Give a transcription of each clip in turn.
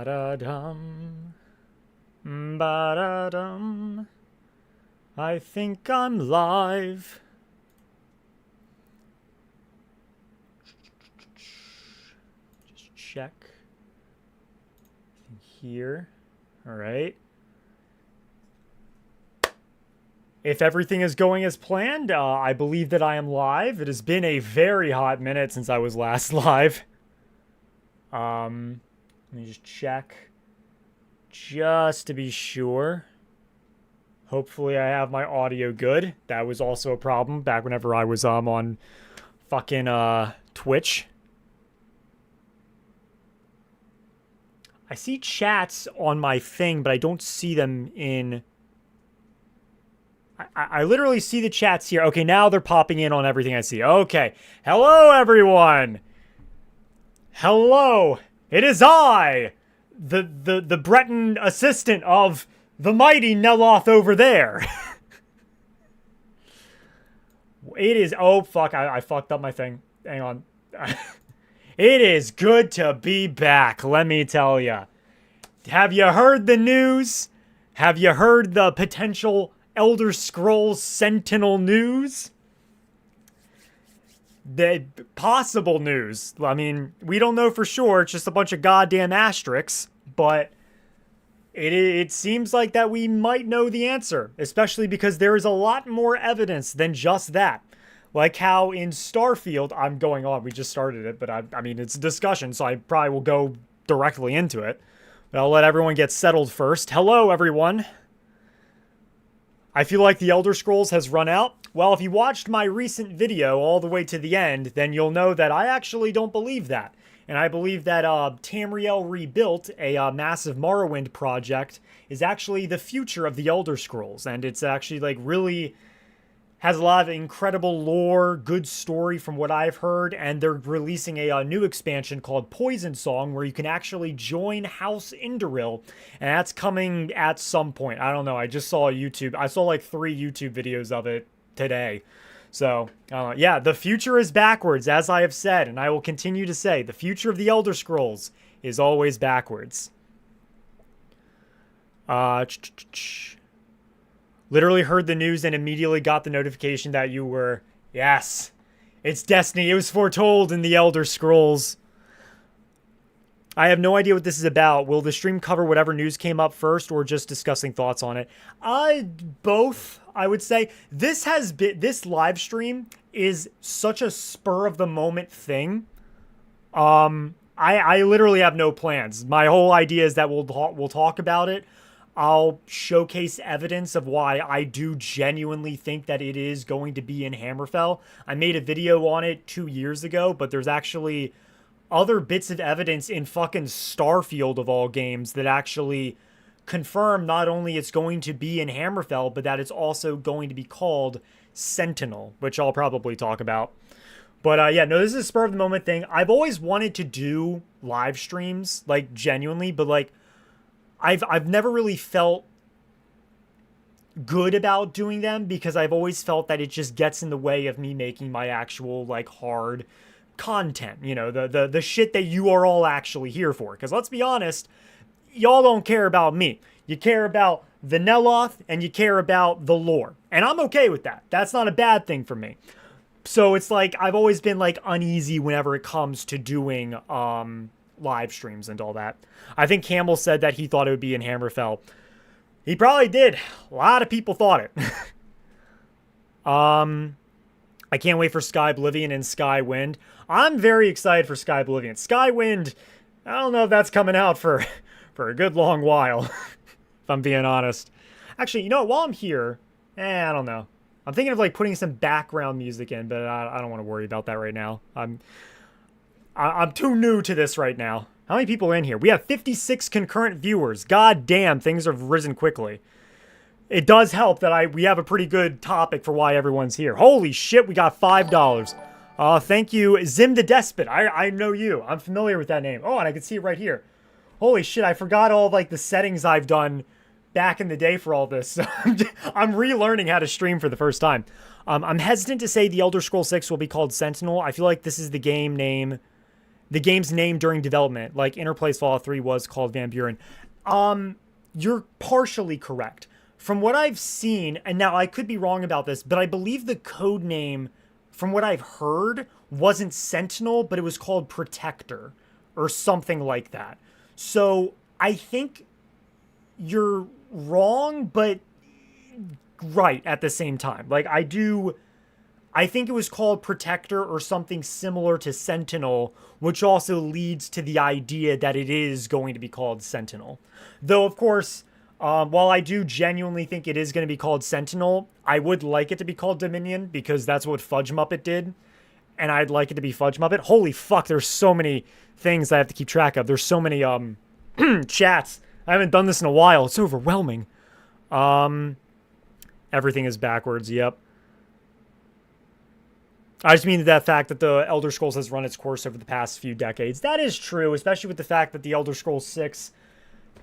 Ba-da-dum. Ba-da-dum. I think I'm live. Just check. Here. All right. If everything is going as planned, I believe that I am live. It has been a very hot minute since I was last live. Let me just check. Just to be sure. Hopefully I have my audio good. That was also a problem back whenever I was on fucking Twitch. I see chats on my thing, but I don't see them in... I literally see the chats here. Okay, now they're popping in on everything I see. Okay. Hello, everyone. Hello. It is I, the Breton assistant of the mighty Neloth over there. It is... Oh, fuck. I fucked up my thing. Hang on. It is good to be back, let me tell ya. Have you heard the news? Have you heard the potential Elder Scrolls Sentinel news? The possible news. I mean, we don't know for sure. It's just a bunch of goddamn asterisks. But it seems like that we might know the answer. Especially because there is a lot more evidence than just that. Like how in Starfield, I'm going on. We just started it, but I mean, it's a discussion, so I probably will go directly into it. But I'll let everyone get settled first. Hello, everyone. I feel like the Elder Scrolls has run out. Well, if you watched my recent video all the way to the end, then you'll know that I actually don't believe that. And I believe that Tamriel Rebuilt, a massive Morrowind project, is actually the future of the Elder Scrolls. And it's actually like really has a lot of incredible lore, good story from what I've heard. And they're releasing a new expansion called Poison Song, where you can actually join House Indoril. And that's coming at some point. I don't know. I just saw YouTube. I saw like 3 YouTube videos of it today. So, yeah, the future is backwards, as I have said. And I will continue to say, the future of the Elder Scrolls is always backwards. Literally heard the news and immediately got the notification that you were... Yes, it's destiny. It was foretold in the Elder Scrolls. I have no idea what this is about. Will the stream cover whatever news came up first or just discussing thoughts on it? Both, I would say. This live stream is such a spur of the moment thing. I literally have no plans. My whole idea is that we'll talk about it. I'll showcase evidence of why I do genuinely think that it is going to be in Hammerfell. I made a video on it 2 years ago, but there's actually other bits of evidence in fucking Starfield of all games that actually confirm not only it's going to be in Hammerfell, but that it's also going to be called Sentinel, which I'll probably talk about. But yeah, no, this is a spur of the moment thing. I've always wanted to do live streams, like genuinely, but like I've never really felt good about doing them because I've always felt that it just gets in the way of me making my actual like hard content, you know, the shit that you are all actually here for. Because let's be honest, y'all don't care about me. You care about the Neloth and you care about the lore. And I'm okay with that. That's not a bad thing for me. So it's like I've always been like uneasy whenever it comes to doing live streams and all that. I think Campbell said that he thought it would be in Hammerfell. He probably did. A lot of people thought it. I can't wait for Sky Oblivion and Skywind. I'm very excited for Sky Oblivion. Skywind, I don't know if that's coming out for a good long while, if I'm being honest. Actually, you know what? While I'm here, I don't know. I'm thinking of like putting some background music in, but I don't want to worry about that right now. I'm too new to this right now. How many people are in here? We have 56 concurrent viewers. God damn, things have risen quickly. It does help that we have a pretty good topic for why everyone's here. Holy shit, we got $5. Thank you, Zim the Despot. I know you. I'm familiar with that name. Oh, and I can see it right here. Holy shit, I forgot all like the settings I've done back in the day for all this. So I'm relearning how to stream for the first time. I'm hesitant to say the Elder Scrolls 6 will be called Sentinel. I feel like this is the game name The game's name during development, like Interplay's Fallout 3 was called Van Buren. You're partially correct. From what I've seen, and now I could be wrong about this, but I believe the code name, from what I've heard, wasn't Sentinel, but it was called Protector or something like that. So I think you're wrong, but right at the same time. Like, I think it was called Protector or something similar to Sentinel, which also leads to the idea that it is going to be called Sentinel. Though, of course, while I do genuinely think it is going to be called Sentinel, I would like it to be called Dominion because that's what Fudge Muppet did. And I'd like it to be Fudge Muppet. Holy fuck, there's so many things I have to keep track of. There's so many chats. I haven't done this in a while. It's overwhelming. Everything is backwards, yep. I just mean that fact that the Elder Scrolls has run its course over the past few decades. That is true, especially with the fact that the Elder Scrolls 6...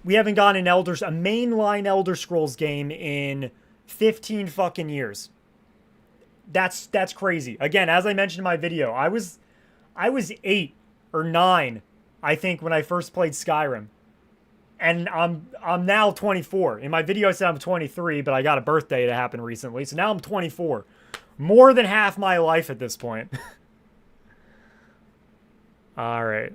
We haven't gotten a mainline Elder Scrolls game in 15 fucking years. That's crazy. Again, as I mentioned in my video, I was 8 or 9, I think, when I first played Skyrim. And I'm now 24. In my video I said I'm 23, but I got a birthday that happened recently, so now I'm 24. More than half my life at this point. All right.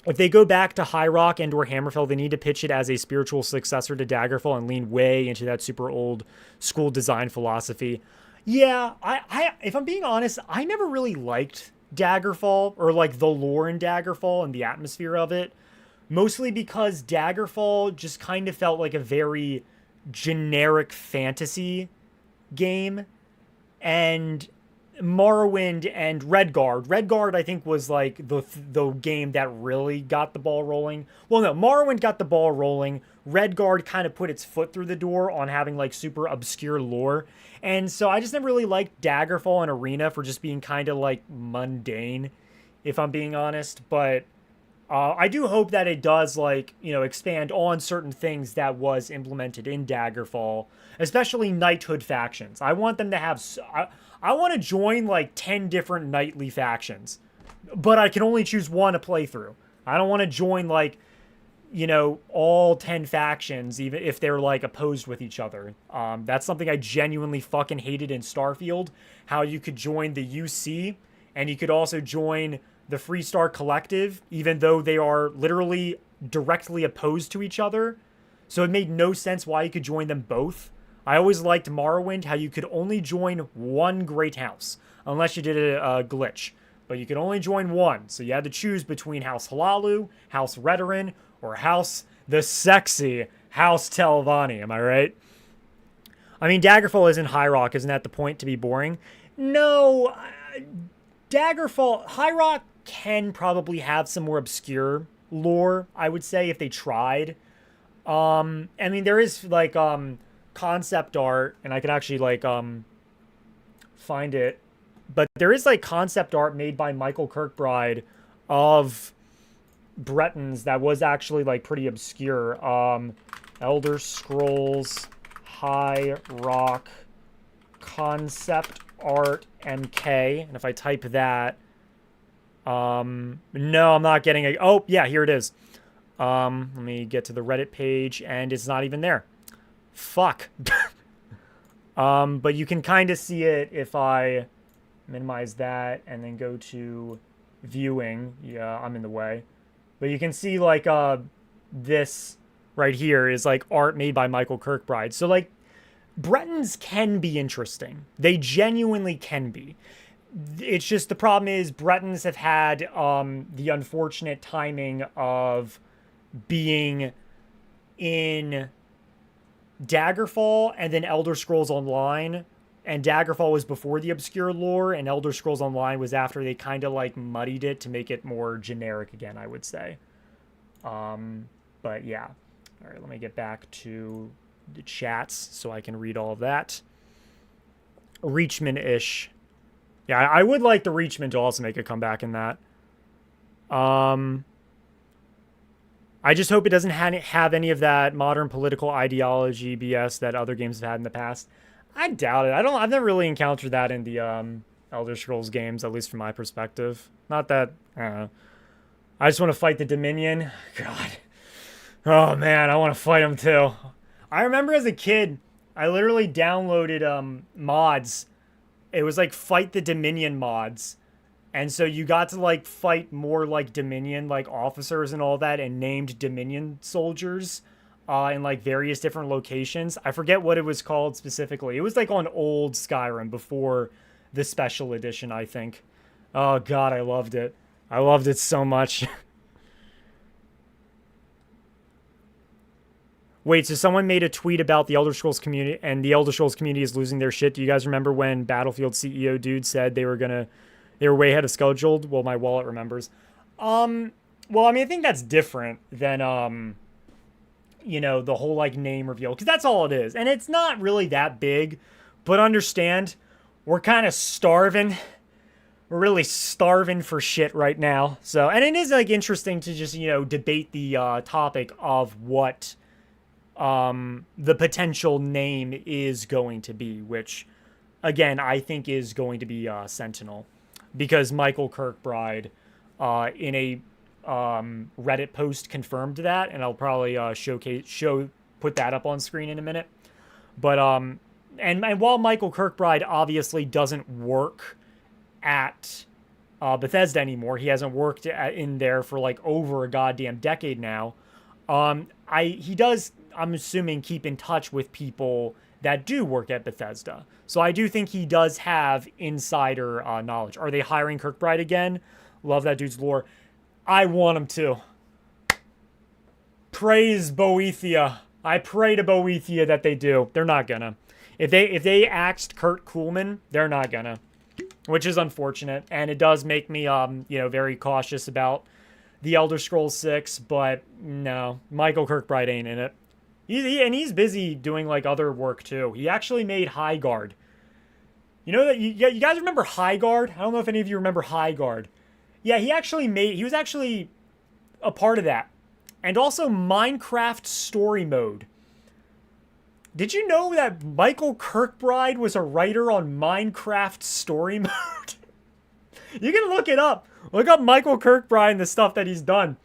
If they go back to High Rock and or Hammerfell, they need to pitch it as a spiritual successor to Daggerfall and lean way into that super old school design philosophy. Yeah, I if I'm being honest, I never really liked Daggerfall or like the lore in Daggerfall and the atmosphere of it. Mostly because Daggerfall just kind of felt like a very generic fantasy game. And Morrowind and Redguard, I think, was like the game that really got the ball rolling. Well, no, Morrowind got the ball rolling. Redguard kind of put its foot through the door on having like super obscure lore. And so I just never really liked Daggerfall and Arena for just being kind of like mundane, if I'm being honest. But I do hope that it does, like, you know, expand on certain things that was implemented in Daggerfall, especially knighthood factions. I want them to have... I want to join, like, 10 different knightly factions, but I can only choose one to play through. I don't want to join, like, you know, all 10 factions, even if they're, like, opposed with each other. That's something I genuinely fucking hated in Starfield, how you could join the UC, and you could also join the Freestar Collective, even though they are literally directly opposed to each other. So it made no sense why you could join them both. I always liked Morrowind, how you could only join one great house, unless you did a glitch. But you could only join one, so you had to choose between House Halalu, House Redoran, or House the Sexy House Telvanni, am I right? I mean, Daggerfall isn't High Rock, isn't that the point, to be boring? No, Daggerfall, High Rock can probably have some more obscure lore, I would say, if they tried. I mean, there is, like, concept art, and I could actually, like, find it, but there is, like, concept art made by Michael Kirkbride of Bretons that was actually, like, pretty obscure. Elder Scrolls High Rock concept art MK, and if I type that, no, I'm not getting it. Oh, yeah, here it is. Let me get to the Reddit page, and it's not even there. Fuck. But you can kind of see it if I minimize that and then go to viewing. Yeah, I'm in the way. But you can see, like, this right here is, like, art made by Michael Kirkbride. So, like, Bretons can be interesting. They genuinely can be. It's just the problem is Bretons have had the unfortunate timing of being in Daggerfall and then Elder Scrolls Online. And Daggerfall was before the obscure lore, and Elder Scrolls Online was after they kind of, like, muddied it to make it more generic again, I would say. But yeah. All right, let me get back to the chats so I can read all of that. Reachman-ish. Yeah, I would like the Reachman to also make a comeback in that. I just hope it doesn't have any of that modern political ideology BS that other games have had in the past. I doubt it. I've never really encountered that in the Elder Scrolls games, at least from my perspective. Not that, I don't know. I just want to fight the Dominion. God. Oh man, I want to fight them too. I remember as a kid, I literally downloaded mods. It was like Fight the Dominion mods. And so you got to like fight more like Dominion, like officers and all that, and named Dominion soldiers in like various different locations. I forget what it was called specifically. It was like on old Skyrim before the special edition, I think. Oh god, I loved it. I loved it so much. Wait, so someone made a tweet about the Elder Scrolls community, and the Elder Scrolls community is losing their shit. Do you guys remember when Battlefield CEO dude said they were way ahead of schedule? Well, my wallet remembers. Well, I mean, I think that's different than you know, the whole like name reveal, because that's all it is, and it's not really that big. But understand, we're kind of starving. We're really starving for shit right now. So, and it is like interesting to just, you know, debate the topic of what the potential name is going to be, which again I think is going to be Sentinel, because Michael Kirkbride in a Reddit post confirmed that, and I'll probably put that up on screen in a minute. But and while Michael Kirkbride obviously doesn't work at Bethesda anymore, he hasn't worked in there for like over a goddamn decade now. He does, I'm assuming, keep in touch with people that do work at Bethesda. So I do think he does have insider knowledge. Are they hiring Kirkbride again? Love that dude's lore. I want him to. Praise Boethia. I pray to Boethia that they do. They're not gonna. If they axed Kurt Kuhlman, they're not gonna. Which is unfortunate, and it does make me you know, very cautious about the Elder Scrolls 6, but no, Michael Kirkbride ain't in it. He's busy doing like other work too. He actually made High Guard. You know that you guys remember High Guard? I don't know if any of you remember High Guard. Yeah, he was actually a part of that. And also Minecraft Story Mode. Did you know that Michael Kirkbride was a writer on Minecraft Story Mode? You can look it up. Look up Michael Kirkbride and the stuff that he's done.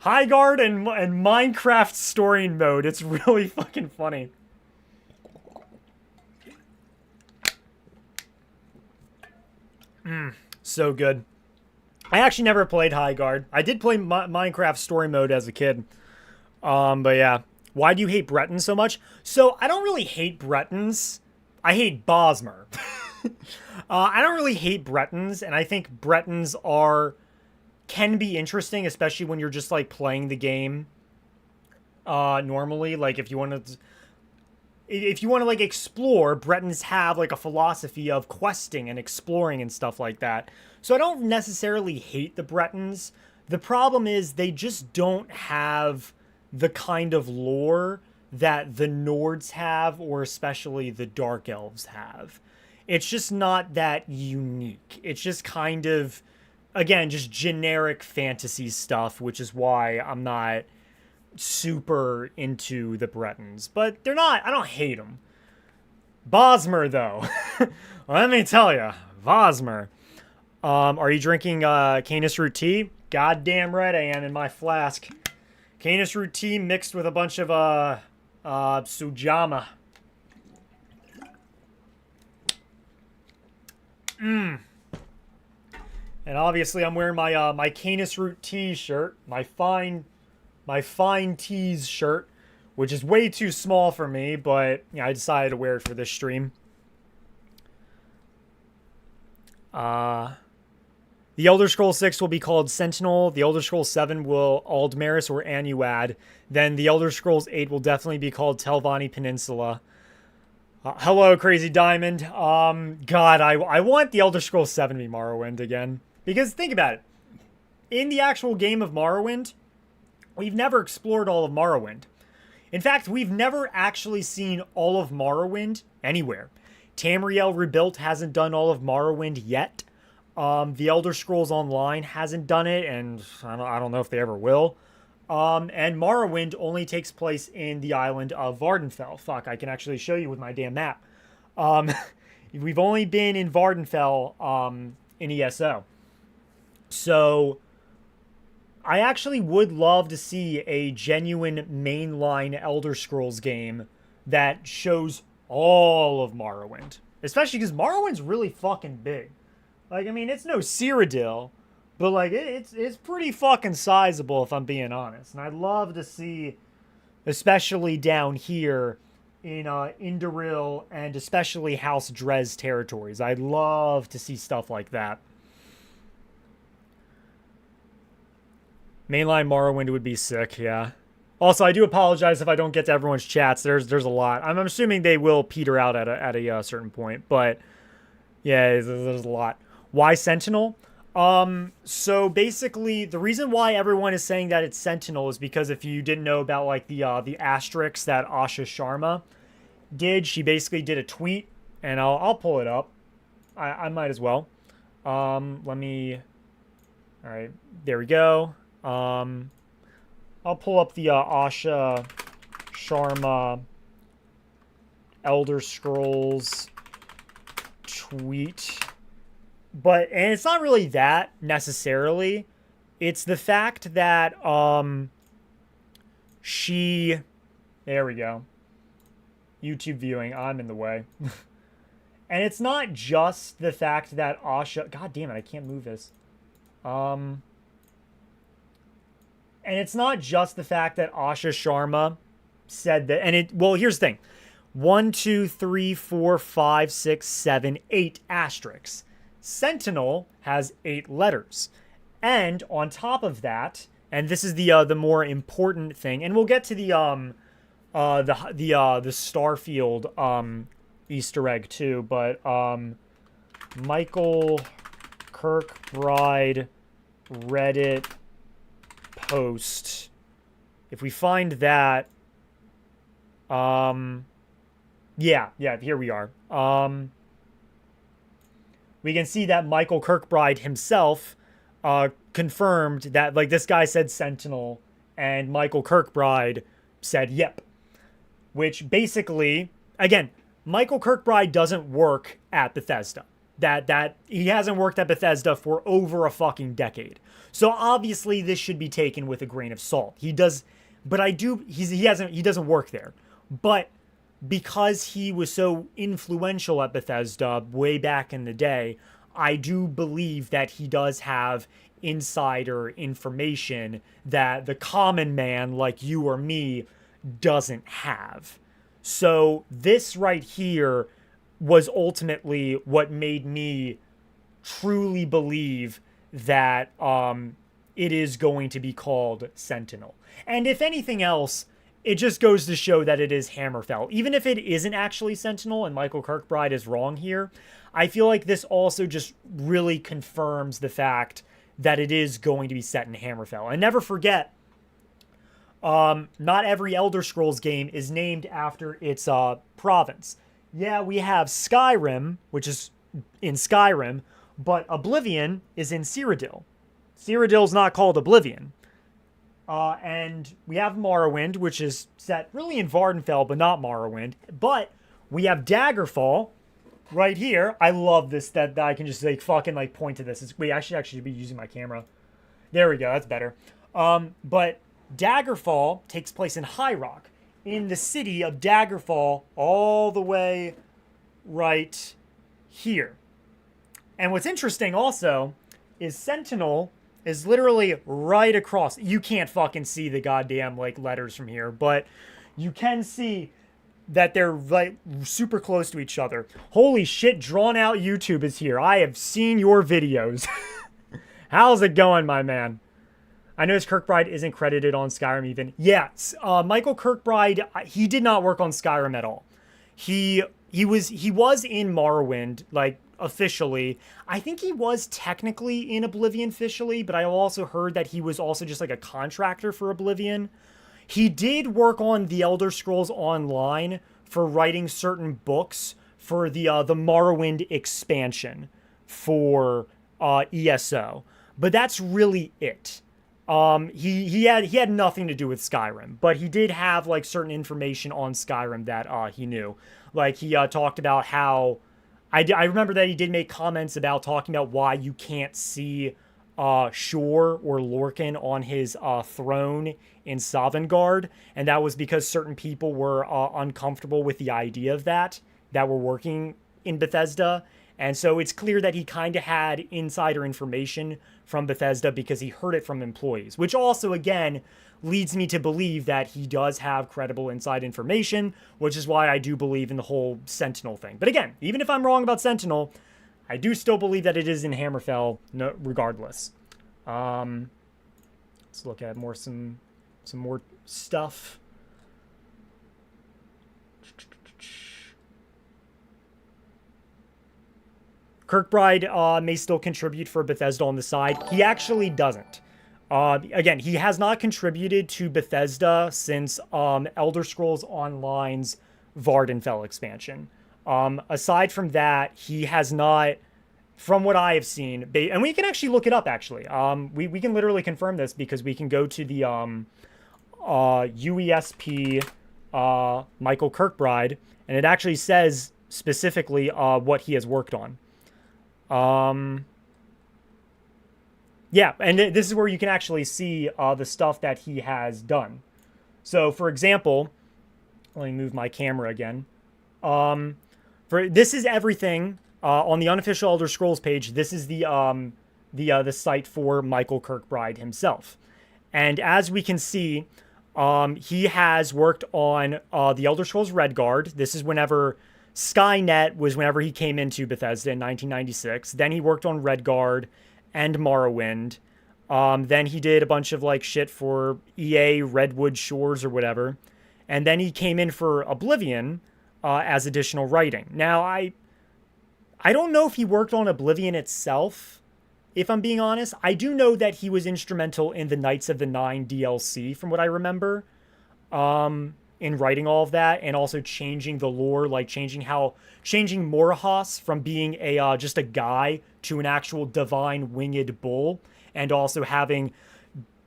High Guard and Minecraft Story Mode. It's really fucking funny. So good. I actually never played High Guard. I did play Minecraft Story Mode as a kid. But yeah. Why do you hate Bretons so much? So, I don't really hate Bretons. I hate Bosmer. I don't really hate Bretons, and I think Bretons can be interesting, especially when you're just, like, playing the game normally. Like, if you want to, like, explore, Bretons have, like, a philosophy of questing and exploring and stuff like that. So, I don't necessarily hate the Bretons. The problem is they just don't have the kind of lore that the Nords have, or especially the Dark Elves have. It's just not that unique. It's just kind of, again, just generic fantasy stuff, which is why I'm not super into the Bretons. But they're not, I don't hate them. Bosmer, though. Let me tell you, Bosmer. Are you drinking Canis Root tea? Goddamn right I am, in my flask. Canis Root tea mixed with a bunch of Sujama. And obviously I'm wearing my my Canis Root tea shirt, my fine teas shirt, which is way too small for me, but you know, I decided to wear it for this stream. The Elder Scrolls 6 will be called Sentinel. The Elder Scrolls 7 will Aldmeris or Anuad. Then the Elder Scrolls 8 will definitely be called Telvanni Peninsula. Hello, Crazy Diamond. God, I want the Elder Scrolls 7 to be Morrowind again. Because think about it. In the actual game of Morrowind, we've never explored all of Morrowind. In fact, we've never actually seen all of Morrowind anywhere. Tamriel Rebuilt hasn't done all of Morrowind yet. The Elder Scrolls Online hasn't done it, and I don't know if they ever will. And Morrowind only takes place in the island of Vardenfell. Fuck, I can actually show you with my damn map. You We've only been in Vardenfell in ESO. So I actually would love to see a genuine mainline Elder Scrolls game that shows all of Morrowind. Especially because Morrowind's really fucking big. Like, I mean, it's no Cyrodiil, but like it's pretty fucking sizable if I'm being honest. And I'd love to see, especially down here in Indoril and especially House Dres territories. I'd love to see stuff like that. Mainline Morrowind would be sick, yeah. Also, I do apologize if I don't get to everyone's chats. There's a lot. I'm assuming they will peter out at a certain point, but yeah, there's a lot. Why Sentinel? So basically, the reason why everyone is saying that it's Sentinel is because if you didn't know about like the asterisks that Asha Sharma did, she basically did a tweet, and I'll pull it up. I might as well. Let me. All right, there we go. I'll pull up the Asha Sharma Elder Scrolls tweet. And it's not really that necessarily. It's the fact that there we go. YouTube viewing, I'm in the way. And it's not just the fact that Asha, god damn it, I can't move this. And it's not just the fact that Asha Sharma said that, well, here's the thing. 1, 2, 3, 4, 5, 6, 7, 8 asterisks. Sentinel has 8 letters. And on top of that, and this is the more important thing, and we'll get to the Starfield Easter egg too, but Michael Kirkbride Reddit post. If we find that, yeah, here we are. We can see that Michael Kirkbride himself confirmed that, like, this guy said Sentinel, and Michael Kirkbride said yep. Which basically, again, Michael Kirkbride doesn't work at Bethesda. That he hasn't worked at Bethesda for over a fucking decade. So obviously this should be taken with a grain of salt. He doesn't work there. But because he was so influential at Bethesda way back in the day, I do believe that he does have insider information that the common man like you or me doesn't have. So this right here was ultimately what made me truly believe that it is going to be called Sentinel. And if anything else, it just goes to show that it is Hammerfell. Even if it isn't actually Sentinel and Michael Kirkbride is wrong here, I feel like this also just really confirms the fact that it is going to be set in Hammerfell. And never forget, not every Elder Scrolls game is named after its province. Yeah, we have Skyrim, which is in Skyrim, but Oblivion is in Cyrodiil. Cyrodiil's not called Oblivion. And we have Morrowind, which is set really in Vardenfell, but not Morrowind. But we have Daggerfall right here. I love this, that I can just like fucking like point to this. Wait, I should actually be using my camera. There we go, that's better. But Daggerfall takes place in High Rock, in the city of Daggerfall, all the way right here. And what's interesting also is Sentinel is literally right across. You can't fucking see the goddamn like letters from here, but you can see that they're like super close to each other. Holy shit, Drawn Out YouTube is here. I have seen your videos. How's it going, my man? I noticed Kirkbride isn't credited on Skyrim even. Yes, Michael Kirkbride, he did not work on Skyrim at all. He was in Morrowind, like, officially. I think he was technically in Oblivion officially, but I also heard that he was also just like a contractor for Oblivion. He did work on the Elder Scrolls Online for writing certain books for the Morrowind expansion for ESO, but that's really it. He had nothing to do with Skyrim, but he did have like certain information on Skyrim that he knew. Like he talked about how I remember that he did make comments about talking about why you can't see Shore or Lorcan on his throne in Sovngarde, and that was because certain people were uncomfortable with the idea of that were working in Bethesda. And so it's clear that he kind of had insider information from Bethesda because he heard it from employees, which also, again, leads me to believe that he does have credible inside information, which is why I do believe in the whole Sentinel thing. But again, even if I'm wrong about Sentinel, I do still believe that it is in Hammerfell, no, regardless. Let's look at some more stuff. Kirkbride may still contribute for Bethesda on the side. He actually doesn't. Again, he has not contributed to Bethesda since Elder Scrolls Online's Vardenfell expansion. Aside from that, he has not, from what I have seen, and we can actually look it up, actually. We can literally confirm this because we can go to the UESP Michael Kirkbride, and it actually says specifically what he has worked on. Yeah, and this is where you can actually see the stuff that he has done. So, for example, let me move my camera again. This is everything on the unofficial Elder Scrolls page. This is the site for Michael Kirkbride himself, and as we can see, he has worked on the Elder Scrolls Redguard. This is whenever Skynet was whenever he came into Bethesda in 1996. Then he worked on Redguard and Morrowind. Then he did a bunch of like shit for EA, Redwood Shores or whatever. And then he came in for Oblivion as additional writing. Now, I don't know if he worked on Oblivion itself, if I'm being honest. I do know that he was instrumental in the Knights of the Nine DLC, from what I remember. In writing all of that, and also changing the lore, like changing Morahas from being just a guy to an actual divine winged bull, and also having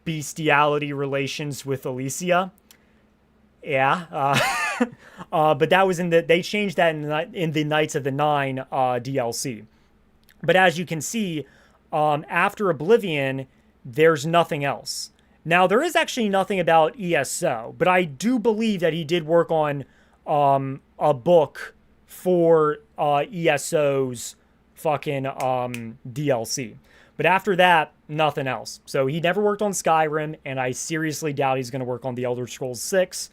bestiality relations with Alicia. Yeah, but that was they changed that in the Knights of the Nine DLC. But as you can see, after Oblivion, there's nothing else. Now, there is actually nothing about ESO, but I do believe that he did work on a book for ESO's fucking DLC. But after that, nothing else. So he never worked on Skyrim, and I seriously doubt he's going to work on the Elder Scrolls 6,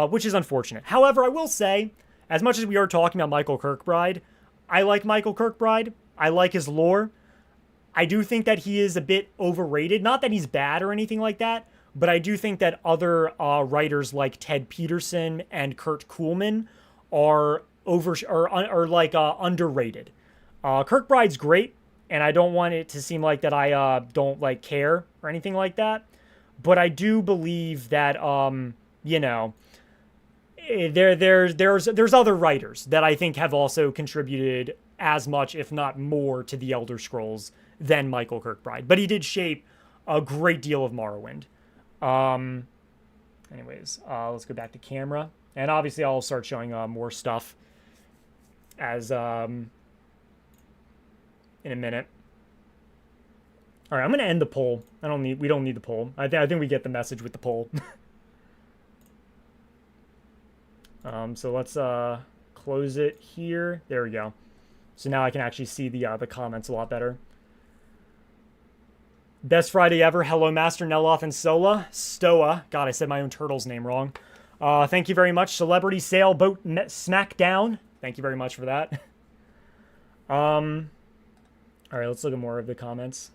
which is unfortunate. However, I will say, as much as we are talking about Michael Kirkbride, I like Michael Kirkbride. I like his lore. I do think that he is a bit overrated. Not that he's bad or anything like that, but I do think that other writers like Ted Peterson and Kurt Kuhlman are underrated. Kirkbride's great, and I don't want it to seem like that I don't like care or anything like that. But I do believe that there's other writers that I think have also contributed as much, if not more, to the Elder Scrolls than Michael Kirkbride. But he did shape a great deal of Morrowind. Anyways, let's go back to camera. And obviously I'll start showing more stuff as in a minute. All right, I'm going to end the poll. We don't need the poll. I think we get the message with the poll. So let's close it here. There we go. So now I can actually see the comments a lot better. Best Friday ever. Hello, Master Neloth and Stoa. God, I said my own turtle's name wrong. Thank you very much. Celebrity Sailboat Smackdown. Thank you very much for that. All right, let's look at more of the comments.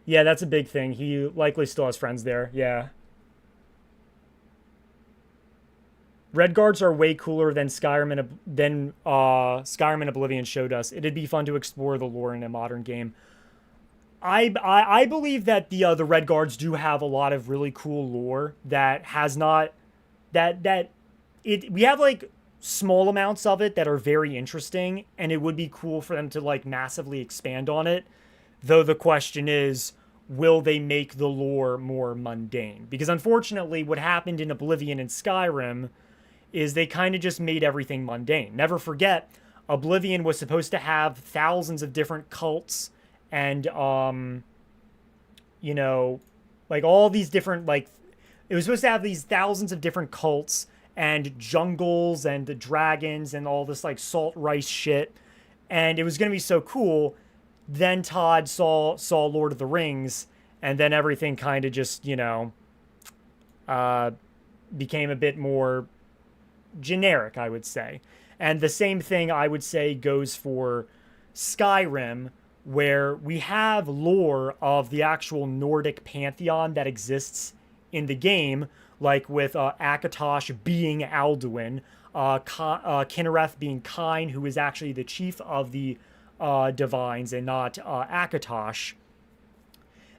Yeah, that's a big thing. He likely still has friends there. Yeah. Redguards are way cooler than Skyrim and Oblivion showed us. It'd be fun to explore the lore in a modern game. I believe that the Redguards do have a lot of really cool lore that has not we have like small amounts of it that are very interesting, and it would be cool for them to like massively expand on it. Though the question is, will they make the lore more mundane? Because unfortunately, what happened in Oblivion and Skyrim is they kind of just made everything mundane. Never forget, Oblivion was supposed to have thousands of different cults and you know, like all these different like it was supposed to have these thousands of different cults and jungles and the dragons and all this like salt rice shit, and it was going to be so cool. Then Todd saw Lord of the Rings, and then everything kind of just, uh became a bit more generic, I would say. And the same thing I would say goes for Skyrim, where we have lore of the actual Nordic pantheon that exists in the game, like with Akatosh being Alduin, Kinnereth being Kine, who is actually the chief of the divines and not Akatosh.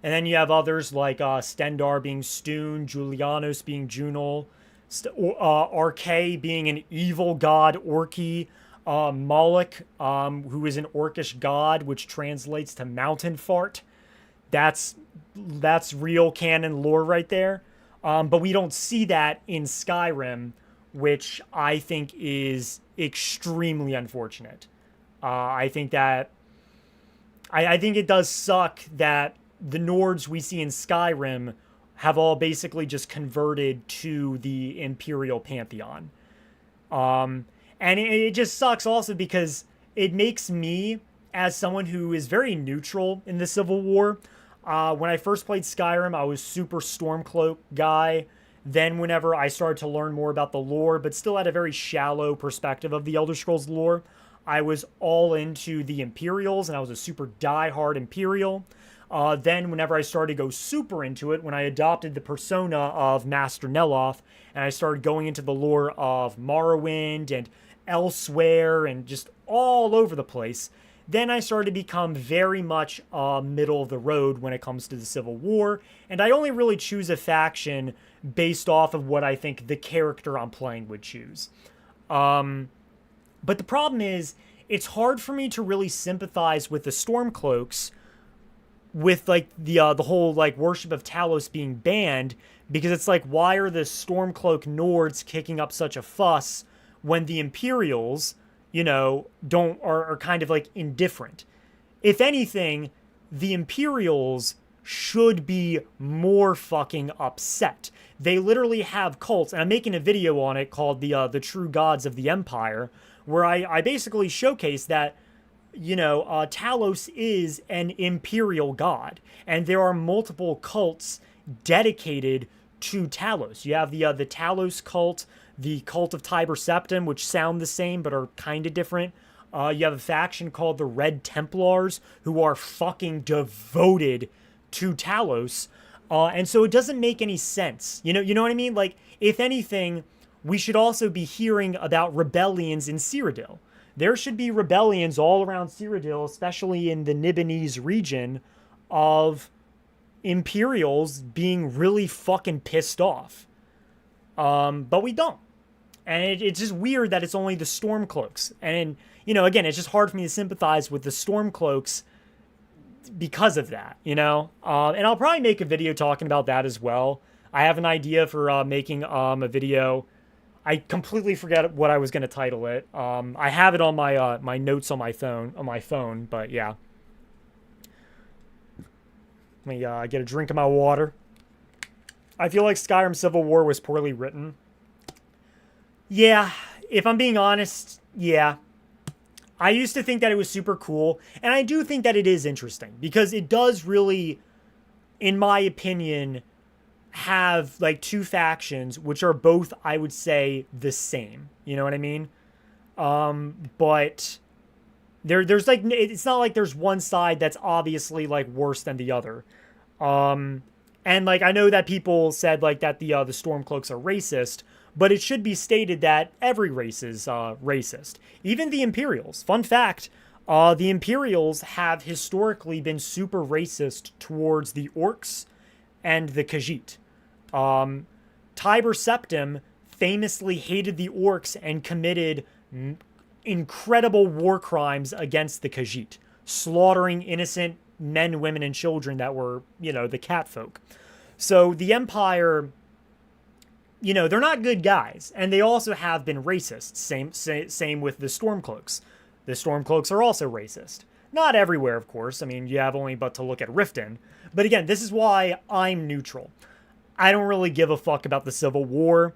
And then you have others like Stendar being Stoon, Julianos being Junal, Arkay being an evil god, Orky, Moloch, who is an orcish god, which translates to mountain fart. That's real canon lore right there. But we don't see that in Skyrim, which I think is extremely unfortunate. I think that I think it does suck that the Nords we see in Skyrim have all basically just converted to the Imperial Pantheon. And it just sucks also because it makes me, as someone who is very neutral in the Civil War, when I first played Skyrim, I was super Stormcloak guy. Then whenever I started to learn more about the lore, but still had a very shallow perspective of the Elder Scrolls lore, I was all into the Imperials, and I was a super diehard Imperial. Then whenever I started to go super into it, when I adopted the persona of Master Neloth, and I started going into the lore of Morrowind and elsewhere and just all over the place, then I started to become very much middle of the road when it comes to the Civil War, and I only really choose a faction based off of what I think the character I'm playing would choose. But the problem is, it's hard for me to really sympathize with the Stormcloaks with like the whole like worship of Talos being banned, because it's like, why are the Stormcloak Nords kicking up such a fuss when the Imperials, are kind of like indifferent? If anything, the Imperials should be more fucking upset. They literally have cults, and I'm making a video on it called the True Gods of the Empire, where I basically showcase that Talos is an imperial god, and there are multiple cults dedicated to Talos. You have the Talos cult, the cult of Tiber Septim, which sound the same but are kind of different. You have a faction called the Red Templars, who are fucking devoted to Talos, and so it doesn't make any sense. You know what I mean? Like, if anything, we should also be hearing about rebellions in Cyrodiil. There should be rebellions all around Cyrodiil, especially in the Nibonese region, of Imperials being really fucking pissed off. But we don't. And it's just weird that it's only the Stormcloaks. And, again, it's just hard for me to sympathize with the Stormcloaks because of that, And I'll probably make a video talking about that as well. I have an idea for making a video. I completely forget what I was going to title it. I have it on my my notes on my phone, but yeah. Let me get a drink of my water. I feel like Skyrim Civil War was poorly written. Yeah, if I'm being honest, yeah. I used to think that it was super cool, and I do think that it is interesting, because it does really, in my opinion, have like two factions which are both, I would say, the same. You know what I mean? But there's like, it's not like there's one side that's obviously like worse than the other. And like, I know that people said like that the Stormcloaks are racist, but it should be stated that every race is racist. Even the Imperials. Fun fact, the Imperials have historically been super racist towards the Orcs and the Khajiit. Tiber Septim famously hated the Orcs and committed incredible war crimes against the Khajiit, slaughtering innocent men, women, and children that were, the catfolk. So the Empire, they're not good guys, and they also have been racist. Same with the Stormcloaks. the Stormcloaks are also racist. Not everywhere, of course. I mean, you have only but to look at Riften. But again, this is why I'm neutral. I don't really give a fuck about the Civil War.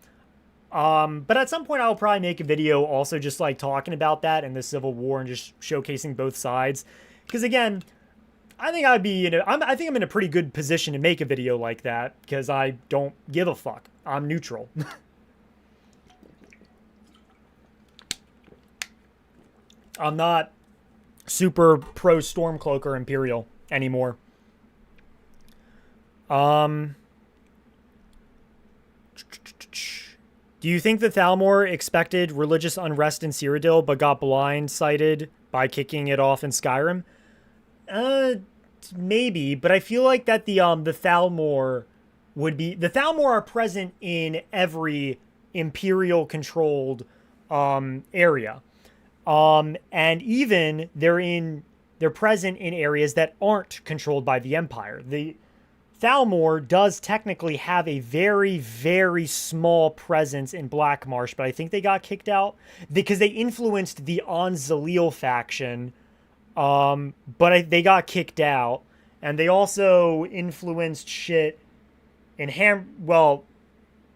But at some point I'll probably make a video also just like talking about that and the Civil War and just showcasing both sides. Because again, I think I think I'm in a pretty good position to make a video like that because I don't give a fuck. I'm neutral. I'm not super pro Stormcloak or Imperial anymore. Do you think the Thalmor expected religious unrest in Cyrodiil but got blindsided by kicking it off in Skyrim? Maybe, but I feel like that the Thalmor would be... The Thalmor are present in every Imperial-controlled area. And even they're present in areas that aren't controlled by the Empire. The Thalmor does technically have a very, very small presence in Black Marsh, but I think they got kicked out because they influenced the Onzalil faction, but they got kicked out, and they also influenced shit in well,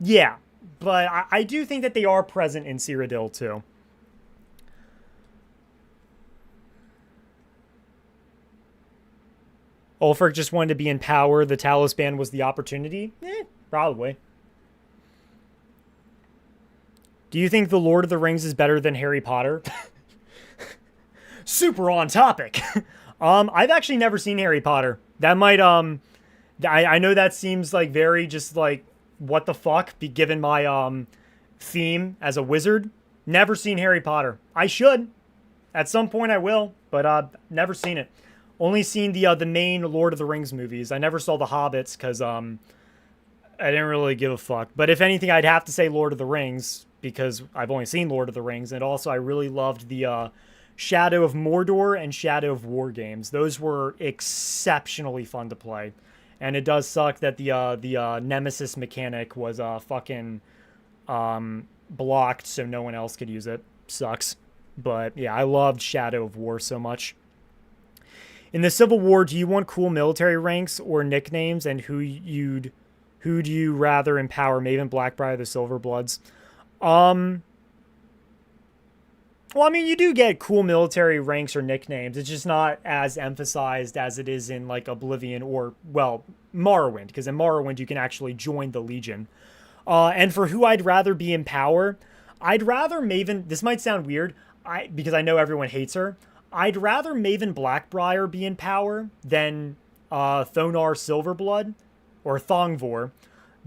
yeah, but I do think that they are present in Cyrodiil too. Ulfric just wanted to be in power. The Talos ban was the opportunity? Probably. Do you think The Lord of the Rings is better than Harry Potter? Super on topic. I've actually never seen Harry Potter. That might, I know that seems like very just like, what the fuck, given my, theme as a wizard. Never seen Harry Potter. I should. At some point I will, but, never seen it. Only seen the main Lord of the Rings movies. I never saw the Hobbits because I didn't really give a fuck. But if anything, I'd have to say Lord of the Rings because I've only seen Lord of the Rings. And also, I really loved the Shadow of Mordor and Shadow of War games. Those were exceptionally fun to play. And it does suck that the Nemesis mechanic was fucking blocked so no one else could use it. Sucks. But yeah, I loved Shadow of War so much. In the Civil War, do you want cool military ranks or nicknames, and who do you rather empower, Maven, Blackbriar, the Silverbloods? Well, I mean, you do get cool military ranks or nicknames. It's just not as emphasized as it is in, like, Oblivion or, well, Morrowind, because in Morrowind you can actually join the Legion. And for who I'd rather be in power, I'd rather Maven... This might sound weird, because I know everyone hates her. I'd rather Maven Blackbriar be in power than Thonar Silverblood or Thongvor,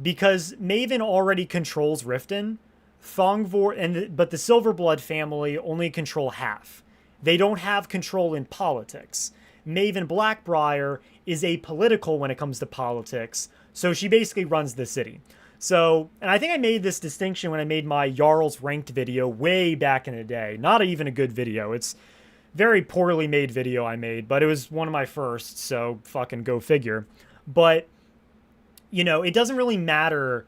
because Maven already controls Riften. Thongvor but the Silverblood family only control half. They don't have control in politics. Maven Blackbriar is apolitical when it comes to politics, so she basically runs the city. So, and I think I made this distinction when I made my Jarl's Ranked video way back in the day. Not even a good video. It's very poorly made video I made, but it was one of my first, so fucking go figure. But, you know, it doesn't really matter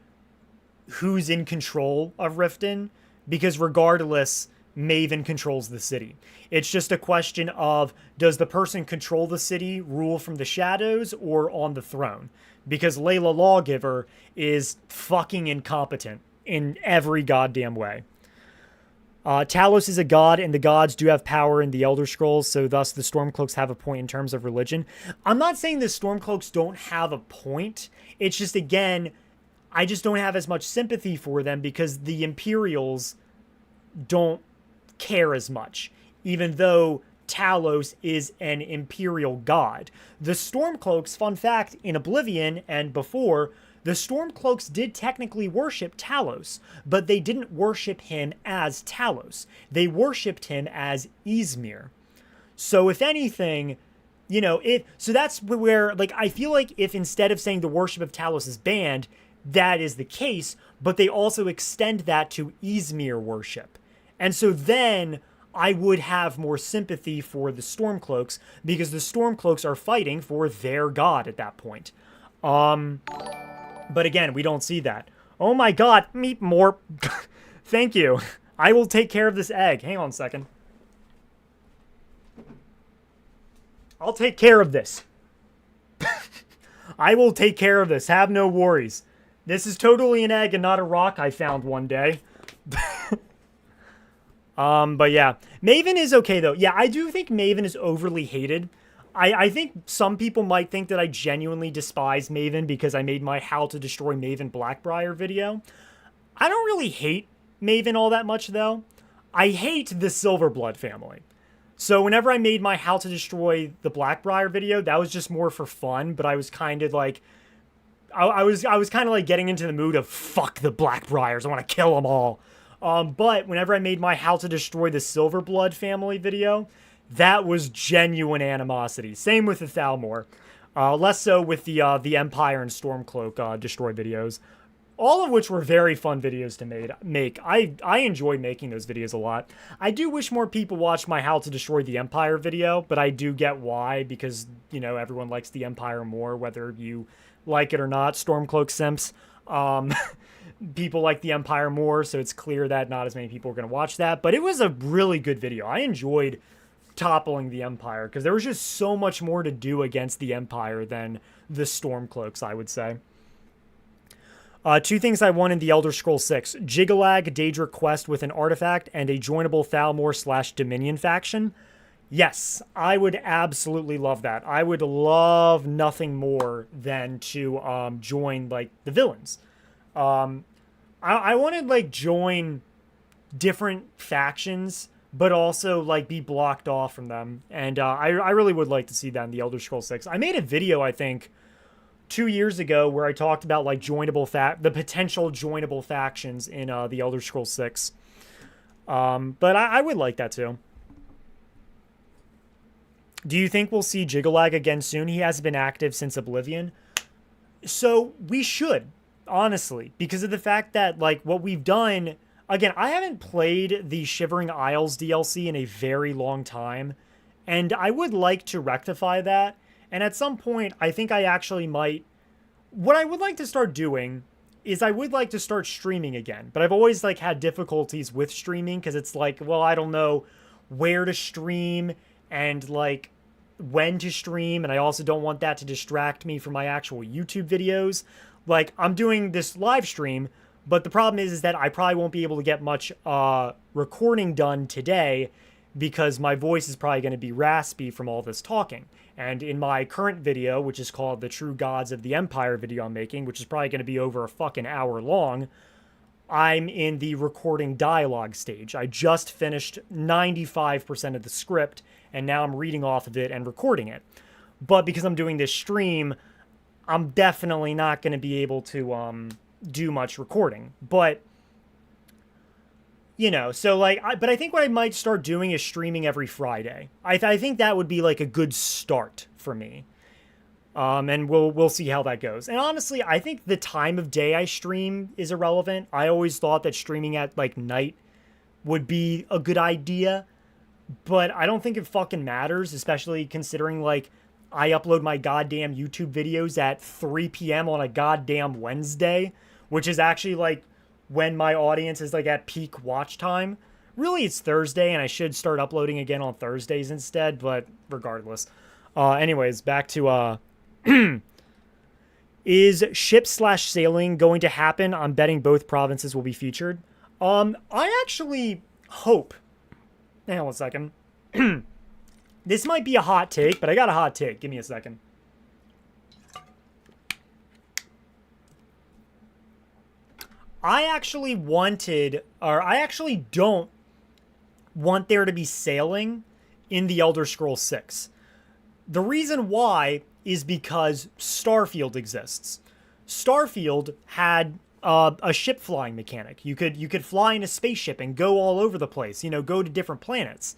who's in control of Riften, because regardless, Maven controls the city. It's just a question of, does the person control the city, rule from the shadows, or on the throne? Because Layla Lawgiver is fucking incompetent in every goddamn way. Talos is a god, and the gods do have power in the Elder Scrolls, so thus the Stormcloaks have a point in terms of religion. I'm not saying the Stormcloaks don't have a point. It's just, again, I just don't have as much sympathy for them because the Imperials don't care as much, even though Talos is an Imperial god. The Stormcloaks, fun fact, in Oblivion and before, the Stormcloaks did technically worship Talos, but they didn't worship him as Talos. They worshipped him as Ysmir. So if anything, you know, so that's where, like, I feel like if instead of saying the worship of Talos is banned, that is the case, but they also extend that to Ysmir worship. And so then I would have more sympathy for the Stormcloaks because the Stormcloaks are fighting for their god at that point. But again, we don't see that. Oh my god, meat more. Thank you. I will take care of this egg. Hang on a second. I'll take care of this. I will take care of this. Have no worries. This is totally an egg and not a rock I found one day. But yeah. Maven is okay, though. Yeah, I do think Maven is overly hated. I think some people might think that I genuinely despise Maven because I made my How to Destroy Maven Blackbriar video. I don't really hate Maven all that much, though. I hate the Silverblood family. So whenever I made my How to Destroy the Blackbriar video, that was just more for fun, but I was kind of like... I was kind of like getting into the mood of, fuck the Blackbriars, I want to kill them all. But whenever I made my How to Destroy the Silverblood family video, that was genuine animosity. Same with the Thalmor. Less so with the Empire and Stormcloak Destroy videos. All of which were very fun videos to make. I enjoyed making those videos a lot. I do wish more people watched my How to Destroy the Empire video, but I do get why, because, you know, everyone likes the Empire more, whether you like it or not. Stormcloak simps. People like the Empire more, so it's clear that not as many people are going to watch that. But it was a really good video. I enjoyed toppling the Empire, because there was just so much more to do against the Empire than the Stormcloaks, I would say. Two things I want in the Elder Scrolls 6. Jigalag Daedric quest with an artifact and a joinable Thalmor/Dominion faction. Yes, I would absolutely love that. I would love nothing more than to join, like, the villains. I want to, like, join different factions, but also, like, be blocked off from them. And I really would like to see that in the Elder Scrolls 6. I made a video, I think, 2 years ago where I talked about, like, the potential joinable factions in the Elder Scrolls 6. But I would like that too. Do you think we'll see Jigalag again soon? He hasn't been active since Oblivion. So we should, honestly, because of the fact that, like, what we've done... Again, I haven't played the Shivering Isles DLC in a very long time, and I would like to rectify that. And at some point, I think I actually might... What I would like to start doing is I would like to start streaming again. But I've always, like, had difficulties with streaming because it's like, well, I don't know where to stream and, like, when to stream. And I also don't want that to distract me from my actual YouTube videos. Like, I'm doing this live stream, but the problem is that I probably won't be able to get much recording done today because my voice is probably going to be raspy from all this talking. And in my current video, which is called the True Gods of the Empire video I'm making, which is probably going to be over a fucking hour long, I'm in the recording dialogue stage. I just finished 95% of the script, and now I'm reading off of it and recording it. But because I'm doing this stream, I'm definitely not going to be able to do much recording. But... You know, so, like, but I think what I might start doing is streaming every Friday. I think that would be, like, a good start for me. And we'll see how that goes. And honestly, I think the time of day I stream is irrelevant. I always thought that streaming at, like, night would be a good idea. But I don't think it fucking matters, especially considering, like, I upload my goddamn YouTube videos at 3 p.m. on a goddamn Wednesday, which is actually, like, when my audience is, like, at peak watch time. Really, it's Thursday, and I should start uploading again on Thursdays instead, but regardless. Anyways, back to, is ship/sailing going to happen? I'm betting both provinces will be featured. I actually hope... Hang on one second. This might be a hot take, but I got a hot take. Give me a second. I actually don't want there to be sailing in the Elder Scrolls 6. The reason why is because Starfield exists. Starfield had a ship flying mechanic. You could fly in a spaceship and go all over the place, you know, go to different planets.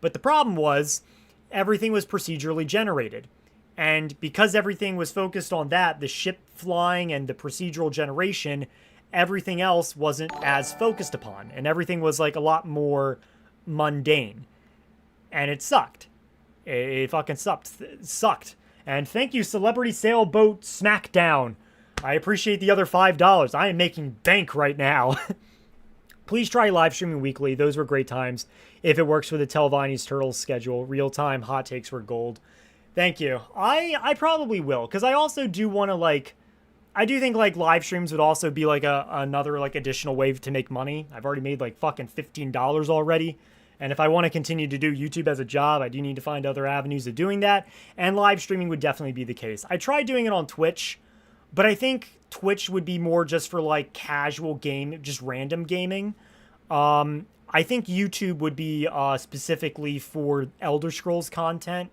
But the problem was everything was procedurally generated. And because everything was focused on that, the ship flying and the procedural generation, everything else wasn't as focused upon, and everything was, like, a lot more mundane, and it sucked. It fucking sucked. And thank you, Celebrity Sailboat Smackdown. I appreciate the other $5. I am making bank right now. Please try live streaming weekly. Those were great times. If it works with the Telvanni's Turtles schedule, real-time hot takes were gold. Thank you. I probably will, because I also do want to like, I do think like live streams would also be like another like additional way to make money. I've already made like fucking $15 already. And if I want to continue to do YouTube as a job, I do need to find other avenues of doing that. And live streaming would definitely be the case. I tried doing it on Twitch, but I think Twitch would be more just for like casual game, just random gaming. I think YouTube would be specifically for Elder Scrolls content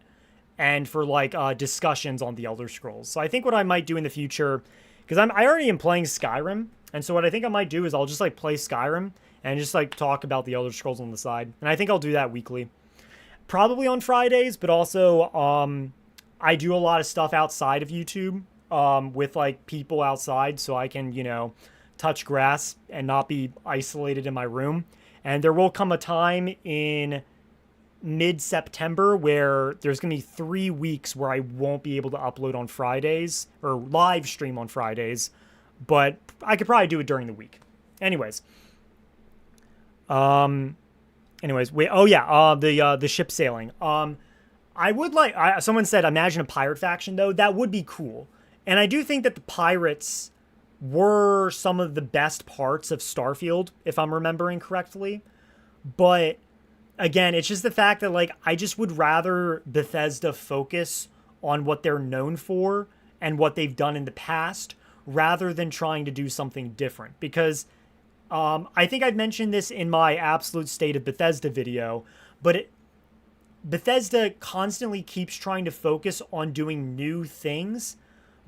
and for like discussions on the Elder Scrolls. So I think what I might do in the future, because I already am playing Skyrim, and so what I think I might do is I'll just like play Skyrim and just like talk about the Elder Scrolls on the side. And I think I'll do that weekly. Probably on Fridays, but also I do a lot of stuff outside of YouTube with like people outside, so I can, you know, touch grass and not be isolated in my room. And there will come a time in mid-September where there's going to be 3 weeks where I won't be able to upload on Fridays or live stream on Fridays, but I could probably do it during the week. Anyways. Wait, oh yeah, the ship sailing. I would like, someone said, imagine a pirate faction though. That would be cool. And I do think that the pirates were some of the best parts of Starfield, if I'm remembering correctly. But again, it's just the fact that like I just would rather Bethesda focus on what they're known for and what they've done in the past rather than trying to do something different. Because I think I've mentioned this in my Absolute State of Bethesda video, but Bethesda constantly keeps trying to focus on doing new things,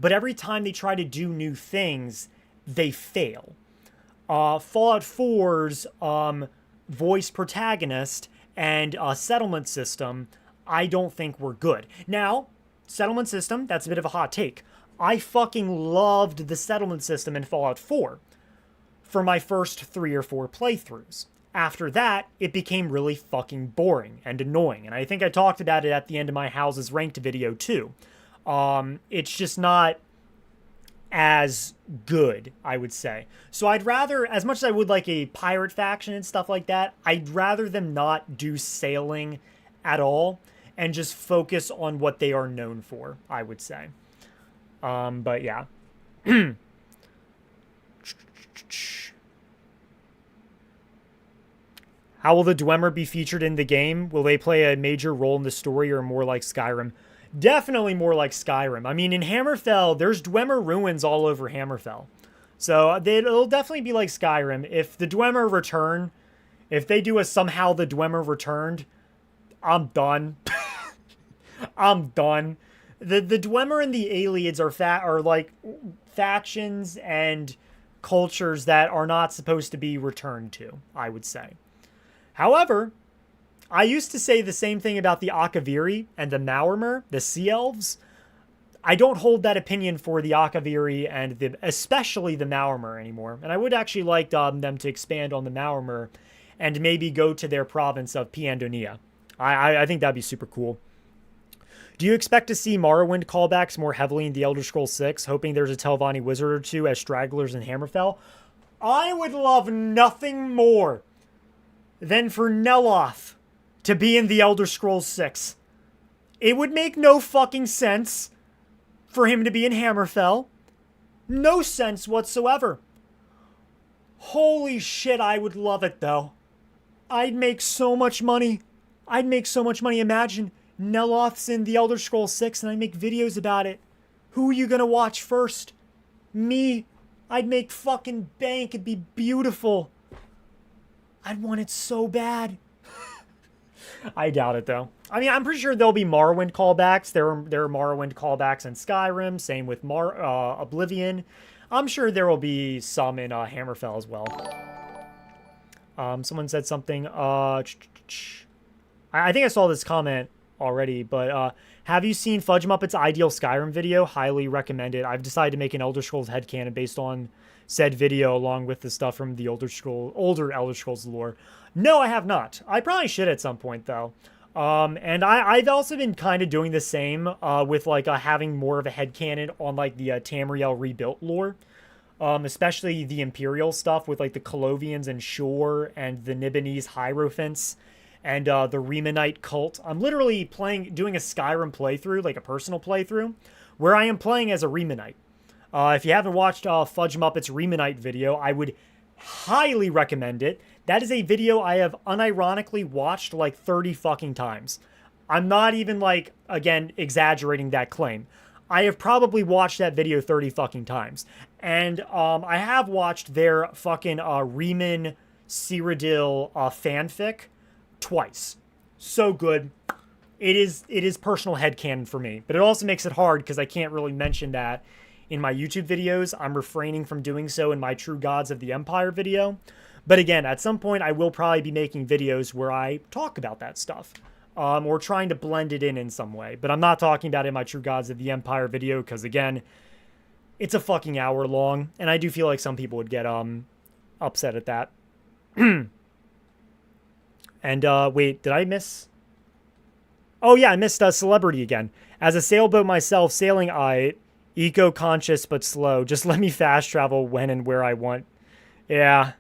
but every time they try to do new things, they fail. Fallout 4's voice protagonist and settlement system, I don't think were good. Now, settlement system, that's a bit of a hot take. I fucking loved the settlement system in Fallout 4 for my first 3 or 4 playthroughs. After that, it became really fucking boring and annoying. And I think I talked about it at the end of my Houses Ranked video too. It's just not as good, I would say. So I'd rather, as much as I would like a pirate faction and stuff like that, I'd rather them not do sailing at all and just focus on what they are known for, I would say. But yeah. How will the Dwemer be featured in the game? Will they play a major role in the story or more like Skyrim? Definitely more like Skyrim. I mean, in Hammerfell, there's Dwemer ruins all over Hammerfell. So it'll definitely be like Skyrim. If the Dwemer return, if they do a somehow the Dwemer returned, I'm done. I'm done. The Dwemer and the Aliens are like factions and cultures that are not supposed to be returned to, I would say. However, I used to say the same thing about the Akaviri and the Maormer, the Sea Elves. I don't hold that opinion for the Akaviri and especially the Maormer anymore. And I would actually like them to expand on the Maormer and maybe go to their province of Piandonia. I think that'd be super cool. Do you expect to see Morrowind callbacks more heavily in the Elder Scrolls 6, hoping there's a Telvanni wizard or two as stragglers in Hammerfell? I would love nothing more than for Neloth to be in the Elder Scrolls 6. It would make no fucking sense for him to be in Hammerfell. No sense whatsoever. Holy shit, I would love it though. I'd make so much money. I'd make so much money. Imagine Neloth's in the Elder Scrolls 6 and I make videos about it. Who are you gonna watch first? Me. I'd make fucking bank. It'd be beautiful. I'd want it so bad. I doubt it, though. I mean, I'm pretty sure there'll be Morrowind callbacks. There are Morrowind callbacks in Skyrim. Same with Oblivion. I'm sure there will be some in Hammerfell as well. Someone said something. I think I saw this comment already, but have you seen Fudge Muppet's Ideal Skyrim video? Highly recommended. I've decided to make an Elder Scrolls headcanon based on said video along with the stuff from the older Elder Scrolls lore. No, I have not. I probably should at some point though. And I've also been kind of doing the same with like having more of a headcanon on like the Tamriel rebuilt lore. Especially the Imperial stuff with like the Colovians and Shore and the Nibonese Hierophants and the Remanite cult. I'm literally doing a Skyrim playthrough, like a personal playthrough, where I am playing as a Remanite. If you haven't watched Fudge Muppet's Remanite video, I would highly recommend it. That is a video I have unironically watched like 30 fucking times. I'm not even like, again, exaggerating that claim. I have probably watched that video 30 fucking times. And I have watched their fucking Riemann Cyrodiil fanfic twice. So good. It is personal headcanon for me. But it also makes it hard because I can't really mention that in my YouTube videos. I'm refraining from doing so in my True Gods of the Empire video. But again, at some point I will probably be making videos where I talk about that stuff. Or trying to blend it in some way. But I'm not talking about it in my True Gods of the Empire video because, again, it's a fucking hour long. And I do feel like some people would get upset at that. And, wait, did I miss? Oh, yeah, I missed Celebrity again. As a sailboat myself, sailing eco-conscious but slow. Just let me fast travel when and where I want. Yeah.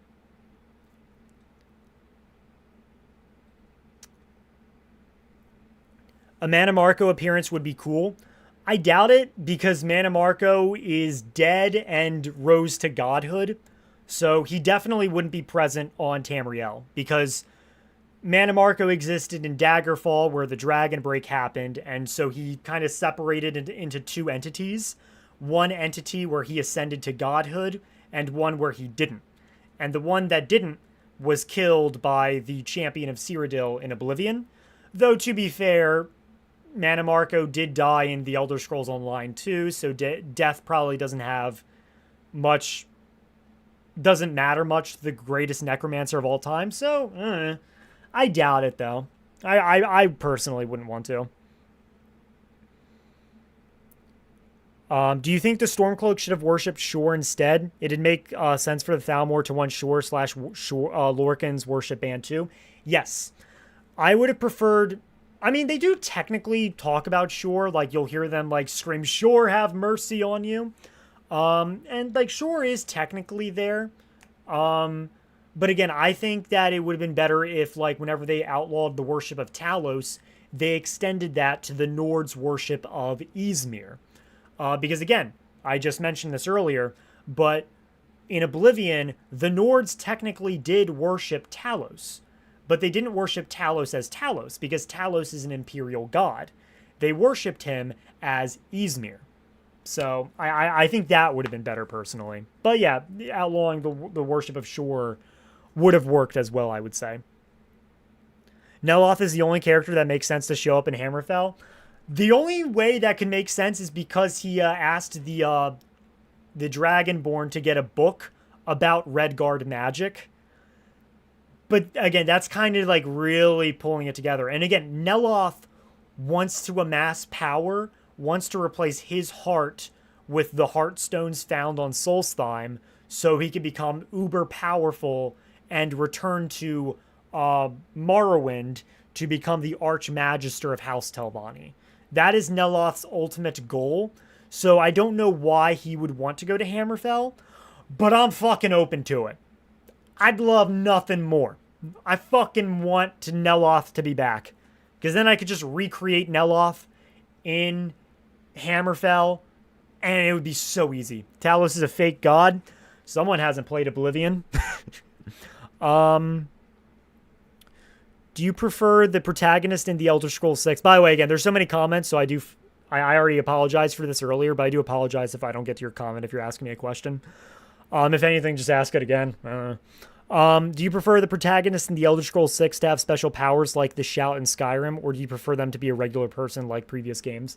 A Mannimarco appearance would be cool. I doubt it because Mannimarco is dead and rose to godhood. So he definitely wouldn't be present on Tamriel because Mannimarco existed in Daggerfall where the dragon break happened. And so he kind of separated into two entities. One entity where he ascended to godhood and one where he didn't. And the one that didn't was killed by the champion of Cyrodiil in Oblivion. Though, to be fair, Mannimarco did die in the Elder Scrolls Online too, so death probably doesn't matter much to the greatest necromancer of all time, so I doubt it though. I personally wouldn't want to. Do you think the Stormcloak should have worshipped Shor instead? It'd make sense for the Thalmor to want Shor / Lorcan's worship band too. Yes. I would have preferred... I mean, they do technically talk about Shor. Like, you'll hear them, like, scream, Shor, have mercy on you. And, like, Shor is technically there. But again, I think that it would have been better if, like, whenever they outlawed the worship of Talos, they extended that to the Nords' worship of Ysmir. Because, again, I just mentioned this earlier, but in Oblivion, the Nords technically did worship Talos. But they didn't worship Talos as Talos, because Talos is an imperial god. They worshipped him as Ysmir. So I think that would have been better, personally. But yeah, outlawing the worship of Shor would have worked as well, I would say. Neloth is the only character that makes sense to show up in Hammerfell. The only way that can make sense is because he asked the Dragonborn to get a book about Redguard magic. But again, that's kind of like really pulling it together. And again, Neloth wants to amass power, wants to replace his heart with the Heartstones found on Solstheim so he can become uber powerful and return to Morrowind to become the Archmagister of House Telvanni. That is Neloth's ultimate goal. So I don't know why he would want to go to Hammerfell, but I'm fucking open to it. I'd love nothing more. I fucking want Neloth to be back. Because then I could just recreate Neloth in Hammerfell, and it would be so easy. Talos is a fake god. Someone hasn't played Oblivion. Do you prefer the protagonist in The Elder Scrolls 6? By the way, again, there's so many comments, so I already apologized for this earlier, but I do apologize if I don't get to your comment if you're asking me a question. If anything, just ask it again. Do you prefer the protagonist in The Elder Scrolls 6 to have special powers like the Shout in Skyrim, or do you prefer them to be a regular person like previous games?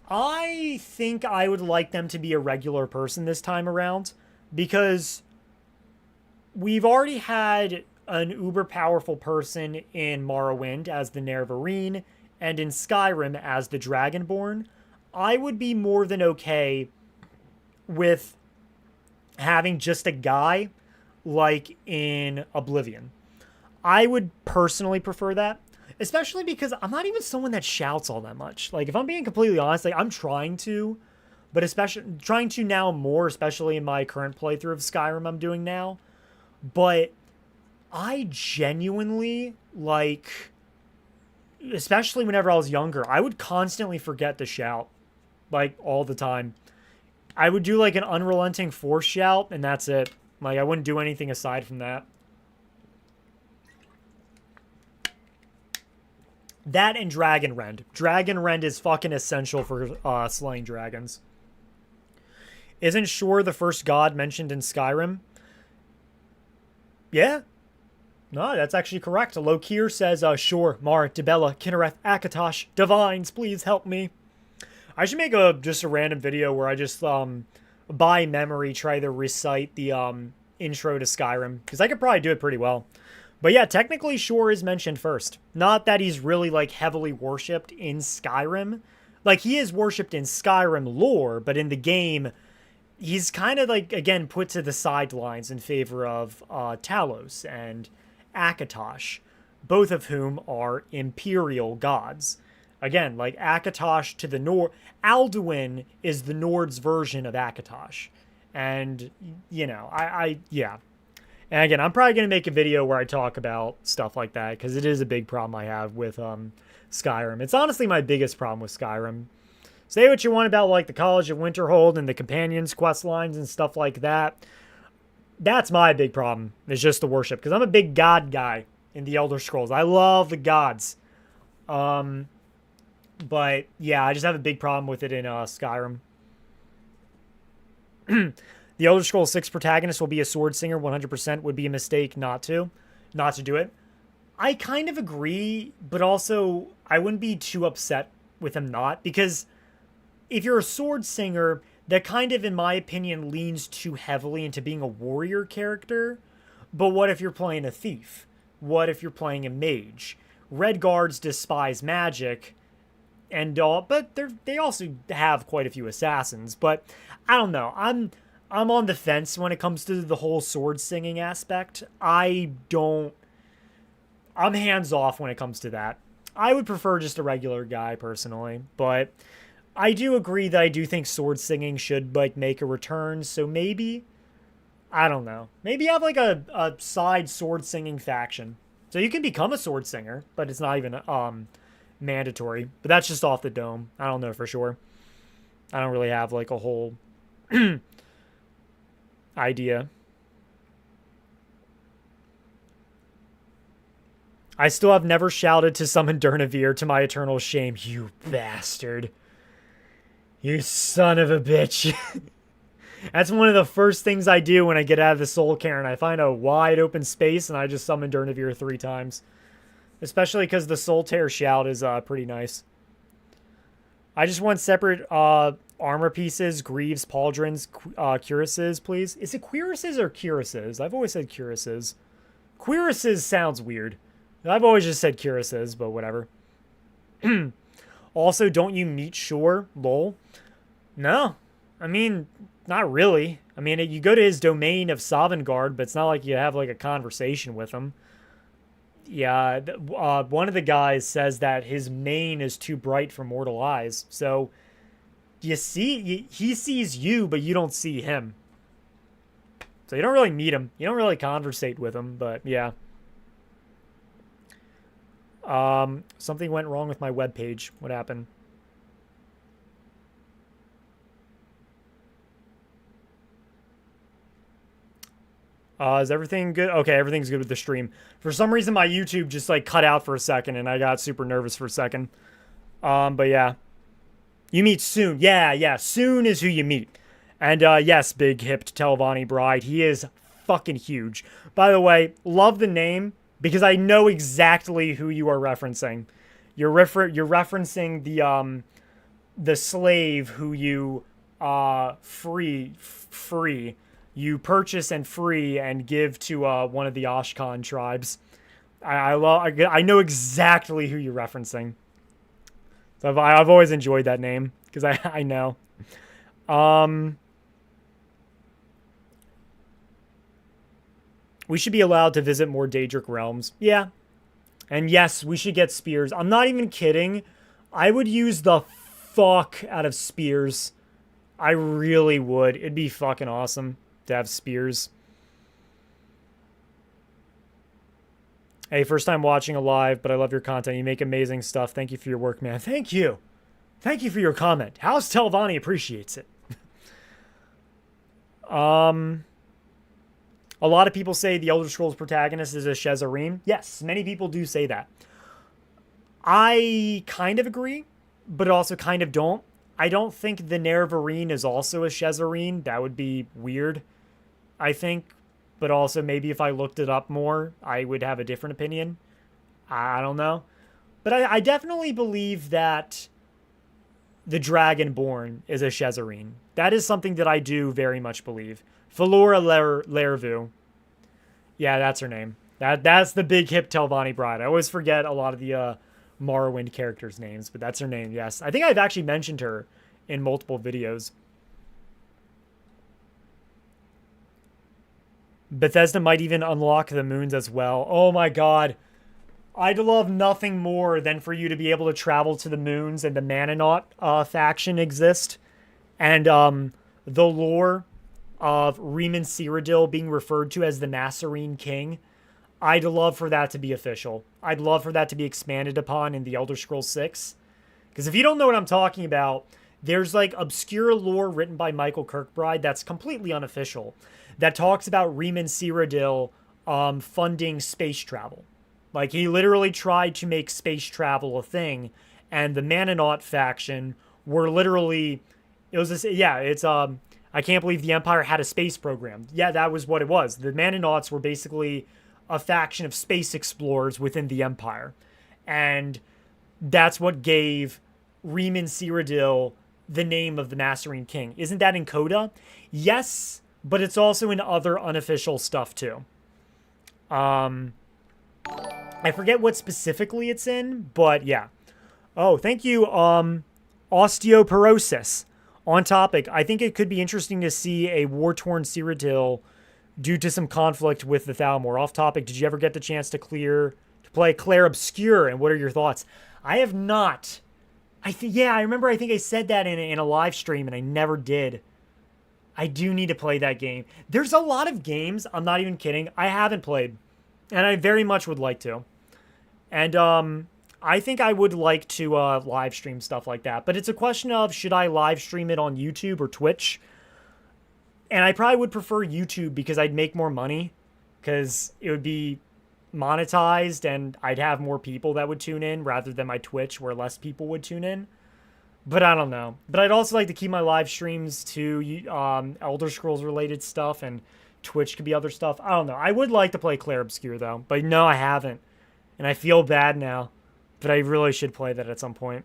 I think I would like them to be a regular person this time around, because we've already had an uber powerful person in Morrowind as the Nerevarine, and in Skyrim as the Dragonborn. I would be more than okay with having just a guy like in Oblivion. I would personally prefer that, especially because I'm not even someone that shouts all that much. Like, if I'm being completely honest, like, I'm trying to, but especially trying to now more, especially in my current playthrough of Skyrim I'm doing now. But I genuinely, like, especially whenever I was younger, I would constantly forget to shout, like, all the time. I would do, like, an unrelenting force shout, and that's it. Like, I wouldn't do anything aside from that. That and Dragon Rend. Dragon Rend is fucking essential for slaying dragons. Isn't Shor the first god mentioned in Skyrim? Yeah. No, that's actually correct. Lokir says, Shor, Mar, Dibella, Kinnereth, Akatosh, Divines, please help me. I should make just a random video where I just, by memory, try to recite the, intro to Skyrim. Because I could probably do it pretty well. But yeah, technically Shor is mentioned first. Not that he's really, like, heavily worshipped in Skyrim. Like, he is worshipped in Skyrim lore, but in the game, he's kind of, like, again, put to the sidelines in favor of Talos and Akatosh, both of whom are imperial gods. Again, like, Akatosh to the north, Alduin is the Nord's version of Akatosh. And, you know, yeah. And again, I'm probably going to make a video where I talk about stuff like that, because it is a big problem I have with Skyrim. It's honestly my biggest problem with Skyrim. Say what you want about, like, the College of Winterhold and the companions quest lines and stuff like that. That's my big problem, is just the worship, because I'm a big god guy in the Elder Scrolls. I love the gods. But, yeah, I just have a big problem with it in Skyrim. The Elder Scrolls 6 protagonist will be a sword singer. 100% would be a mistake not to do it. I kind of agree, but also I wouldn't be too upset with him not, because if you're a sword singer, that kind of, in my opinion, leans too heavily into being a warrior character. But what if you're playing a thief? What if you're playing a mage? Red Guards despise magic, and all, but they also have quite a few assassins. But I don't know. I'm on the fence when it comes to the whole sword singing aspect. I'm hands off when it comes to that. I would prefer just a regular guy personally, but I do agree that I do think sword singing should, like, make a return. So maybe, I don't know, maybe have like a side sword singing faction. So you can become a sword singer, but it's not even mandatory. But that's just off the dome. I don't know for sure. I don't really have like a whole idea. I still have never shouted to summon Durnavir, to my eternal shame. You bastard. You son of a bitch. That's one of the first things I do when I get out of the Soul Cairn. I find a wide open space and I just summon Durnavir 3 times. Especially because the Soul Tear shout is pretty nice. I just want separate armor pieces, greaves, pauldrons, cuirasses, please. Is it cuirasses or cuirasses? I've always said cuirasses. Cuirasses sounds weird. I've always just said cuirasses, but whatever. Also, don't you meet Shor? Lol. No. I mean, not really. I mean, you go to his domain of Sovngarde, but it's not like you have like a conversation with him. Yeah, one of the guys says that his mane is too bright for mortal eyes. So, you see, he sees you, but you don't see him. So you don't really meet him. You don't really conversate with him, but yeah. Something went wrong with my webpage. What happened? Is everything good? Okay, everything's good with the stream. For some reason, my YouTube just like cut out for a second, and I got super nervous for a second. But yeah. You meet Soon. Yeah. Soon is who you meet. And yes, big hipped Telvanni bride. He is fucking huge. By the way, love the name, because I know exactly who you are referencing. You're referencing the slave who you free. You purchase and free and give to one of the Ashkan tribes. I know exactly who you're referencing. So I've always enjoyed that name because I know. We should be allowed to visit more Daedric realms. Yeah. And yes, we should get spears. I'm not even kidding. I would use the fuck out of spears. I really would. It'd be fucking awesome to have spears. Hey, first time watching a live, but I love your content. You make amazing stuff. Thank you for your work, man. Thank you. Thank you for your comment. House Telvanni appreciates it. A lot of people say the Elder Scrolls protagonist is a Shezareen. Yes, many people do say that. I kind of agree, but also kind of don't. I don't think the Nerevarine is also a Shezareen. That would be weird, I think. But also, maybe if I looked it up more, I would have a different opinion. I don't know. But I definitely believe that the Dragonborn is a Shezareen. That is something that I do very much believe. Felora Lervu. Yeah, that's her name. That's the big hip Telvanni bride. I always forget a lot of the Morrowind characters' names, but that's her name, yes. I think I've actually mentioned her in multiple videos. Bethesda might even unlock the moons as well. Oh my god. I'd love nothing more than for you to be able to travel to the moons and the Mananaut faction exist. And the lore of Riemann Cyrodiil being referred to as the Nasarene King. I'd love for that to be official. I'd love for that to be expanded upon in the Elder Scrolls 6. Because if you don't know what I'm talking about, there's like obscure lore written by Michael Kirkbride that's completely unofficial that talks about Riemann Cyrodiil funding space travel. Like, he literally tried to make space travel a thing, and the Mananaut faction were literally, it was this, yeah, it's I can't believe the Empire had a space program. Yeah, that was what it was. The Mananauts were basically a faction of space explorers within the Empire, and that's what gave Riemann Cyrodiil the name of the Nasarene King. Isn't that in Coda? Yes, but it's also in other unofficial stuff too. I forget what specifically it's in, but yeah. Oh, thank you, Osteoporosis. On topic, I think it could be interesting to see a war-torn Cyrodiil due to some conflict with the Thalmor. Off topic, did you ever get the chance to play Claire Obscure, and what are your thoughts? I have not. I remember I think I said that in a live stream, and I never did. I do need to play that game. There's a lot of games, I'm not even kidding, I haven't played, and I very much would like to. And I think I would like to live stream stuff like that. But it's a question of, should I live stream it on YouTube or Twitch? And I probably would prefer YouTube because I'd make more money. Because it would be monetized and I'd have more people that would tune in rather than my Twitch where less people would tune in. But I don't know. But I'd also like to keep my live streams to Elder Scrolls related stuff, and Twitch could be other stuff. I don't know. I would like to play Claire Obscure though. But no, I haven't. And I feel bad now. But I really should play that at some point.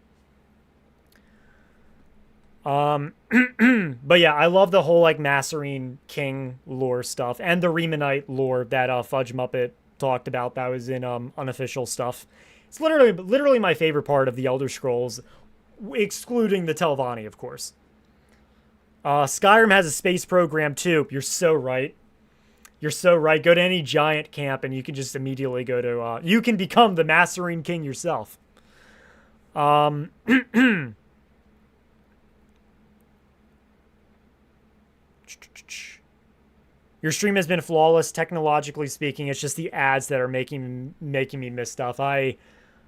But yeah, I love the whole like Nasarene King lore stuff and the Riemanite lore that Fudge Muppet talked about. That was in unofficial stuff. It's literally my favorite part of the Elder Scrolls, excluding the Telvanni, of course. Skyrim has a space program too. You're so right. You're so right. Go to any giant camp and you can just immediately go to... you can become the Nasarene King yourself. Your stream has been flawless, technologically speaking. It's just the ads that are making me miss stuff. I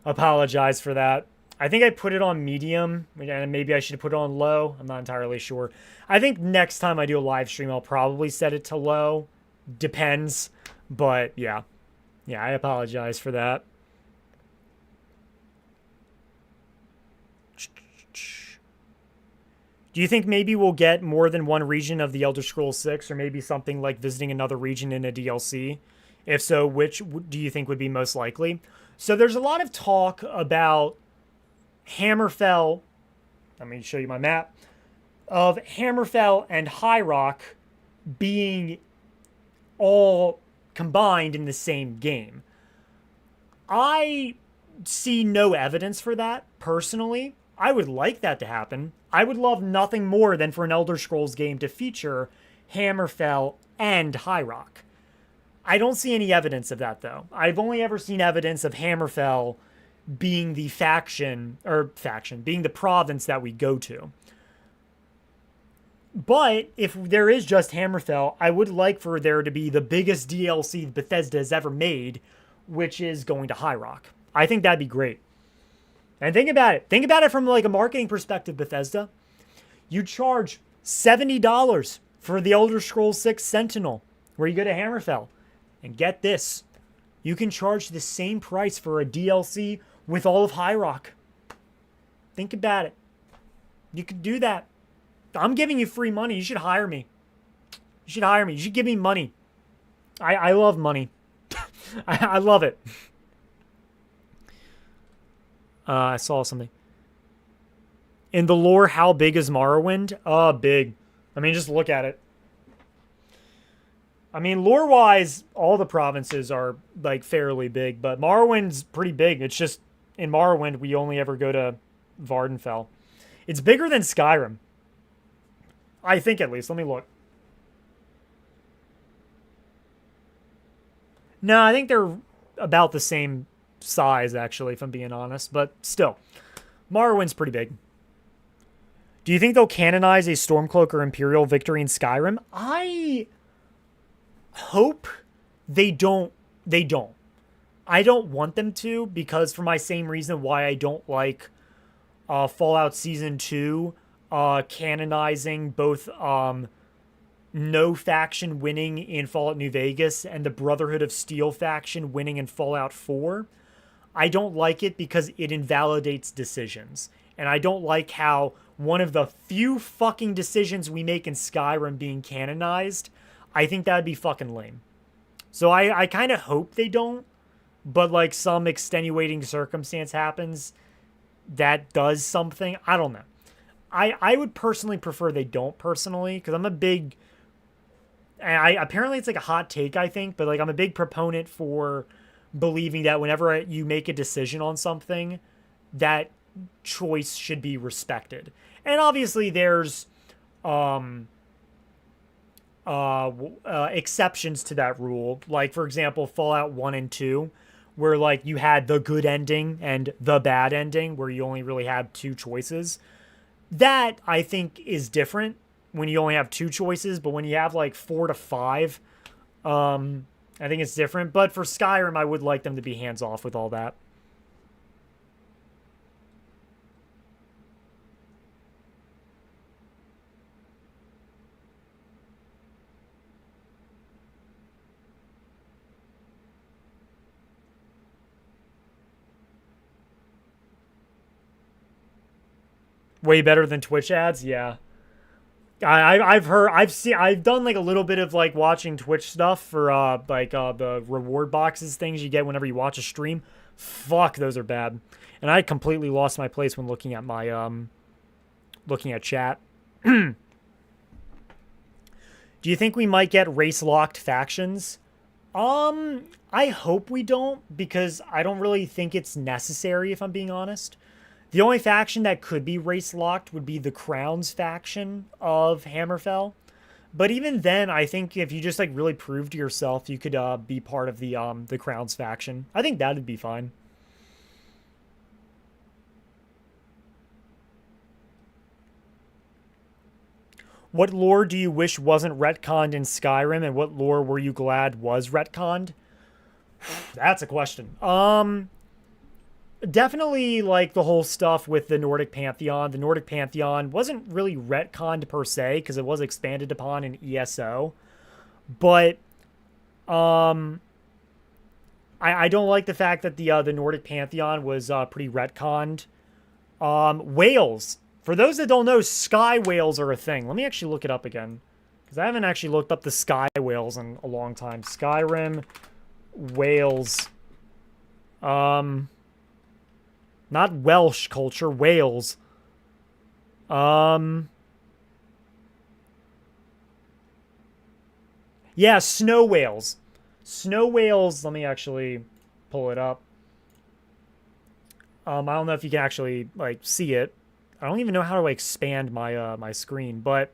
apologize for that. I think I put it on medium, and maybe I should put it on low. I'm not entirely sure. I think next time I do a live stream, I'll probably set it to low. Depends, but yeah, I apologize for that. Do you think maybe we'll get more than one region of the Elder Scrolls 6, or maybe something like visiting another region in a DLC? If so, which do you think would be most likely? So there's a lot of talk about Hammerfell. Let me show you my map of Hammerfell and High Rock being all combined in the same game. I see no evidence for that, personally. I would like that to happen. I would love nothing more than for an Elder Scrolls game to feature Hammerfell and High Rock. I don't see any evidence of that, though. I've only ever seen evidence of Hammerfell being the being the province that we go to. But if there is just Hammerfell, I would like for there to be the biggest DLC Bethesda has ever made, which is going to High Rock. I think that'd be great. And think about it. Think about it from like a marketing perspective, Bethesda. You charge $70 for the Elder Scrolls 6 Sentinel, where you go to Hammerfell. And get this, you can charge the same price for a DLC with all of High Rock. Think about it. You could do that. I'm giving you free money. You should hire me. You should hire me. You should give me money. I love money. I love it. I saw something. In the lore, how big is Morrowind? Big. I mean, just look at it. I mean, lore-wise, all the provinces are, like, fairly big, but Morrowind's pretty big. It's just, in Morrowind, we only ever go to Vardenfell. It's bigger than Skyrim. I think, at least. Let me look. No, I think they're about the same size, actually, if I'm being honest. But still, Morrowind's pretty big. Do you think they'll canonize a Stormcloak or Imperial victory in Skyrim? I hope they don't. They don't. I don't want them to, because for my same reason why I don't like Fallout Season 2 canonizing both No faction winning in Fallout New Vegas and the Brotherhood of Steel faction winning in Fallout 4. I don't like it because it invalidates decisions. And I don't like how one of the few fucking decisions we make in Skyrim being canonized. I think that would be fucking lame. So I kind of hope they don't. But like some extenuating circumstance happens that does something. I don't know. I would personally prefer they don't personally, because I'm a big... apparently it's like a hot take, I think, but like I'm a big proponent for believing that whenever you make a decision on something, that choice should be respected. And obviously there's exceptions to that rule. Like, for example, Fallout 1 and 2, where like you had the good ending and the bad ending, where you only really had two choices. That, I think, is different when you only have two choices, but when you have like 4 to 5, I think it's different. But for Skyrim, I would like them to be hands-off with all that. Way better than Twitch ads? Yeah. I've done like a little bit of like watching Twitch stuff for the reward boxes things you get whenever you watch a stream. Fuck, those are bad. And I completely lost my place when looking at my looking at chat. Do you think we might get race locked factions? I hope we don't, because I don't really think it's necessary, if I'm being honest. The only faction that could be race-locked would be the Crowns faction of Hammerfell. But even then, I think if you just like really prove to yourself you could be part of the Crowns faction, I think that'd be fine. What lore do you wish wasn't retconned in Skyrim, and what lore were you glad was retconned? That's a question. Definitely like the whole stuff with the Nordic Pantheon. The Nordic Pantheon wasn't really retconned per se, because it was expanded upon in ESO. But I don't like the fact that the Nordic Pantheon was pretty retconned. Whales. For those that don't know, sky whales are a thing. Let me actually look it up again, because I haven't actually looked up the sky whales in a long time. Skyrim whales. Not Welsh culture, Wales. Yeah, snow whales. Snow whales, let me actually pull it up. I don't know if you can actually like see it. I don't even know how to expand my my screen, but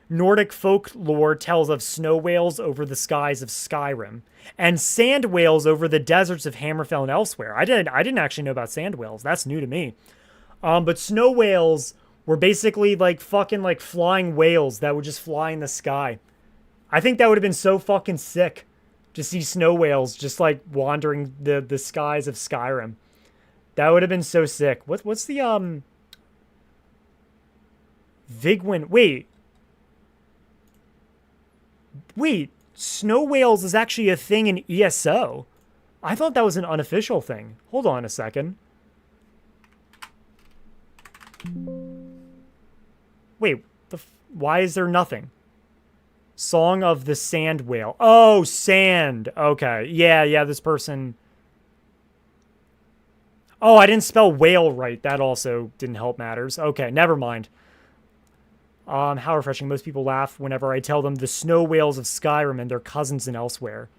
Nordic folklore tells of snow whales over the skies of Skyrim, and sand whales over the deserts of Hammerfell and elsewhere. I didn't actually know about sand whales. That's new to me. But snow whales were basically like fucking like flying whales that would just fly in the sky. I think that would have been so fucking sick. to see snow whales just like wandering the skies of Skyrim. That would have been so sick. What's the Vigwin? Wait, snow whales is actually a thing in ESO. I thought that was an unofficial thing. Hold on a second. Wait, why is there nothing? Song of the Sand Whale. Oh, sand. Okay. Yeah, this person. Oh, I didn't spell whale right. That also didn't help matters. Okay, never mind. How refreshing. Most people laugh whenever I tell them the snow whales of Skyrim and their cousins in elsewhere.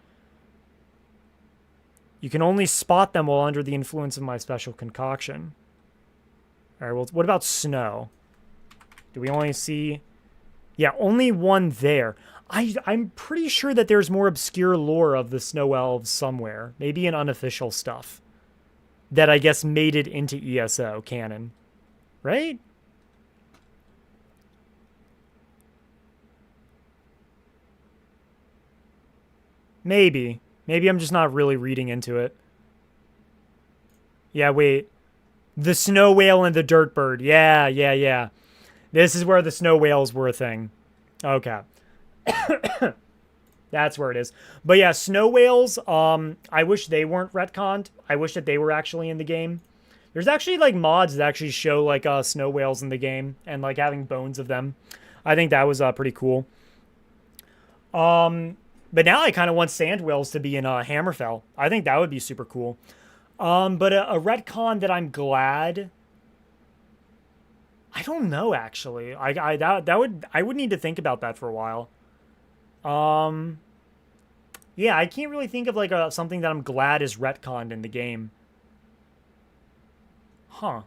You can only spot them while under the influence of my special concoction. Alright, well, what about snow? Do we only see... Yeah, only one there. I'm pretty sure that there's more obscure lore of the snow elves somewhere. Maybe in unofficial stuff. That I guess made it into ESO canon. Right? Maybe. Maybe I'm just not really reading into it. Yeah, wait. The snow whale and the dirt bird. Yeah. This is where the snow whales were a thing. Okay. That's where it is. But yeah, snow whales, I wish they weren't retconned. I wish that they were actually in the game. There's actually like mods that actually show like snow whales in the game and like having bones of them. I think that was pretty cool. But now I kind of want sand whales to be in Hammerfell. I think that would be super cool. But a retcon that I'm glad... I don't know, actually. I would need to think about that for a while. Yeah, I can't really think of like something that I'm glad is retconned in the game. Huh.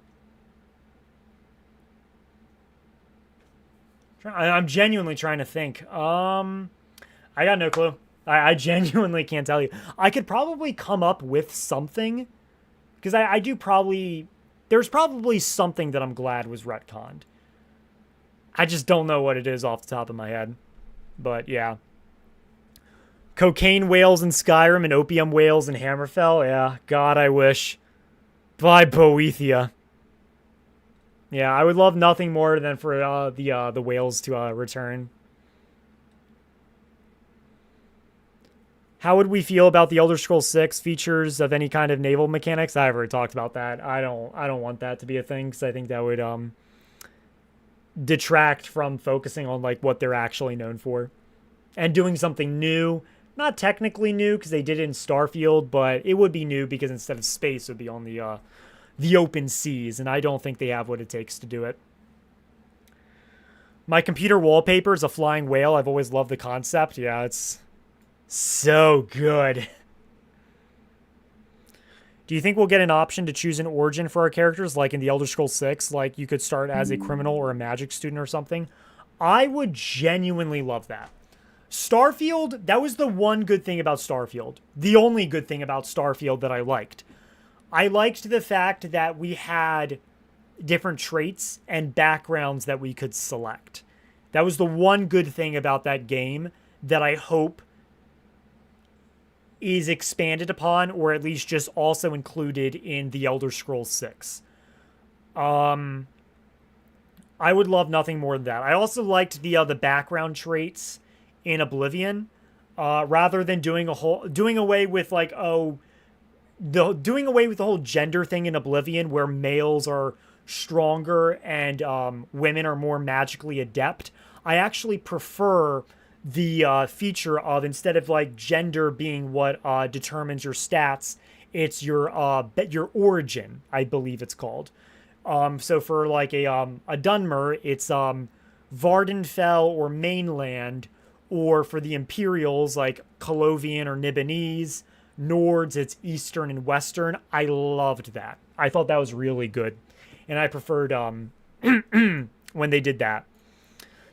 I'm genuinely trying to think. I got no clue. I genuinely can't tell you. I could probably come up with something. Because I do probably... There's probably something that I'm glad was retconned. I just don't know what it is off the top of my head. But, yeah. Cocaine whales in Skyrim and opium whales in Hammerfell. Yeah, God, I wish. By Boethia. Yeah, I would love nothing more than for the whales to return. How would we feel about the Elder Scrolls 6 features of any kind of naval mechanics? I've already talked about that. I don't want that to be a thing because I think that would detract from focusing on like what they're actually known for and doing something new. Not technically new because they did it in Starfield, but it would be new because instead of space, it would be on the open seas, and I don't think they have what it takes to do it. My computer wallpaper is a flying whale. I've always loved the concept. Yeah, it's so good. Do you think we'll get an option to choose an origin for our characters, like in the Elder Scrolls 6? Like, you could start as a criminal or a magic student or something? I would genuinely love that. Starfield, that was the one good thing about Starfield. The only good thing about Starfield that I liked. I liked the fact that we had different traits and backgrounds that we could select. That was the one good thing about that game that I hope is expanded upon, or at least just also included in the Elder Scrolls 6. I would love nothing more than that. I also liked the background traits in Oblivion, rather than doing away with like doing away with the whole gender thing in Oblivion, where males are stronger and women are more magically adept. I actually prefer the feature of, instead of like gender being what determines your stats, it's your origin, I believe it's called. So for like a Dunmer, it's Vardenfell or mainland, or for the Imperials like Colovian or Nibonese. Nords, it's Eastern and Western. I loved that. I thought that was really good, and I preferred when they did that.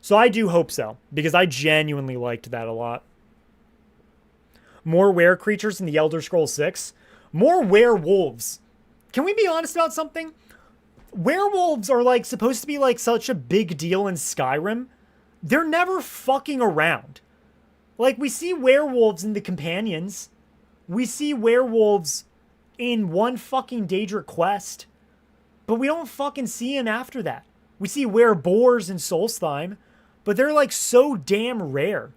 So I do hope so, because I genuinely liked that a lot. More were creatures in the Elder Scrolls 6. More werewolves. Can we be honest about something? Werewolves are like supposed to be like such a big deal in Skyrim. They're never fucking around. Like, we see werewolves in the companions. We see werewolves in one fucking Daedric quest. But we don't fucking see him after that. We see wereboars in Solstheim, but they're like so damn rare.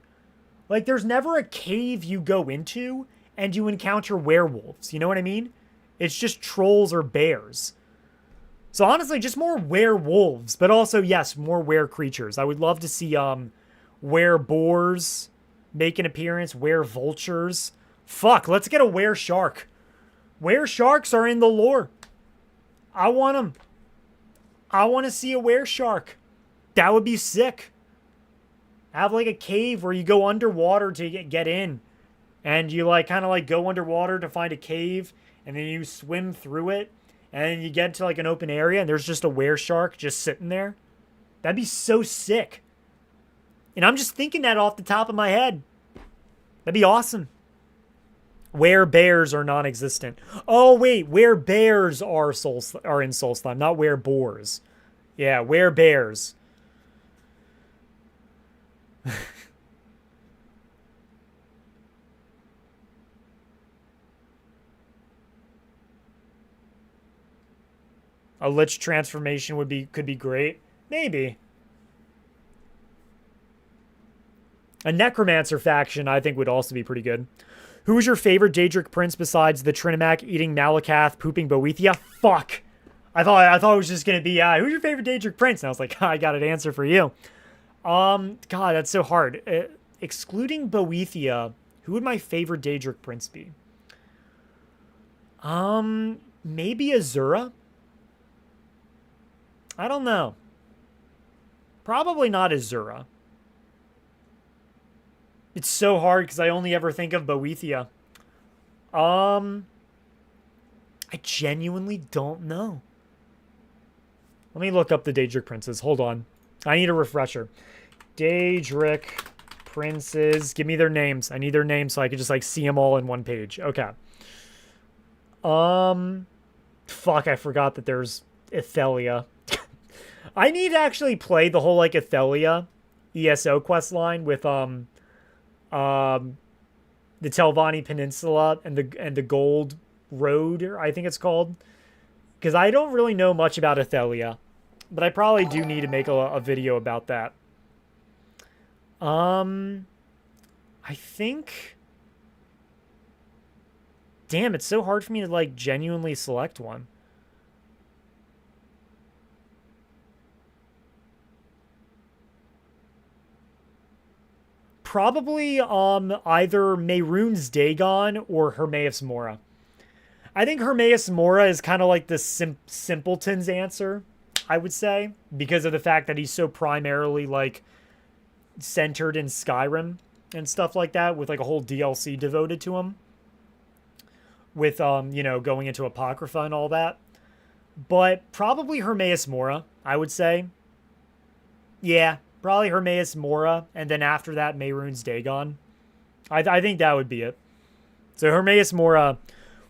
Like, there's never a cave you go into and you encounter werewolves. You know what I mean? It's just trolls or bears. So honestly, just more werewolves, but also, yes, more were creatures. I would love to see wereboars make an appearance, werevultures. Fuck, let's get a wereshark. Weresharks are in the lore. I want them. I want to see a wereshark. That would be sick. Have like a cave where you go underwater to get in. And you like kind of like go underwater to find a cave. And then you swim through it. And then you get to like an open area and there's just a wereshark just sitting there. That'd be so sick. And I'm just thinking that off the top of my head. That'd be awesome. Werebears are non-existent. Oh wait, werebears are in Solstheim, not wereboars. Yeah, werebears. A lich transformation could be great. Maybe. A necromancer faction I think would also be pretty good. Who is your favorite Daedric prince besides the Trinimac eating Malakath, pooping Boethia? Fuck. I thought it was just gonna be who's your favorite Daedric prince? And I was like, I got an answer for you. God, that's so hard. Excluding Boethia, who would my favorite Daedric prince be? Maybe Azura? I don't know. Probably not Azura. It's so hard because I only ever think of Boethia. I genuinely don't know. Let me look up the Daedric princes. Hold on. I need a refresher. Daedric princes. Give me their names. I need their names so I can just like see them all in one page. Okay. Fuck, I forgot that there's Ethelia. I need to actually play the whole like Ethelia ESO quest line with the Telvanni Peninsula and the Gold Road, I think it's called. Because I don't really know much about Ethelia. But I probably do need to make a video about that. I think... Damn, it's so hard for me to, like, genuinely select one. Probably either Mehrunes Dagon or Hermaeus Mora. I think Hermaeus Mora is kind of like the simpleton's answer, I would say, because of the fact that he's so primarily like centered in Skyrim and stuff like that, with like a whole DLC devoted to him, with you know, going into Apocrypha and all that. But probably Hermaeus Mora, I would say. Yeah, probably Hermaeus Mora, and then after that, Mehrunes Dagon. I think that would be it. So Hermaeus Mora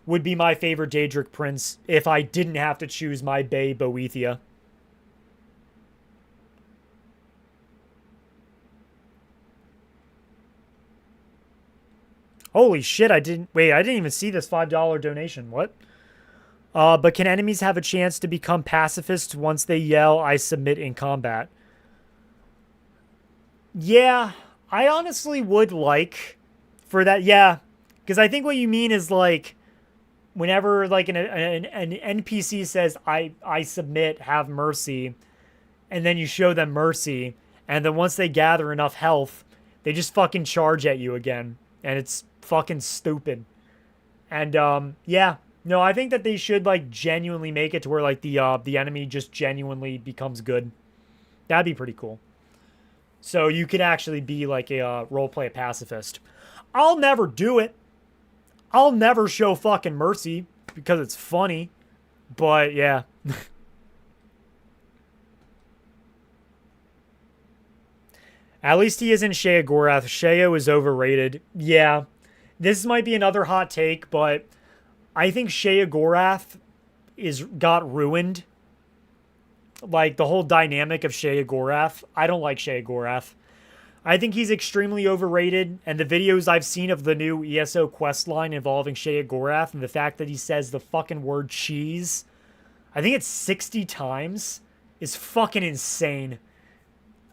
would be my favorite Daedric prince if I didn't have to choose my bae Boethia. Holy shit, I didn't even see this $5 donation. What? But can enemies have a chance to become pacifists once they yell, "I submit" in combat? Yeah, I honestly would like for that. Yeah, because I think what you mean is like whenever like an NPC says, I submit, have mercy," and then you show them mercy, and then once they gather enough health, they just fucking charge at you again, and it's fucking stupid. And yeah, no, I think that they should like genuinely make it to where like the enemy just genuinely becomes good. That'd be pretty cool. So you could actually be like a roleplay pacifist. I'll never do it. I'll never show fucking mercy because it's funny. But yeah. At least he isn't Sheogorath. Sheo is overrated. Yeah. This might be another hot take, but I think Sheogorath got ruined. Like, the whole dynamic of Sheogorath. I don't like Sheogorath. I think he's extremely overrated, and the videos I've seen of the new ESO quest line involving Shea Gorath and the fact that he says the fucking word cheese, I think it's 60 times, is fucking insane.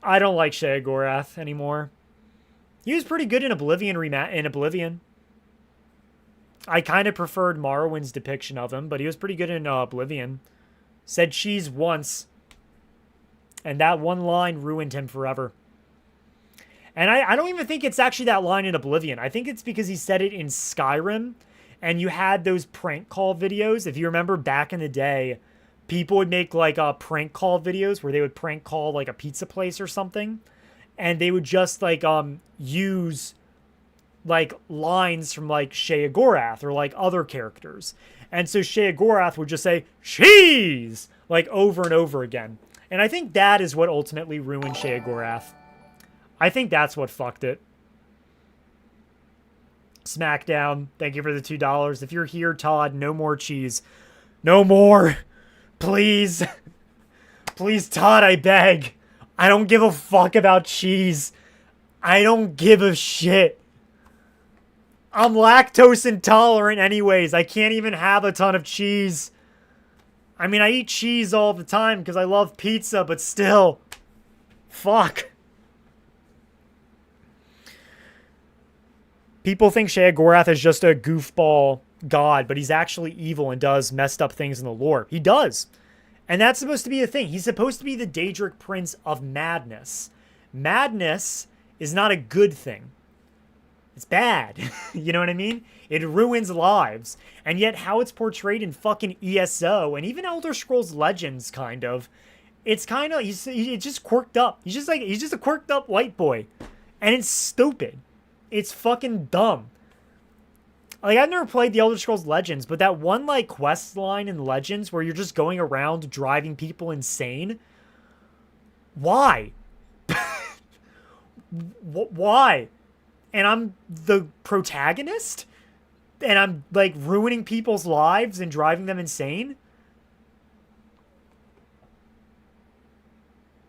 I don't like Shea Gorath anymore. He was pretty good in Oblivion. I kind of preferred Morrowind's depiction of him, but he was pretty good in Oblivion. Said cheese once, and that one line ruined him forever. And I don't even think it's actually that line in Oblivion. I think it's because he said it in Skyrim, and you had those prank call videos. If you remember back in the day, people would make like prank call videos where they would prank call like a pizza place or something, and they would just like use like lines from like Shea Gorath or like other characters. And so Shea Gorath would just say cheese like over and over again. And I think that is what ultimately ruined Shea Gorath. I think that's what fucked it. SmackDown, thank you for the $2. If you're here, Todd, no more cheese. No more. Please. Please, Todd, I beg. I don't give a fuck about cheese. I don't give a shit. I'm lactose intolerant anyways. I can't even have a ton of cheese. I mean, I eat cheese all the time because I love pizza, but still. Fuck. People think Shea Gorath is just a goofball god, but he's actually evil and does messed up things in the lore. He does. And that's supposed to be a thing. He's supposed to be the Daedric Prince of Madness. Madness is not a good thing. It's bad. You know what I mean? It ruins lives. And yet how it's portrayed in fucking ESO and even Elder Scrolls Legends, kind of, it's kind of, he's just quirked up. He's just a quirked up white boy. And it's stupid. It's fucking dumb. Like, I've never played the Elder Scrolls Legends, but that one, like, quest line in Legends where you're just going around driving people insane. Why? Why? And I'm the protagonist? And I'm, like, ruining people's lives and driving them insane?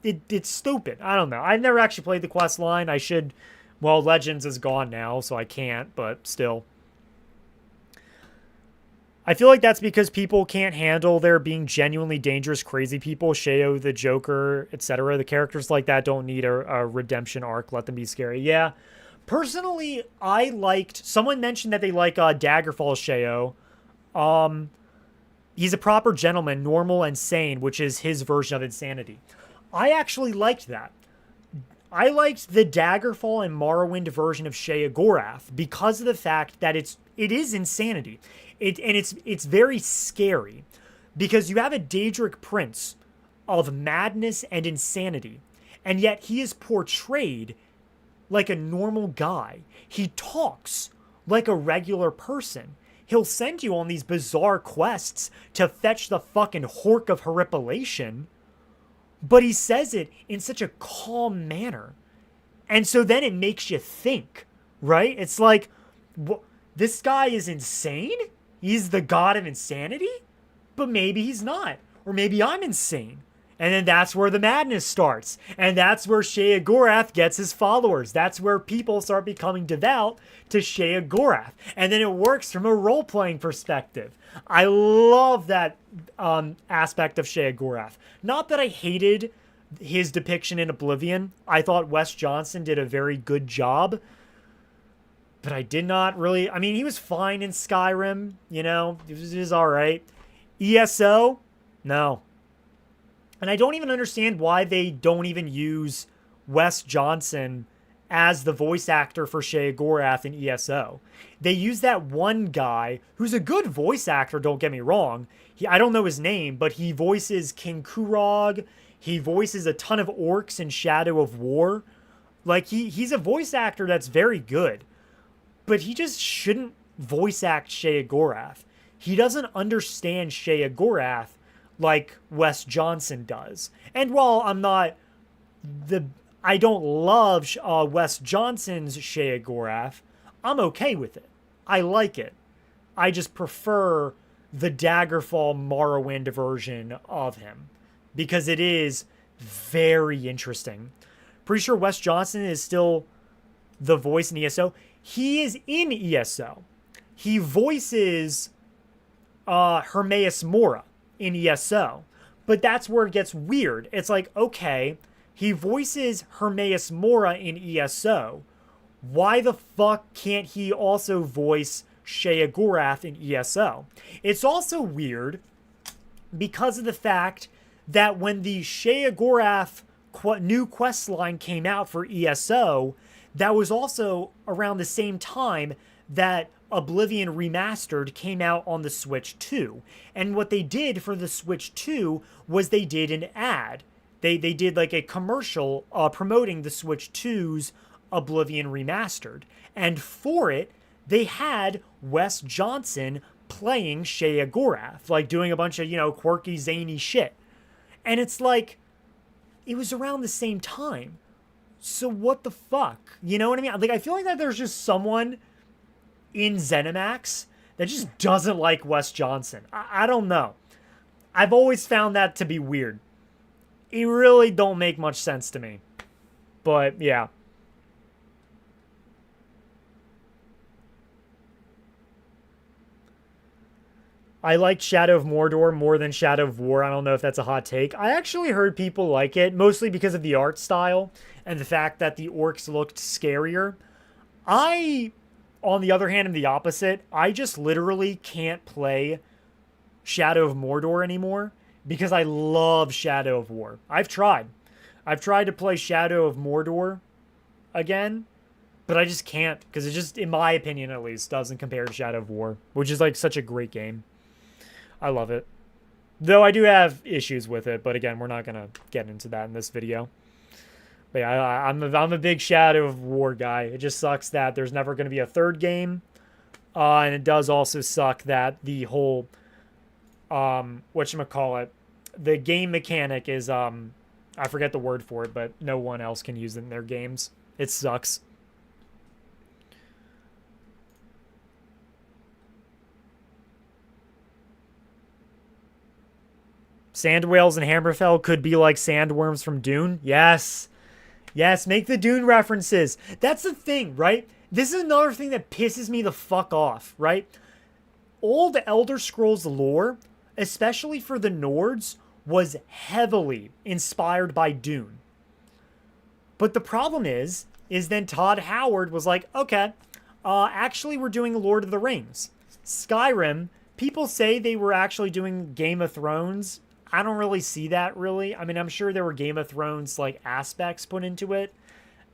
It's stupid. I don't know. I've never actually played the quest line. I should... Well, Legends is gone now, so I can't, but still. I feel like that's because people can't handle there being genuinely dangerous, crazy people. Sheo, the Joker, etc. The characters like that don't need a redemption arc. Let them be scary. Yeah. Personally, I liked... Someone mentioned that they like Daggerfall Sheo. He's a proper gentleman, normal and sane, which is his version of insanity. I actually liked that. I liked the Daggerfall and Morrowind version of Shea Gorath because of the fact that it is insanity. It's very scary because you have a Daedric Prince of madness and insanity, and yet he is portrayed like a normal guy. He talks like a regular person. He'll send you on these bizarre quests to fetch the fucking Hork of Horripilation, but he says it in such a calm manner. And so then it makes you think, right? It's like, this guy is insane? He's the god of insanity? But maybe he's not. Or maybe I'm insane. And then that's where the madness starts. And that's where Shea Gorath gets his followers. That's where people start becoming devout to Shea Gorath. And then it works from a role-playing perspective. I love that aspect of Shea Gorath. Not that I hated his depiction in Oblivion. I thought Wes Johnson did a very good job. But I did not really... I mean, he was fine in Skyrim. You know, he was all right. ESO? No. And I don't even understand why they don't even use Wes Johnson as the voice actor for Shea Gorath in ESO. They use that one guy who's a good voice actor, don't get me wrong. I don't know his name, but he voices King Kurog. He voices a ton of orcs in Shadow of War. Like, he's a voice actor that's very good. But he just shouldn't voice act Shea Gorath. He doesn't understand Shea Gorath like Wes Johnson does. And while I don't love Wes Johnson's Shea Gorath, I'm okay with it. I like it. I just prefer the Daggerfall Morrowind version of him because it is very interesting. Pretty sure Wes Johnson is still the voice in ESO. He is in ESO. He voices Hermaeus Mora in ESO. But that's where it gets weird. It's like, okay, he voices Hermaeus Mora in ESO. Why the fuck can't he also voice Shea Gorath in ESO? It's also weird because of the fact that when the Shea Gorath new quest line came out for ESO, that was also around the same time that Oblivion Remastered came out on the Switch 2. And what they did for the Switch 2 was they did an ad. They did like a commercial promoting the Switch 2's Oblivion Remastered. And for it, they had Wes Johnson playing Shea Gorath, like doing a bunch of, quirky, zany shit. And it's like, it was around the same time. So what the fuck? You know what I mean? Like, I feel like that there's just someone in ZeniMax that just doesn't like Wes Johnson. I don't know. I've always found that to be weird. It really don't make much sense to me. But, yeah. I liked Shadow of Mordor more than Shadow of War. I don't know if that's a hot take. I actually heard people like it, mostly because of the art style and the fact that the orcs looked scarier. On the other hand, am the opposite. I just literally can't play Shadow of Mordor anymore because I love Shadow of War. I've tried. I've tried to play Shadow of Mordor again, but I just can't because it just, in my opinion at least, doesn't compare to Shadow of War, which is like such a great game. I love it. Though I do have issues with it, but again, we're not going to get into that in this video. But yeah, I'm a big Shadow of War guy. It just sucks that there's never going to be a third game. And it does also suck that the whole, whatchamacallit, the game mechanic is, I forget the word for it, but no one else can use it in their games. It sucks. Sand whales in Hammerfell could be like sandworms from Dune. Yes. Yes, make the Dune references. That's the thing, right? This is another thing that pisses me the fuck off, right? Old Elder Scrolls lore, especially for the Nords, was heavily inspired by Dune. But the problem is then Todd Howard was like, okay, actually we're doing Lord of the Rings. Skyrim, people say they were actually doing Game of Thrones. I don't really see that, really. I mean, I'm sure there were Game of Thrones, like, aspects put into it.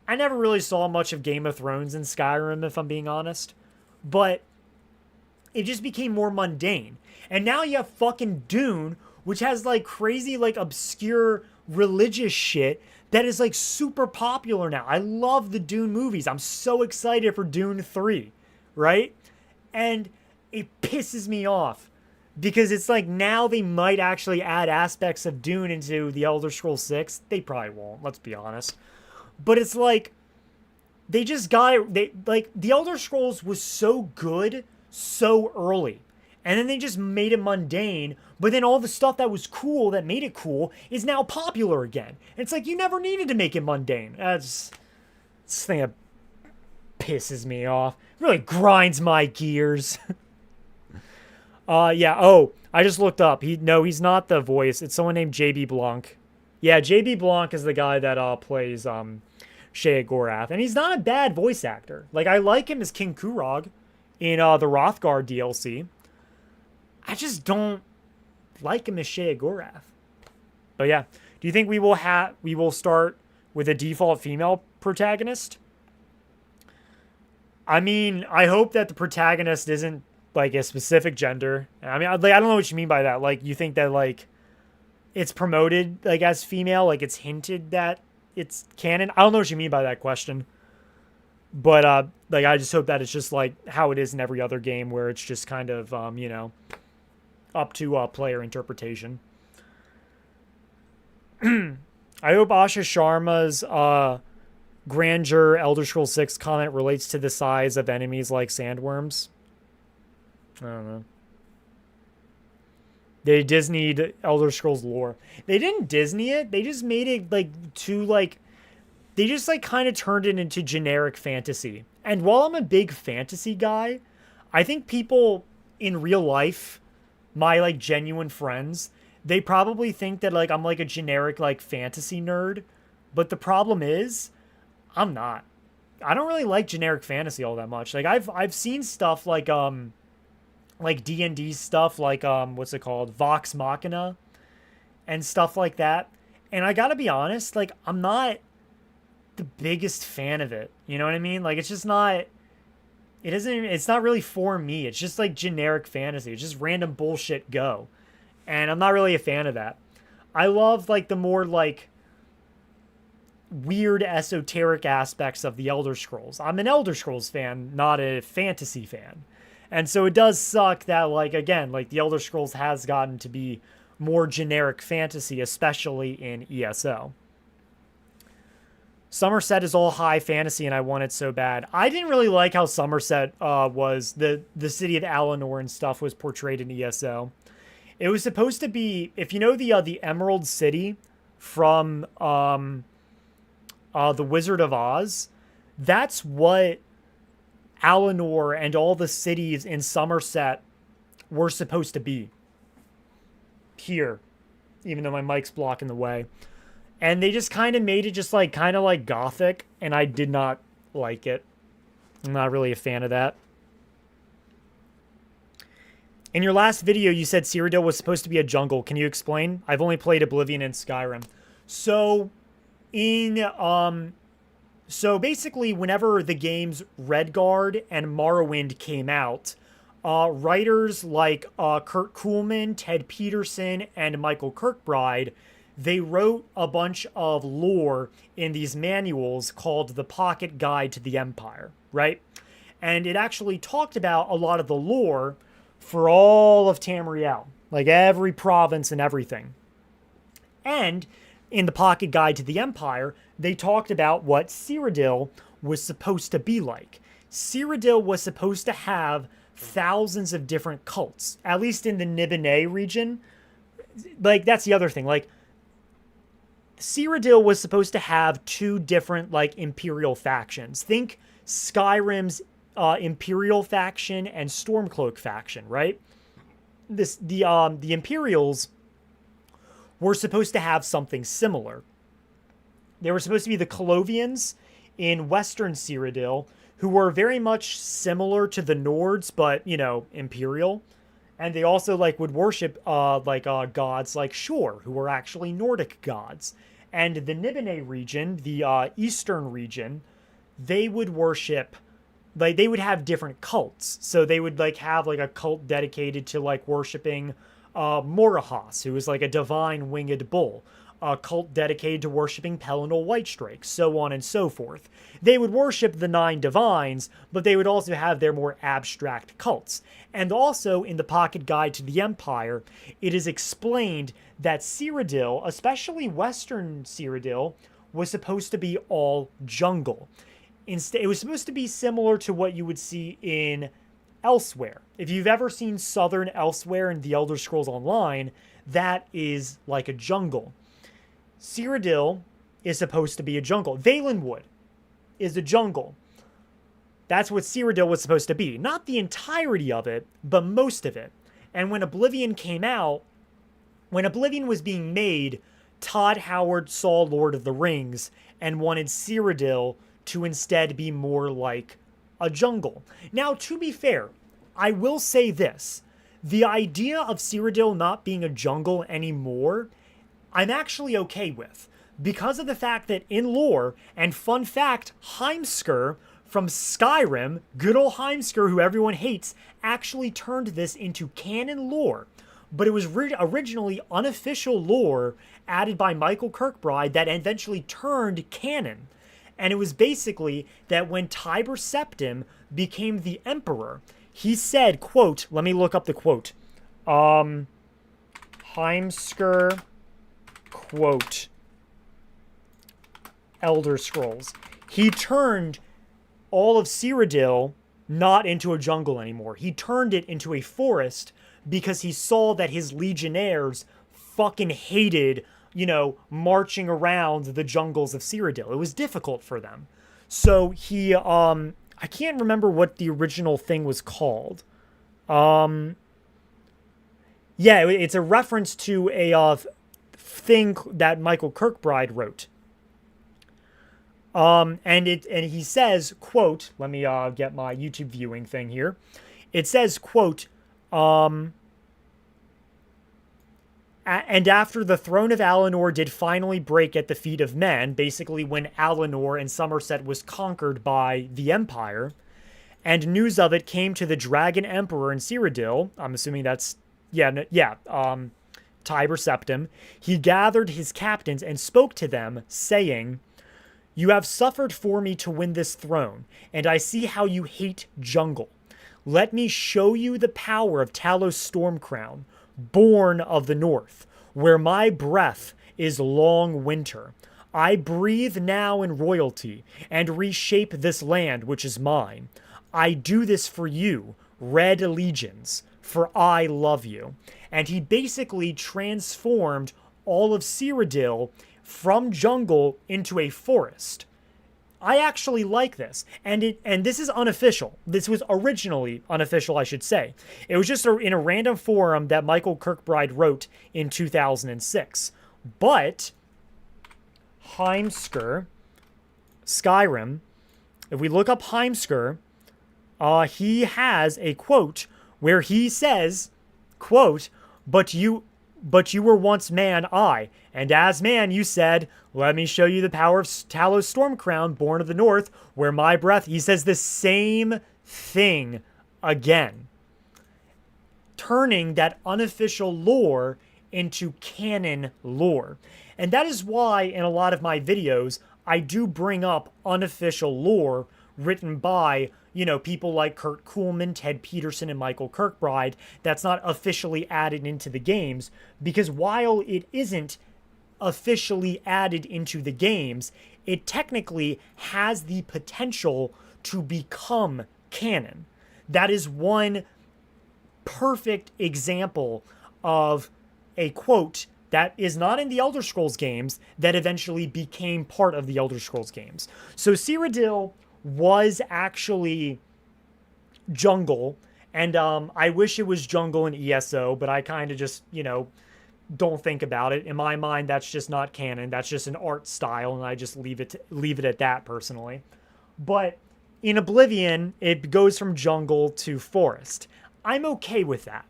I never really saw much of Game of Thrones in Skyrim, if I'm being honest. But it just became more mundane. And now you have fucking Dune, which has, like, crazy, like, obscure religious shit that is, like, super popular now. I love the Dune movies. I'm so excited for Dune 3, right? And it pisses me off. Because it's like now they might actually add aspects of Dune into the Elder Scrolls 6. They probably won't, let's be honest. But it's like, they just got it. Like, the Elder Scrolls was so good so early. And then they just made it mundane. But then all the stuff that was cool, that made it cool, is now popular again. And it's like, you never needed to make it mundane. This thing that pisses me off. It really grinds my gears. Yeah, oh, I just looked up. He's not the voice. It's someone named JB Blanc. Yeah, JB Blanc is the guy that plays Shea Gorath. And he's not a bad voice actor. Like, I like him as King Kurog in the Hrothgar DLC. I just don't like him as Shea Gorath. But yeah, do you think we will start with a default female protagonist? I mean, I hope that the protagonist isn't like a specific gender. I mean, I don't know what you mean by that. Like, you think that like it's promoted like as female, like it's hinted that it's canon. I don't know what you mean by that question. But like, I just hope that it's just like how it is in every other game, where it's just kind of up to player interpretation. I hope Asha Sharma's Grandeur Elder Scrolls 6 comment relates to the size of enemies like sandworms. I don't know. They Disney'd Elder Scrolls lore. They didn't Disney it. They just made it like too like. they just like kind of turned it into generic fantasy. And while I'm a big fantasy guy, I think people in real life, my like genuine friends, they probably think that like I'm like a generic like fantasy nerd. But the problem is, I'm not. I don't really like generic fantasy all that much. Like I've seen stuff like D&D stuff, like what's it called, Vox Machina and stuff like that. And I gotta be honest, like I'm not the biggest fan of it. You know what I mean? Like it's just not. It isn't. It's not really for me. It's just like generic fantasy. It's just random bullshit go, and I'm not really a fan of that. I love like the more like weird esoteric aspects of the Elder Scrolls. I'm an Elder Scrolls fan, not a fantasy fan. And so it does suck that like again, like the Elder Scrolls has gotten to be more generic fantasy, especially in ESO. Somerset is all high fantasy and I want it so bad. I didn't really like how Somerset was the city of Alinor and stuff was portrayed in ESO. It was supposed to be, if you know the Emerald City from the Wizard of Oz, that's what Alinor and all the cities in Somerset were supposed to be. Here, even though my mic's blocking the way. And they just kind of made it just like kind of like gothic, and I did not like it. I'm not really a fan of that. In your last video, you said Cyrodiil was supposed to be a jungle. Can you explain? I've only played Oblivion and Skyrim. So so basically whenever the games Redguard and Morrowind came out, writers like Kurt Kuhlman, Ted Peterson, and Michael Kirkbride, they wrote a bunch of lore in these manuals called The Pocket Guide to the Empire, right? And it actually talked about a lot of the lore for all of Tamriel, like every province and everything. And in The Pocket Guide to the Empire, they talked about what Cyrodiil was supposed to be like. Cyrodiil was supposed to have thousands of different cults, at least in the Nibelheim region. Like, that's the other thing. Like, Cyrodiil was supposed to have two different, like, Imperial factions. Think Skyrim's Imperial faction and Stormcloak faction, right? The Imperials were supposed to have something similar. They were supposed to be the Colovians in Western Cyrodiil, who were very much similar to the Nords, but, you know, Imperial. And they also, like, would worship, gods like Shor, who were actually Nordic gods. And the Nibelheim region, the Eastern region, they would worship, like, they would have different cults. So they would, like, have, like, a cult dedicated to, like, worshiping Morahas, who is, like, a divine winged bull. A cult dedicated to worshiping Pelennor Whitestrake, so on and so forth. They would worship the 9 divines, but they would also have their more abstract cults. And also, in the Pocket Guide to the Empire, it is explained that Cyrodiil, especially Western Cyrodiil, was supposed to be all jungle. Instead, it was supposed to be similar to what you would see in Elsewhere. If you've ever seen Southern Elsewhere in The Elder Scrolls Online, that is like a jungle. Cyrodiil is supposed to be a jungle. Valenwood is a jungle. That's what Cyrodiil was supposed to be. Not the entirety of it, but most of it. And when Oblivion came out, when Oblivion was being made, Todd Howard saw Lord of the Rings and wanted Cyrodiil to instead be more like a jungle. Now, to be fair, I will say this. The idea of Cyrodiil not being a jungle anymore, I'm actually okay with, because of the fact that in lore, and fun fact, Heimskr from Skyrim, good old Heimskr who everyone hates, actually turned this into canon lore. But it was originally unofficial lore added by Michael Kirkbride that eventually turned canon. And it was basically that when Tiber Septim became the emperor, he said, quote, let me look up the quote. Heimskr quote, Elder Scrolls. He turned all of Cyrodiil not into a jungle anymore. He turned it into a forest because he saw that his legionnaires fucking hated marching around the jungles of Cyrodiil. It was difficult for them. So he, I can't remember what the original thing was called. Yeah, it's a reference to a thing that Michael Kirkbride wrote. And he says, quote, let me get my YouTube viewing thing here. It says, quote, and after the throne of Alinor did finally break at the feet of men, basically when Alinor and Somerset was conquered by the Empire, and news of it came to the Dragon Emperor in Cyrodiil, I'm assuming that's, Tiber Septim, he gathered his captains and spoke to them, saying, "You have suffered for me to win this throne, and I see how you hate jungle. Let me show you the power of Talos Stormcrown, born of the north, where my breath is long winter. I breathe now in royalty, and reshape this land which is mine. I do this for you, red legions, for I love you." And he basically transformed all of Cyrodiil from jungle into a forest. I actually like this, and this is unofficial. This was originally unofficial, I should say. It was just in a random forum that Michael Kirkbride wrote in 2006. But Heimskr, Skyrim, if we look up Heimskr, he has a quote where he says, quote, but you were once man, I, and as man you said, let me show you the power of Talos Stormcrown, born of the north, where my breath," he says the same thing again, turning that unofficial lore into canon lore. And that is why in a lot of my videos, I do bring up unofficial lore written by, people like Kurt Kuhlman, Ted Peterson, and Michael Kirkbride that's not officially added into the games, because while it isn't officially added into the games, it technically has the potential to become canon. That is one perfect example of a quote that is not in the Elder Scrolls games that eventually became part of the Elder Scrolls games. So Cyrodiil was actually jungle, and I wish it was jungle in ESO, but I kind of just, don't think about it. In my mind, that's just not canon. That's just an art style, and I just leave it at that personally. But in Oblivion, it goes from jungle to forest. I'm okay with that.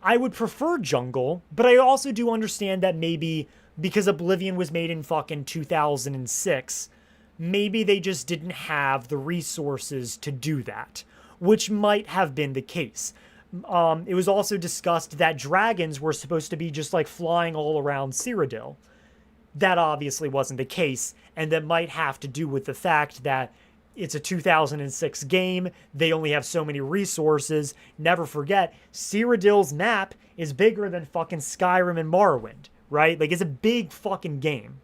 I would prefer jungle, but I also do understand that maybe because Oblivion was made in fucking 2006, maybe they just didn't have the resources to do that, which might have been the case. It was also discussed that dragons were supposed to be just like flying all around Cyrodiil. That obviously wasn't the case, and that might have to do with the fact that it's a 2006 game, they only have so many resources. Never forget, Cyrodiil's map is bigger than fucking Skyrim and Morrowind, right? Like, it's a big fucking game.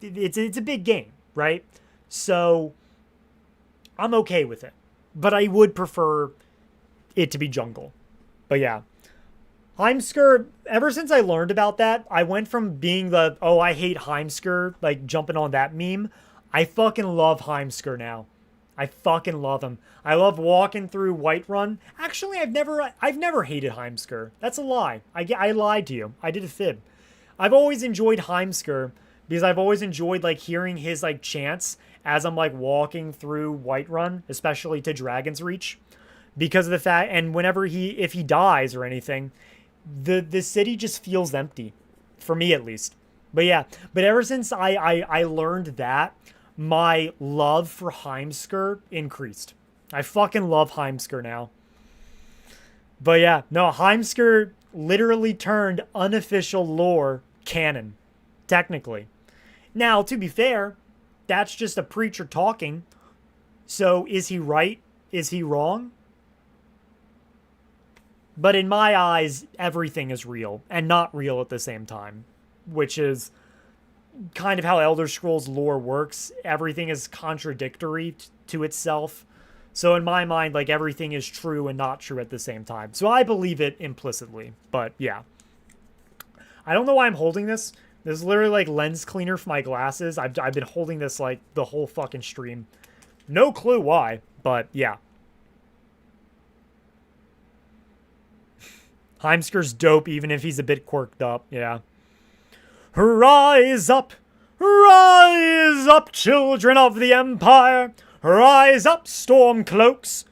It's a big game, right? So, I'm okay with it. But I would prefer it to be jungle. But yeah. Heimskr, ever since I learned about that, I went from being I hate Heimskr, like jumping on that meme. I fucking love Heimskr now. I fucking love him. I love walking through Whiterun. Actually, I've never hated Heimskr. That's a lie. I lied to you. I did a fib. I've always enjoyed Heimskr because I've always enjoyed like hearing his like chants as I'm like walking through Whiterun, especially to Dragon's Reach, because of the fact, and whenever if he dies or anything, the city just feels empty, for me at least. But yeah, but ever since I learned that, my love for Heimskr increased. I fucking love Heimskr now. But yeah, no, Heimskr literally turned unofficial lore canon, technically. Now, to be fair, that's just a preacher talking. So is he right? Is he wrong? But in my eyes, everything is real and not real at the same time, which is kind of how Elder Scrolls lore works. Everything is contradictory to itself. So in my mind, like, everything is true and not true at the same time. So I believe it implicitly, but yeah. I don't know why I'm holding this. This is literally like lens cleaner for my glasses. I've been holding this like the whole fucking stream. No clue why, but yeah. Heimskir's dope even if he's a bit quirked up, yeah. Rise up, children of the Empire. Rise up, Stormcloaks.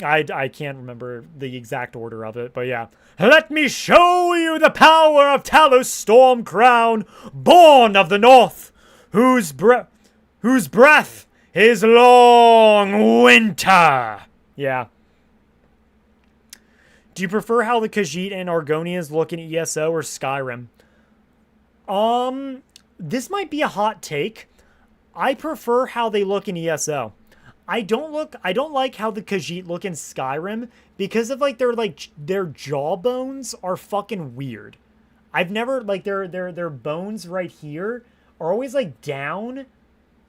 I can't remember the exact order of it, but yeah. Let me show you the power of Talos Stormcrown, born of the North, whose breath is long winter. Yeah. Do you prefer how the Khajiit and Argonians look in ESO or Skyrim? This might be a hot take. I prefer how they look in ESO. I don't like how the Khajiit look in Skyrim because of their jawbones are fucking weird. I've never like their bones right here are always like down,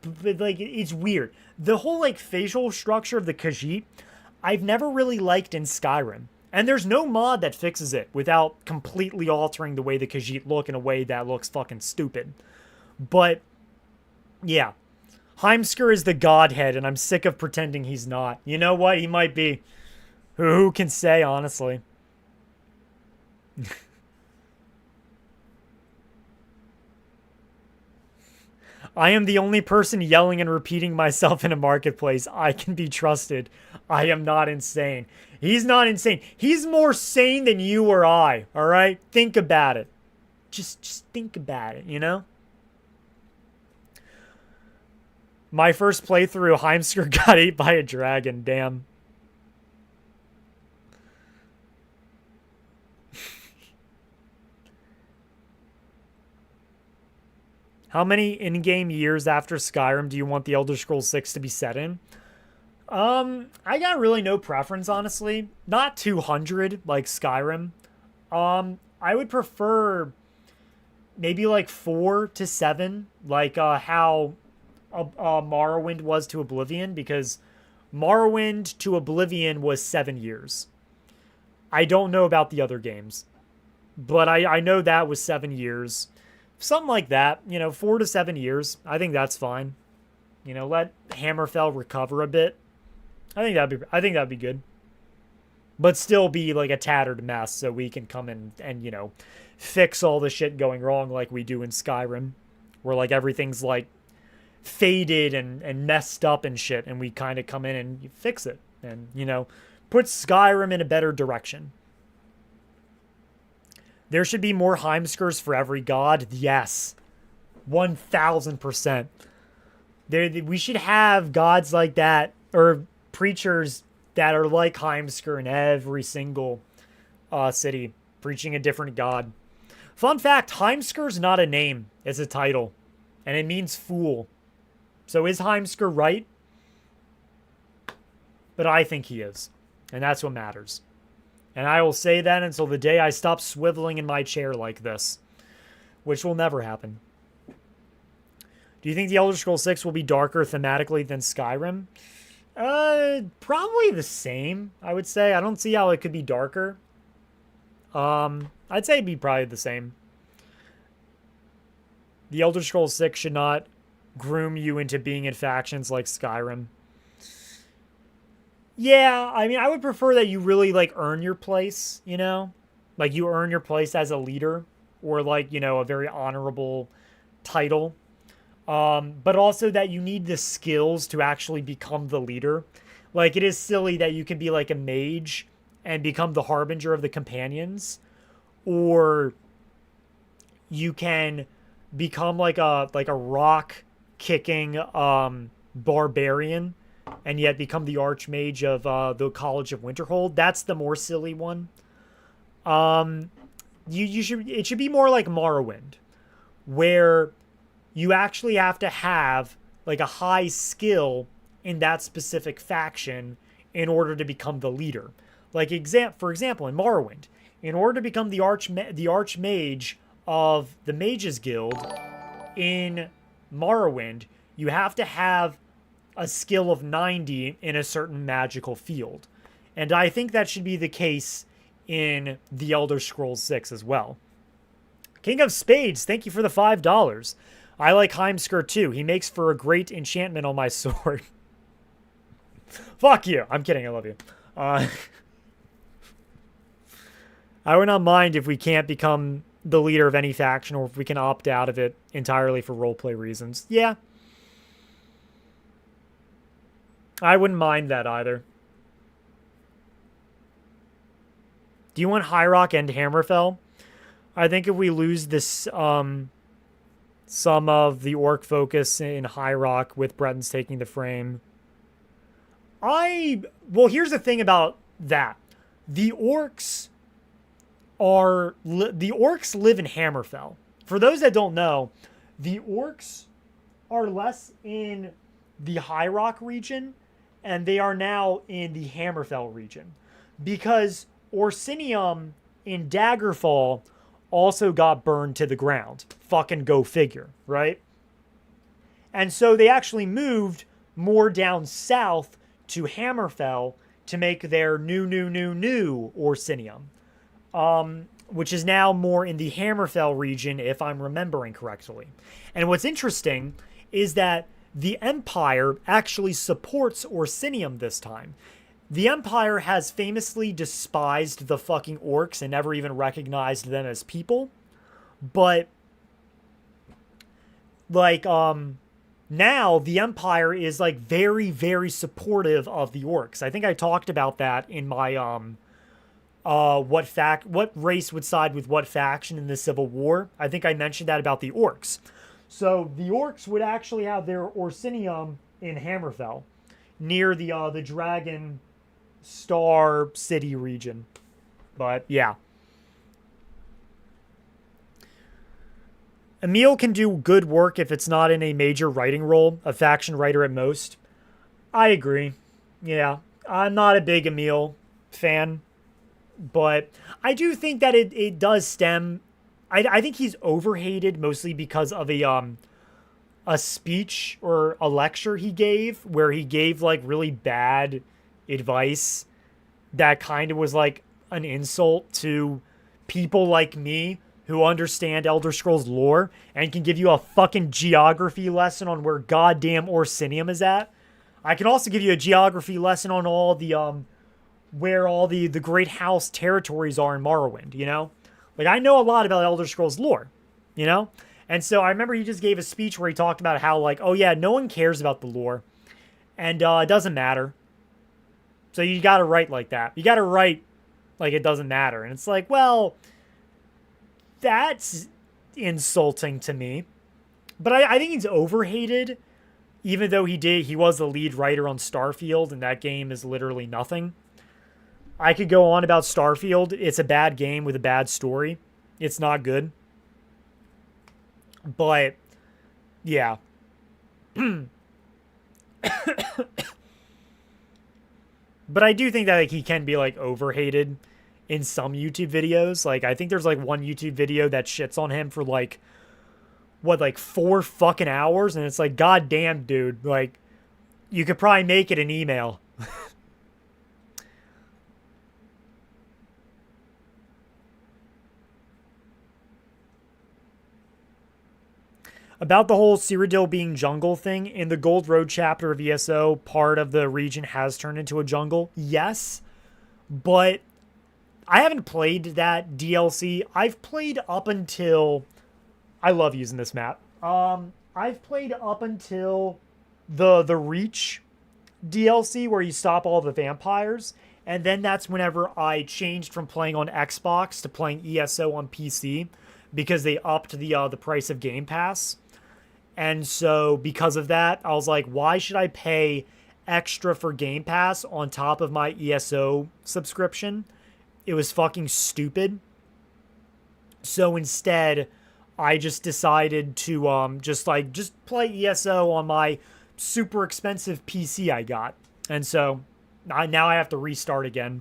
but like it's weird. The whole like facial structure of the Khajiit, I've never really liked in Skyrim. And there's no mod that fixes it without completely altering the way the Khajiit look in a way that looks fucking stupid. But yeah. Heimskir is the godhead, and I'm sick of pretending he's not. You know what? He might be. Who can say, honestly? I am the only person yelling and repeating myself in a marketplace. I can be trusted. I am not insane. He's not insane. He's more sane than you or I, all right? Think about it. Just think about it, you know? My first playthrough, Heimskir got ate by a dragon. Damn. How many in-game years after Skyrim do you want the Elder Scrolls 6 to be set in? I got really no preference, honestly. Not 200 like Skyrim. I would prefer maybe like 4 to 7, like how Morrowind was to Oblivion, because Morrowind to Oblivion was 7 years. I don't know about the other games, but I know that was 7 years. Something like that, 4 to 7 years. I think that's fine. Let Hammerfell recover a bit. I think that'd be good. But still be like a tattered mess so we can come in and fix all the shit going wrong like we do in Skyrim, where like everything's like faded and messed up and shit, and we kind of come in and fix it and put Skyrim in a better direction. There should be more Heimskirs for every god. Yes, 1000%. We should have gods like that, or preachers that are like Heimskir in every single city, preaching a different god. Fun fact, Heimskir's not a name, it's a title, and it means fool. So is Heimskir right? But I think he is. And that's what matters. And I will say that until the day I stop swiveling in my chair like this. Which will never happen. Do you think the Elder Scrolls 6 will be darker thematically than Skyrim? Probably the same, I would say. I don't see how it could be darker. I'd say it'd be probably the same. The Elder Scrolls 6 should not groom you into being in factions like Skyrim. Yeah, I mean, I would prefer that you really, like, earn your place, Like, you earn your place as a leader, or, like, a very honorable title. But also that you need the skills to actually become the leader. Like, it is silly that you can be, like, a mage and become the harbinger of the companions. Or you can become, like a rock-kicking, barbarian, and yet become the Archmage of the College of Winterhold. That's the more silly one. It should be more like Morrowind, where you actually have to have like a high skill in that specific faction in order to become the leader. Like for example, in Morrowind, in order to become the Archmage of the Mages Guild in Morrowind, you have to have a skill of 90 in a certain magical field. And I think that should be the case in The Elder Scrolls 6 as well. King of Spades, thank you for the $5. I like Heimskr too. He makes for a great enchantment on my sword. Fuck you. I'm kidding. I love you. I would not mind if we can't become the leader of any faction, or if we can opt out of it entirely for roleplay reasons. Yeah. I wouldn't mind that either. Do you want High Rock and Hammerfell? I think if we lose this, some of the orc focus in High Rock with Bretons taking the frame. Well, here's the thing about that. The orcs live in Hammerfell. For those that don't know, the orcs are less in the High Rock region, and they are now in the Hammerfell region. Because Orsinium in Daggerfall also got burned to the ground. Fucking go figure, right? And so they actually moved more down south to Hammerfell to make their new Orsinium. Which is now more in the Hammerfell region, if I'm remembering correctly. And what's interesting is that the Empire actually supports Orsinium this time. The Empire has famously despised the fucking orcs and never even recognized them as people. But, like, now the Empire is, like, very, very supportive of the orcs. I think I talked about that in my, what race would side with what faction in the Civil War. I think I mentioned that about the orcs. So the orcs would actually have their Orsinium in Hammerfell, near the Dragon Star City region. But yeah. Emil can do good work if it's not in a major writing role, a faction writer at most. I agree. Yeah, I'm not a big Emil fan, but I do think that it does stem. I think he's overhated mostly because of a speech or a lecture he gave where he gave like really bad advice that kind of was like an insult to people like me who understand Elder Scrolls lore and can give you a fucking geography lesson on where goddamn Orsinium is at. I can also give you a geography lesson on all the where all the Great House territories are in Morrowind, you know? Like, I know a lot about Elder Scrolls lore, you know? And so I remember he just gave a speech where he talked about how, like, oh yeah, no one cares about the lore. And it doesn't matter. So you gotta write like that. You gotta write like it doesn't matter. And it's like, well, that's insulting to me. But I think he's overhated, even though he was the lead writer on Starfield, and that game is literally nothing. I could go on about Starfield. It's a bad game with a bad story. It's not good. But, yeah. But I do think that like he can be like overhated in some YouTube videos. Like I think there's like one YouTube video that shits on him for like what, like 4 fucking hours, and it's like, god damn, dude, like you could probably make it an email. About the whole Cyrodiil being jungle thing, in the Gold Road chapter of ESO, part of the region has turned into a jungle. Yes, but I haven't played that DLC. I've played up until... I love using this map. I've played up until the Reach DLC where you stop all the vampires, and then that's whenever I changed from playing on Xbox to playing ESO on PC because they upped the price of Game Pass. And so because of that, I was like, why should I pay extra for Game Pass on top of my ESO subscription? It was fucking stupid. So instead, I just decided to just play ESO on my super expensive PC I got. And so now I have to restart again.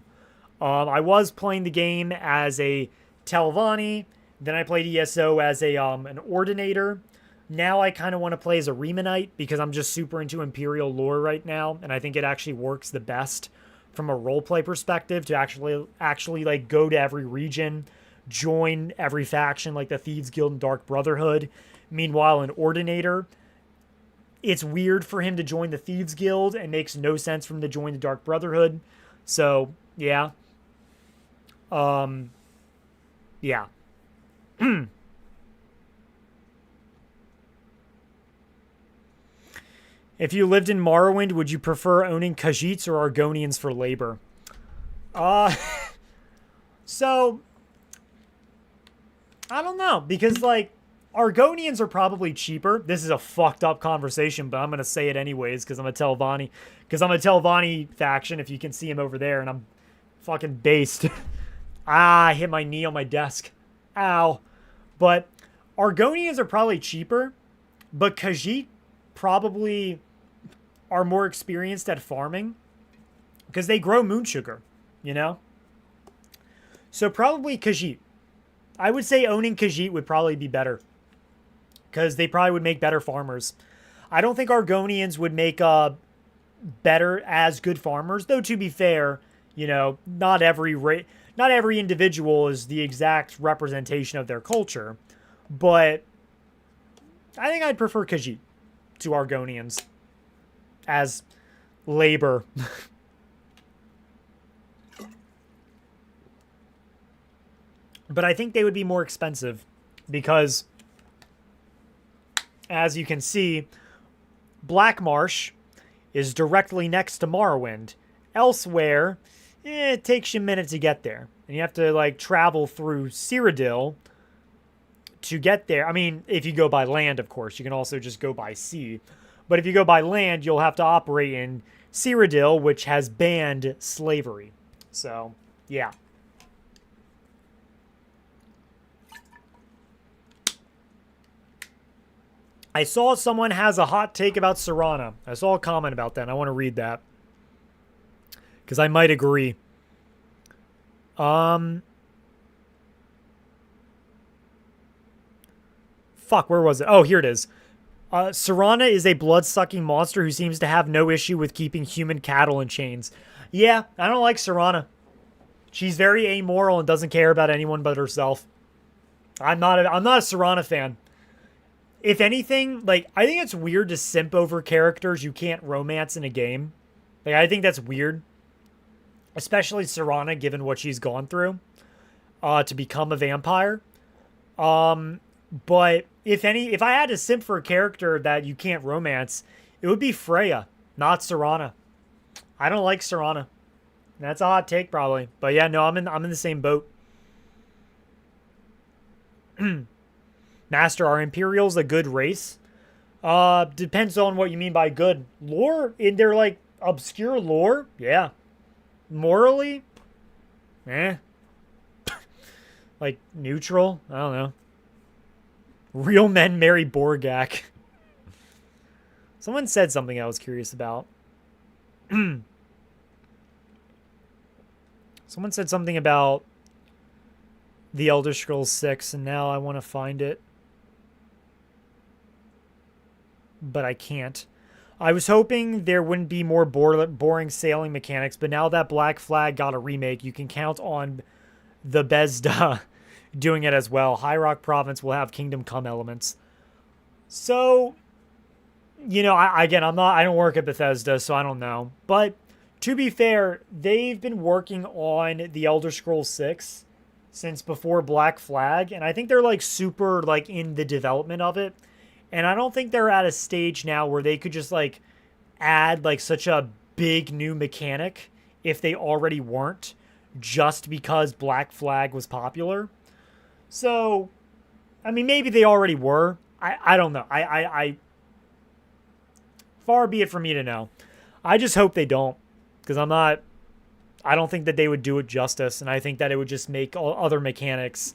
I was playing the game as a Telvanni, then I played ESO as a an Ordinator. Now I kind of want to play as a Remanite because I'm just super into Imperial lore right now, and I think it actually works the best from a roleplay perspective to actually like go to every region, join every faction like the Thieves Guild and Dark Brotherhood. Meanwhile, an Ordinator, it's weird for him to join the Thieves Guild and makes no sense for him to join the Dark Brotherhood. So, yeah. Yeah. If you lived in Morrowind, would you prefer owning Khajiits or Argonians for labor? So, I don't know, because, like, Argonians are probably cheaper. This is a fucked up conversation, but I'm going to say it anyways because I'm a Telvanni. Because I'm a Telvanni faction, if you can see him over there, and I'm fucking based. I hit my knee on my desk. Ow. But Argonians are probably cheaper, but Khajiit probably are more experienced at farming because they grow moon sugar, you know? So probably Khajiit. I would say owning Khajiit would probably be better because they probably would make better farmers. I don't think Argonians would make better as good farmers, though to be fair, you know, not every individual is the exact representation of their culture, but I think I'd prefer Khajiit to Argonians as labor. But I think they would be more expensive because, as you can see, Black Marsh is directly next to Morrowind. Elsewhere, it takes you a minute to get there. And you have to, like, travel through Cyrodiil to get there. I mean, if you go by land, of course. You can also just go by sea. But if you go by land, you'll have to operate in Cyrodiil, which has banned slavery. So, yeah. I saw someone has a hot take about Serana. I saw a comment about that, and I want to read that. Because I might agree. Fuck, where was it? Oh, here it is. Serana is a blood-sucking monster who seems to have no issue with keeping human cattle in chains. Yeah, I don't like Serana. She's very amoral and doesn't care about anyone but herself. I'm not a Serana fan. If anything, like, I think it's weird to simp over characters you can't romance in a game. Like, I think that's weird. Especially Serana, given what she's gone through to become a vampire. But if I had to simp for a character that you can't romance, it would be Freya, not Serana. I don't like Serana. That's a hot take, probably. But yeah, no, I'm in the same boat. Master, are Imperials a good race? Depends on what you mean by good. Lore? In their, like, obscure lore? Yeah. Morally? Eh. Like, neutral? I don't know. Real men marry Borgak. Someone said something I was curious about. Someone said something about The Elder Scrolls 6, and now I want to find it. But I can't. I was hoping there wouldn't be more boring sailing mechanics, but now that Black Flag got a remake, you can count on the Bethesda doing it as well. High Rock Province will have Kingdom Come elements. So, you know, I don't work at Bethesda, so I don't know. But to be fair, they've been working on The Elder Scrolls 6 since before Black Flag, and I think they're like super like in the development of it. And I don't think they're at a stage now where they could just, like, add, like, such a big new mechanic if they already weren't, just because Black Flag was popular. So, I mean, maybe they already were. I don't know. I far be it for me to know. I just hope they don't, because I don't think that they would do it justice, and I think that it would just make all other mechanics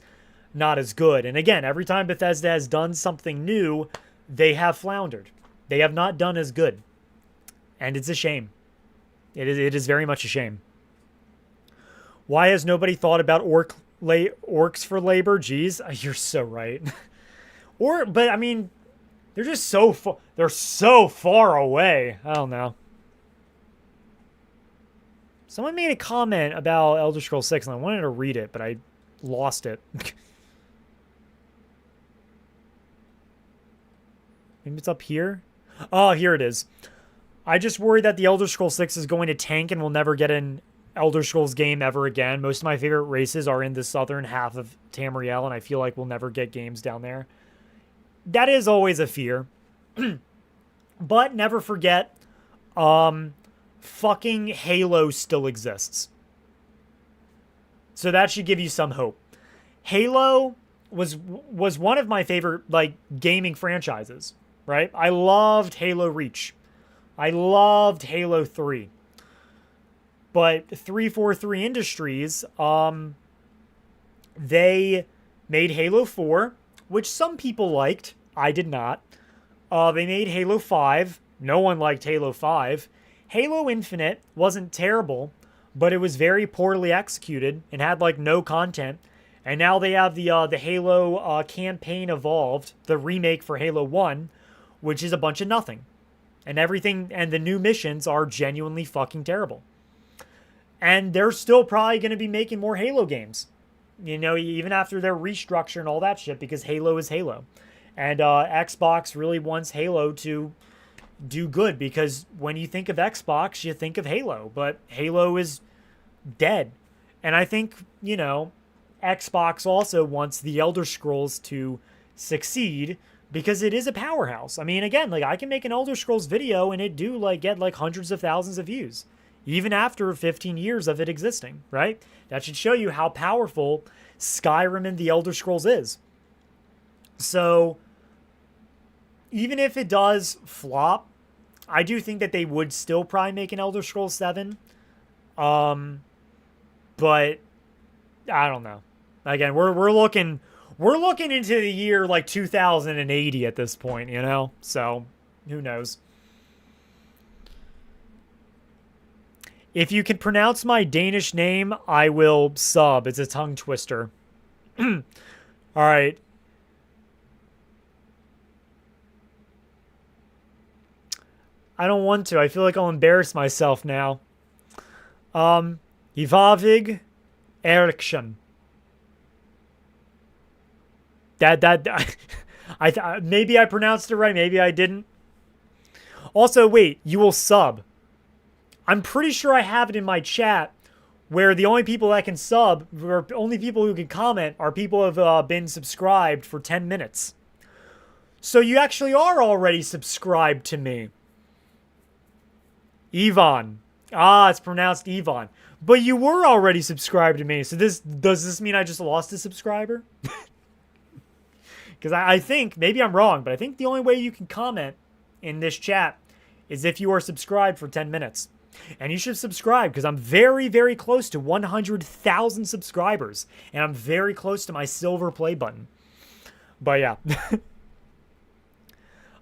not as good. And again, every time Bethesda has done something new, they have floundered. They have not done as good. And it's a shame. It is very much a shame. Why has nobody thought about orcs for labor? Jeez, you're so right. But I mean, they're just so they're so far away. I don't know. Someone made a comment about Elder Scrolls 6, and I wanted to read it, but I lost it. Maybe it's up here. Oh, here it is. I just worry that the Elder Scrolls 6 is going to tank and we'll never get an Elder Scrolls game ever again. Most of my favorite races are in the southern half of Tamriel, and I feel like we'll never get games down there. That is always a fear. But never forget, fucking Halo still exists. So that should give you some hope. Halo was one of my favorite, like, gaming franchises, right? I loved Halo Reach. I loved Halo 3. But 343 Industries, they made Halo 4, which some people liked. I did not. They made Halo 5. No one liked Halo 5. Halo Infinite wasn't terrible, but it was very poorly executed and had, like, no content. And now they have the Halo campaign Evolved, the remake for Halo 1, which is a bunch of nothing. And everything, and the new missions are genuinely fucking terrible. And they're still probably going to be making more Halo games. You know, even after their restructure and all that shit, because Halo is Halo. And Xbox really wants Halo to do good, because when you think of Xbox, you think of Halo. But Halo is dead. And I think, you know, Xbox also wants the Elder Scrolls to succeed, because it is a powerhouse. I mean, again, like, I can make an Elder Scrolls video and it do, like, get, like, hundreds of thousands of views. Even after 15 years of it existing, right? That should show you how powerful Skyrim and the Elder Scrolls is. So, even if it does flop, I do think that they would still probably make an Elder Scrolls 7. But I don't know. Again, we're looking into the year like 2080 at this point, you know? So, who knows? If you can pronounce my Danish name, I will sub. It's a tongue twister. All right. I don't want to. I feel like I'll embarrass myself now. Ivavig Eriksson. Maybe I pronounced it right. Maybe I didn't. Also, wait. You will sub. I'm pretty sure I have it in my chat where the only people that can sub, or only people who can comment, are people who have been subscribed for 10 minutes. So you actually are already subscribed to me. Ivan. Ah, it's pronounced Ivan. But you were already subscribed to me. So does this mean I just lost a subscriber? Because I think, maybe I'm wrong, but I think the only way you can comment in this chat is if you are subscribed for 10 minutes. And you should subscribe, because I'm very, very close to 100,000 subscribers. And I'm very close to my silver play button. But yeah.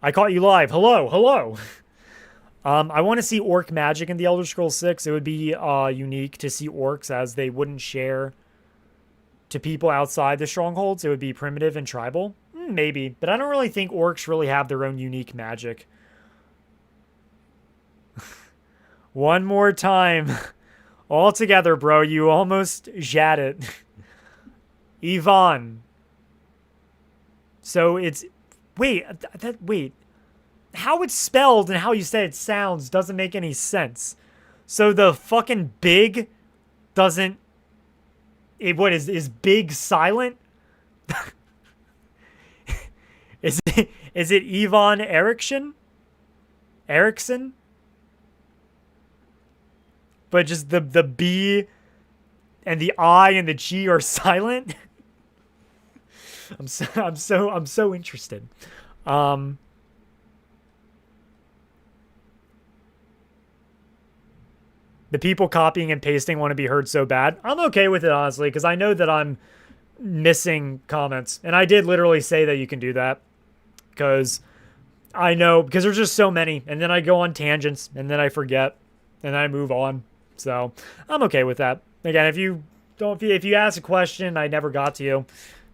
I caught you live. Hello. I want to see orc magic in the Elder Scrolls 6. It would be unique to see orcs, as they wouldn't share to people outside the strongholds. It would be primitive and tribal. Maybe. But I don't really think orcs really have their own unique magic. One more time. All together, bro. You almost jat it. Ivan. So it's... Wait. Wait. How it's spelled and how you say it sounds doesn't make any sense. So the fucking big doesn't... What is big silent? Is it Ivan Eriksson? Eriksson? But just the B and the I and the G are silent. I'm so interested. The people copying and pasting want to be heard so bad. I'm okay with it, honestly, because I know that I'm missing comments. And I did literally say that you can do that. Because I know, because there's just so many. And then I go on tangents, and then I forget. And I move on. So I'm okay with that. Again, if you ask a question I never got to you,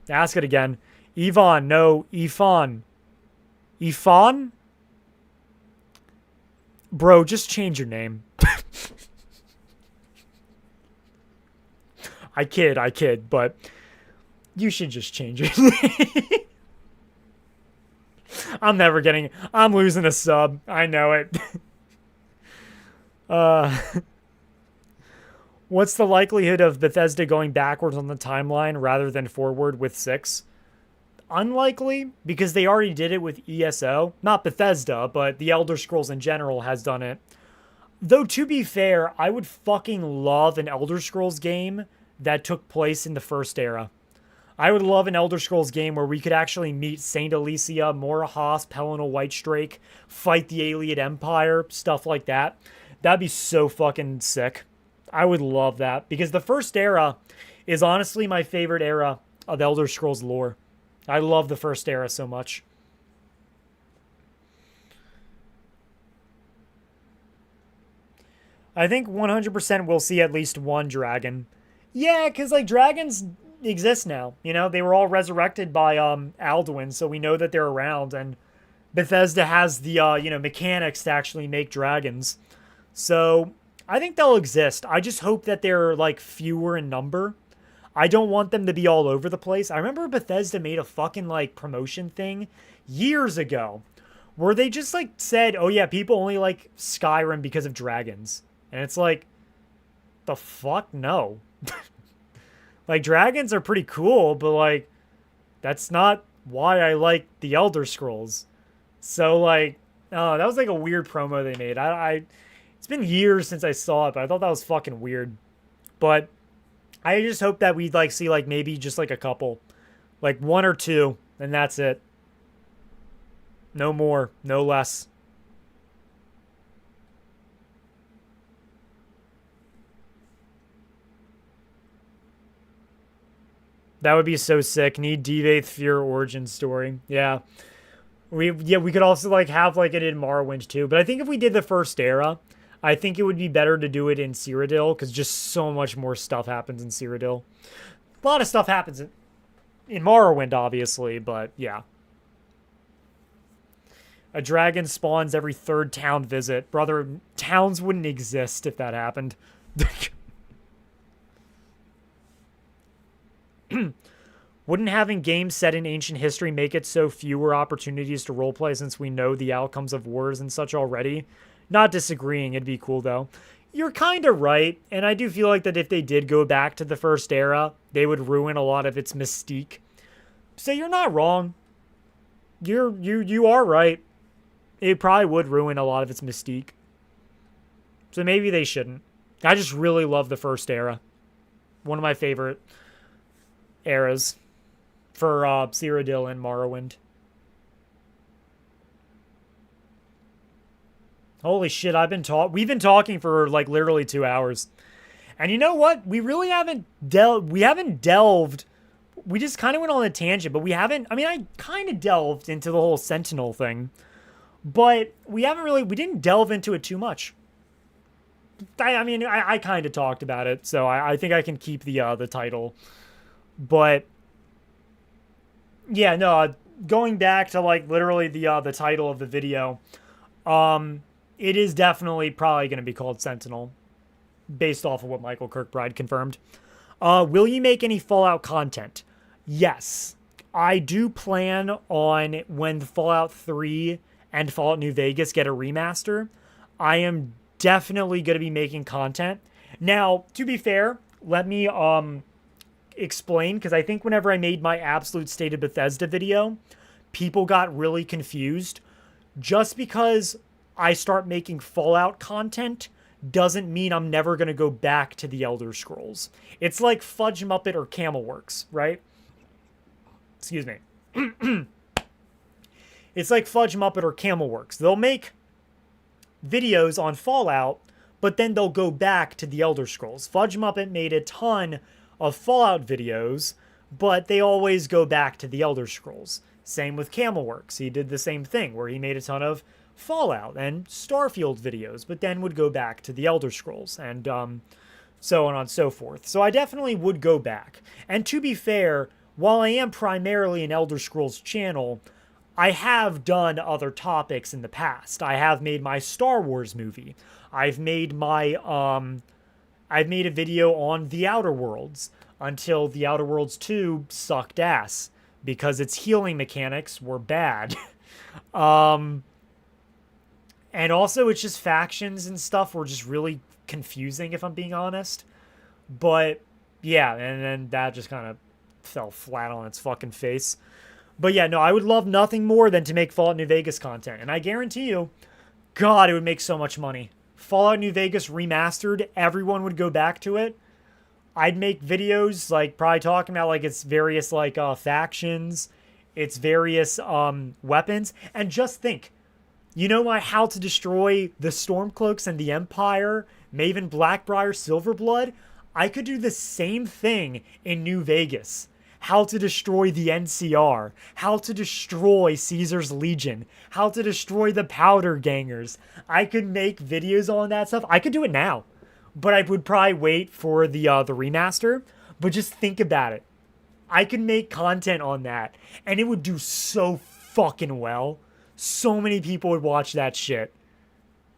ask it again. Ivan, no, Ifan. Ifan? Bro, just change your name. I kid, but You should just change it. I'm losing a sub. I know it. What's the likelihood of Bethesda going backwards on the timeline rather than forward with 6? Unlikely, because they already did it with ESO. Not Bethesda, but the Elder Scrolls in general has done it. Though, to be fair, I would fucking love an Elder Scrolls game that took place in the first era. I would love an Elder Scrolls game where we could actually meet Saint Alicia, Mora Haas, Pelennor Whitestrake, fight the Alien Empire, stuff like that. That'd be so fucking sick. I would love that, because the first era is honestly my favorite era of Elder Scrolls lore. I love the first era so much. I think 100% we'll see at least one dragon. Yeah, because, like, dragons exist now. You know, they were all resurrected by Alduin, so we know that they're around, and Bethesda has the, mechanics to actually make dragons. So, I think they'll exist. I just hope that they're, like, fewer in number. I don't want them to be all over the place. I remember Bethesda made a fucking, like, promotion thing years ago where they just, like, said, oh, yeah, people only like Skyrim because of dragons. And it's like, the fuck? No. Like, dragons are pretty cool, but, like, that's not why I like the Elder Scrolls. So, like, that was, like, a weird promo they made. It's been years since I saw it, but I thought that was fucking weird. But I just hope that we'd, like, see, like, maybe just, like, a couple. Like, 1 or 2, and that's it. No more, no less. That would be so sick. Need Devaith Fear origin story. Yeah. We could also, like, have, like, it in Morrowind too. But I think if we did the first era, I think it would be better to do it in Cyrodiil, because just so much more stuff happens in Cyrodiil. A lot of stuff happens in Morrowind, obviously, but yeah. A dragon spawns every 3rd town visit. Brother, towns wouldn't exist if that happened. Wouldn't having games set in ancient history make it so fewer opportunities to roleplay since we know the outcomes of wars and such already? Not disagreeing, it'd be cool though. You're kind of right, and I do feel like that if they did go back to the first era, they would ruin a lot of its mystique. So you're not wrong. You are right. It probably would ruin a lot of its mystique. So maybe they shouldn't. I just really love the first era. One of my favorite eras for Cyrodiil and Morrowind. Holy shit, we've been talking for like literally 2 hours. And you know what? We really haven't delved. We just kind of went on a tangent, but I kind of delved into the whole Sentinel thing. But we didn't delve into it too much. I kind of talked about it, so I think I can keep the title. But yeah, no, going back to like literally the title of the video, it is definitely probably going to be called Sentinel, based off of what Michael Kirkbride confirmed. Will you make any Fallout content? Yes, I do plan on when Fallout 3 and Fallout New Vegas get a remaster. I am definitely going to be making content. Now, to be fair, let me explain, because I think whenever I made my Absolute State of Bethesda video, people got really confused. Just because I start making Fallout content doesn't mean I'm never going to go back to the Elder Scrolls. It's like Fudge Muppet or Camelworks, right? Excuse me. It's like Fudge Muppet or Camelworks. They'll make videos on Fallout, but then they'll go back to the Elder Scrolls. Fudge Muppet made a ton of Fallout videos, but they always go back to the Elder Scrolls. Same with Camelworks. He did the same thing, where he made a ton of Fallout and Starfield videos, but then would go back to the Elder Scrolls, and so on and so forth. So I definitely would go back. And to be fair, while I am primarily an Elder Scrolls channel, I have done other topics in the past. I have made my Star Wars movie. I've made a video on The Outer Worlds. until The Outer Worlds 2 sucked ass because its healing mechanics were bad. um, and also, it's just factions and stuff were just really confusing, if I'm being honest. But yeah, and then that just kind of fell flat on its fucking face. But yeah, no, I would love nothing more than to make Fallout New Vegas content. And I guarantee you, God, it would make so much money. Fallout New Vegas remastered, everyone would go back to it. I'd make videos, like, probably talking about, like, its various, like, factions, its various, weapons. And just think, you know my how to destroy the Stormcloaks and the Empire, Maven Blackbriar Silverblood? I could do the same thing in New Vegas. How to destroy the NCR, how to destroy Caesar's Legion, how to destroy the Powder Gangers. I could make videos on that stuff. I could do it now, but I would probably wait for the remaster. But just think about it. I could make content on that, and it would do so fucking well. So many people would watch that shit.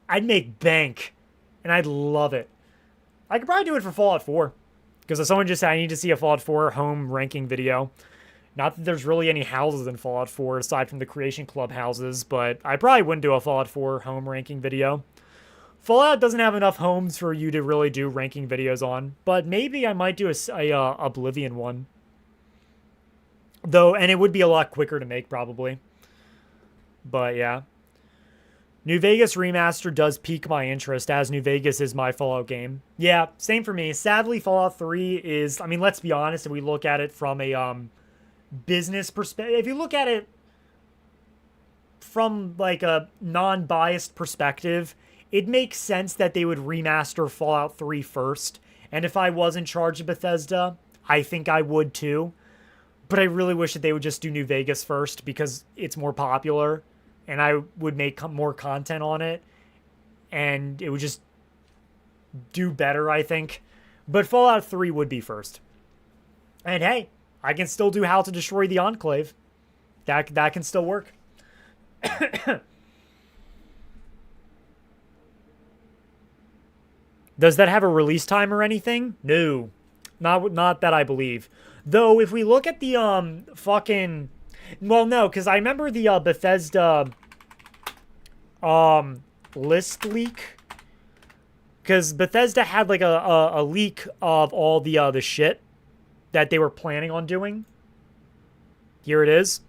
I'd make bank, and I'd love it. I could probably do it for Fallout 4. Because someone just said, I need to see a Fallout 4 home ranking video. Not that there's really any houses in Fallout 4 aside from the Creation Club houses, but I probably wouldn't do a Fallout 4 home ranking video. Fallout doesn't have enough homes for you to really do ranking videos on, but maybe I might do a Oblivion one. Though, and it would be a lot quicker to make probably. But yeah. New Vegas Remaster does pique my interest, as New Vegas is my Fallout game. Yeah, same for me. Sadly, Fallout 3 is, I mean, let's be honest, if we look at it from a business perspective, if you look at it from, like, a non-biased perspective, it makes sense that they would remaster Fallout 3 first. And if I was in charge of Bethesda, I think I would too. But I really wish that they would just do New Vegas first because it's more popular. And I would make more content on it. And it would just do better, I think. But Fallout 3 would be first. And hey, I can still do How to Destroy the Enclave. That can still work. Does that have a release time or anything? No. Not that I believe. Though, if we look at the fucking... Well, no, because I remember the Bethesda list leak. Because Bethesda had like a leak of all the shit that they were planning on doing. Here it is.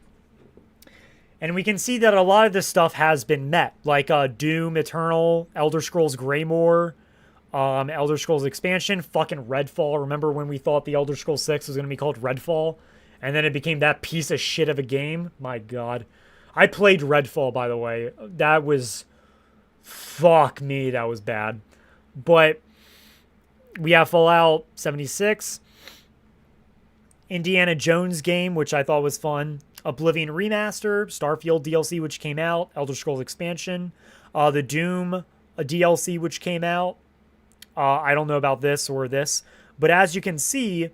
And we can see that a lot of this stuff has been met. Like Doom Eternal, Elder Scrolls Greymoor, Elder Scrolls Expansion, fucking Redfall. Remember when we thought the Elder Scrolls 6 was going to be called Redfall? And then it became that piece of shit of a game. My God. I played Redfall, by the way. That was... Fuck me, that was bad. But we have Fallout 76. Indiana Jones game, which I thought was fun. Oblivion Remaster. Starfield DLC, which came out. Elder Scrolls Expansion. The Doom DLC, which came out. I don't know about this or this. But as you can see,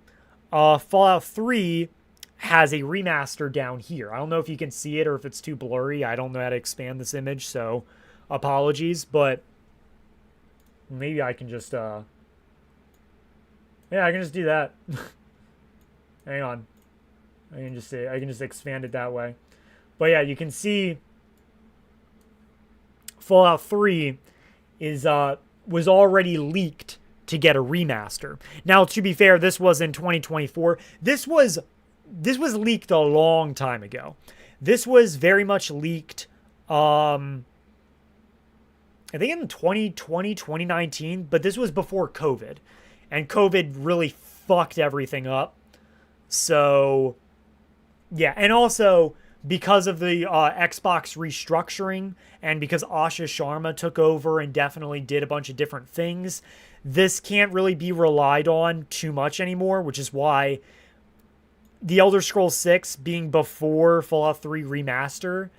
Fallout 3... has a remaster down here. I don't know if you can see it or if it's too blurry. I don't know how to expand this image, so apologies, but maybe I can just yeah, I can just do that. Hang on. I can just expand it that way. But yeah, you can see Fallout 3 is was already leaked to get a remaster. Now, to be fair, this was in 2024. This was leaked a long time ago. This was very much leaked, I think in 2020, 2019, but this was before COVID. And COVID really fucked everything up. So, yeah. And also, because of the Xbox restructuring, and because Asha Sharma took over and definitely did a bunch of different things, this can't really be relied on too much anymore, which is why... The Elder Scrolls 6 being before Fallout 3 Remaster,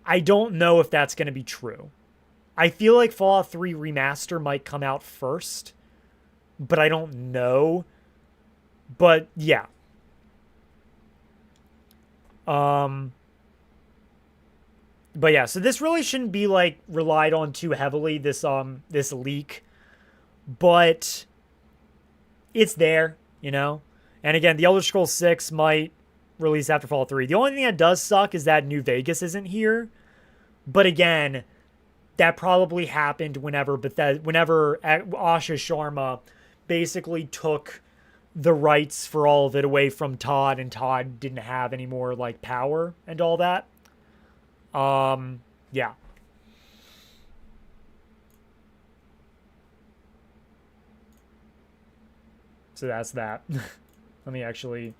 I don't know if that's going to be true. I feel like Fallout 3 Remaster might come out first, but I don't know. But yeah. But yeah, so this really shouldn't be like relied on too heavily, this leak. But it's there, you know? And again, the Elder Scrolls 6 might release after Fallout 3. The only thing that does suck is that New Vegas isn't here. But again, that probably happened whenever Asha Sharma basically took the rights for all of it away from Todd, and Todd didn't have any more like power and all that. Yeah. So that's that. Let me actually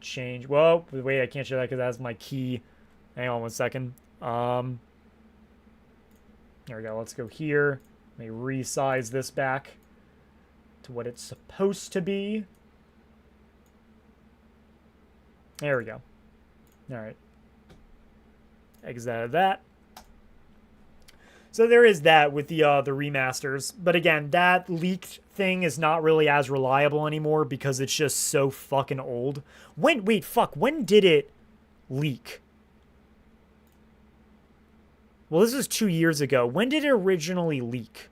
change. Whoa, wait, I can't show that because that's my key. Hang on 1 second. There we go. Let's go here. Let me resize this back to what it's supposed to be. There we go. All right. Exit out of that. So there is that with the remasters. But again, that leaked thing is not really as reliable anymore because it's just so fucking old. When did it leak? Well, this was 2 years ago. When did it originally leak?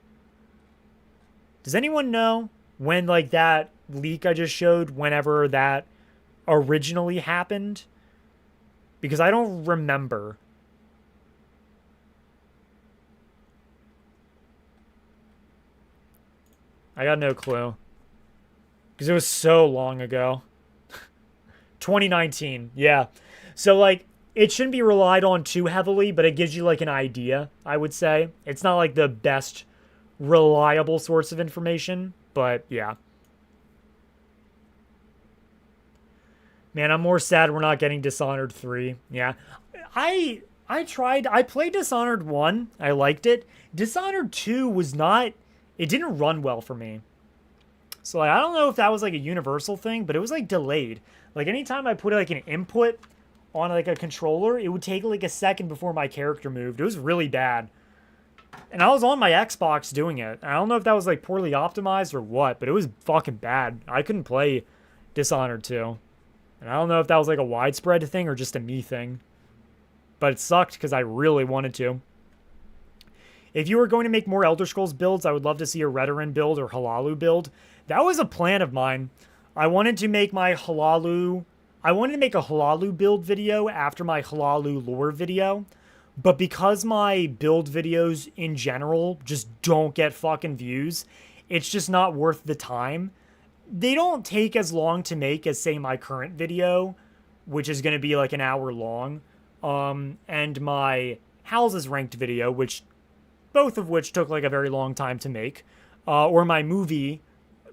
Does anyone know when, like, that leak I just showed, whenever that originally happened? Because I don't remember. I got no clue. Because it was so long ago. 2019, yeah. So, like, it shouldn't be relied on too heavily, but it gives you, like, an idea, I would say. It's not, like, the best reliable source of information, but, yeah. Man, I'm more sad we're not getting Dishonored 3. Yeah. I played Dishonored 1. I liked it. Dishonored 2 was not... It didn't run well for me. So, like, I don't know if that was, like, a universal thing, but it was, like, delayed. Like, anytime I put, like, an input on, like, a controller, it would take, like, a second before my character moved. It was really bad. And I was on my Xbox doing it. I don't know if that was, like, poorly optimized or what, but it was fucking bad. I couldn't play Dishonored 2. And I don't know if that was, like, a widespread thing or just a me thing. But it sucked because I really wanted to. If you were going to make more Elder Scrolls builds, I would love to see a Redoran build or Halalu build. That was a plan of mine. I wanted to make a Halalu build video after my Halalu lore video. But because my build videos in general just don't get fucking views, it's just not worth the time. They don't take as long to make as, say, my current video, which is going to be like an hour long. And my Houses Ranked video, both of which took like a very long time to make. Or my movie,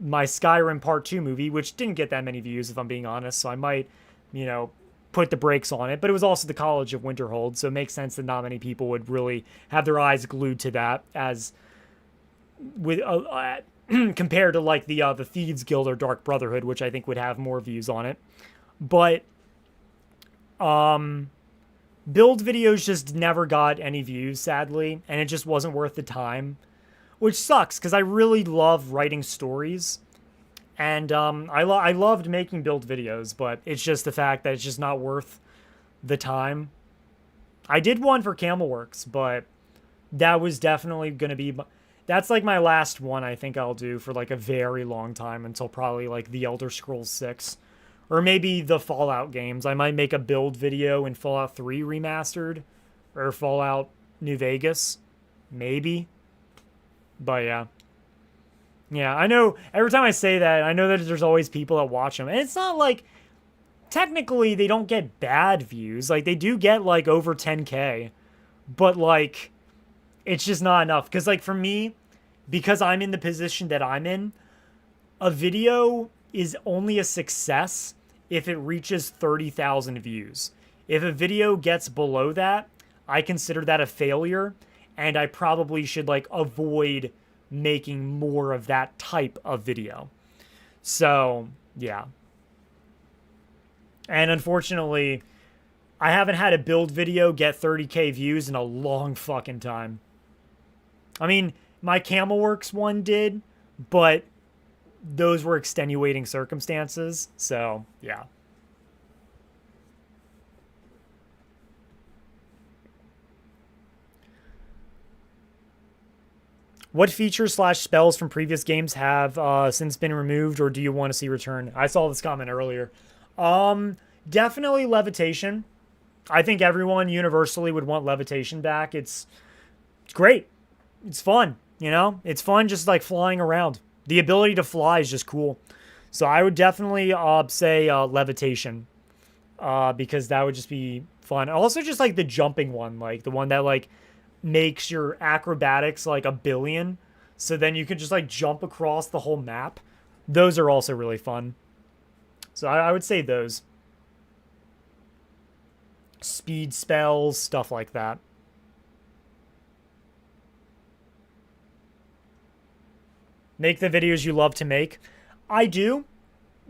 my Skyrim Part 2 movie, which didn't get that many views, if I'm being honest. So I might, put the brakes on it. But it was also the College of Winterhold, so it makes sense that not many people would really have their eyes glued to that, as with compared to like the Thieves Guild or Dark Brotherhood, which I think would have more views on it. But build videos just never got any views, sadly, and it just wasn't worth the time, which sucks because I really love writing stories, and I loved making build videos, but it's just the fact that it's just not worth the time. I did one for Camelworks, but that was definitely going to be... That's like my last one I think I'll do for like a very long time, until probably like the Elder Scrolls 6. Or maybe the Fallout games. I might make a build video in Fallout 3 Remastered. Or Fallout New Vegas. Maybe. But yeah. Yeah, I know every time I say that, I know that there's always people that watch them. And it's not like... Technically, they don't get bad views. Like, they do get like over 10K. But like... It's just not enough. Because, like, for me, because I'm in the position that I'm in, a video is only a success if it reaches 30,000 views. If a video gets below that, I consider that a failure, and I probably should, like, avoid making more of that type of video. So, yeah. And unfortunately, I haven't had a build video get 30K views in a long fucking time. I mean, my Camelworks one did, but those were extenuating circumstances, so yeah. What features slash spells from previous games have since been removed, or do you want to see return? I saw this comment earlier. Definitely levitation. I think everyone universally would want levitation back. It's great. It's fun, you know? It's fun just like flying around. The ability to fly is just cool. So I would definitely say levitation because that would just be fun. Also just like the jumping one, like the one that like makes your acrobatics like a billion. So then you can just like jump across the whole map. Those are also really fun. So I would say those. Speed spells, stuff like that. Make the videos you love to make. I do.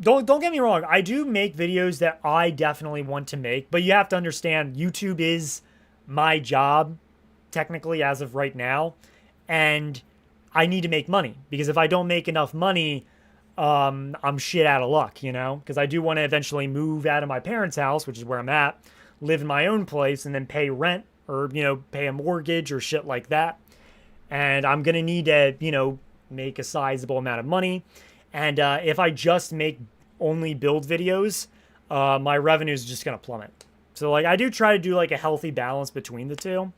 Don't get me wrong. I do make videos that I definitely want to make, but you have to understand YouTube is my job technically as of right now, and I need to make money because if I don't make enough money, I'm shit out of luck, you know? Because I do want to eventually move out of my parents' house, which is where I'm at, live in my own place, and then pay rent or, you know, pay a mortgage or shit like that. And I'm going to need to, you know, make a sizable amount of money. And if I just make only build videos, my revenue is just going to plummet. So, like, I do try to do, like, a healthy balance between the two.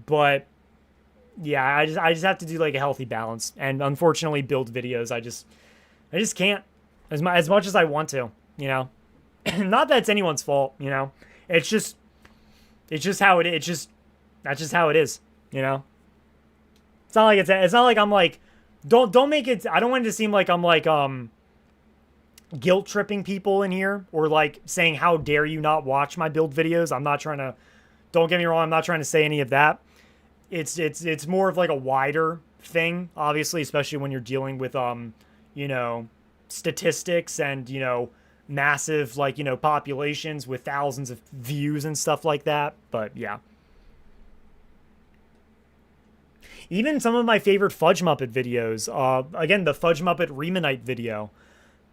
But, yeah, I just have to do, like, a healthy balance. And unfortunately, build videos, I just can't as much as I want to, you know? Not that it's anyone's fault, you know? It's just how it is. That's just how it is, you know? It's not like I'm like, don't make it, I don't want it to seem like I'm like, guilt tripping people in here or like saying, how dare you not watch my build videos? I'm not trying to, don't get me wrong. I'm not trying to say any of that. It's more of like a wider thing, obviously, especially when you're dealing with, you know, statistics and, you know, massive, like, you know, populations with thousands of views and stuff like that. But yeah. Even some of my favorite Fudge Muppet videos, again, the Fudge Muppet Remanite video,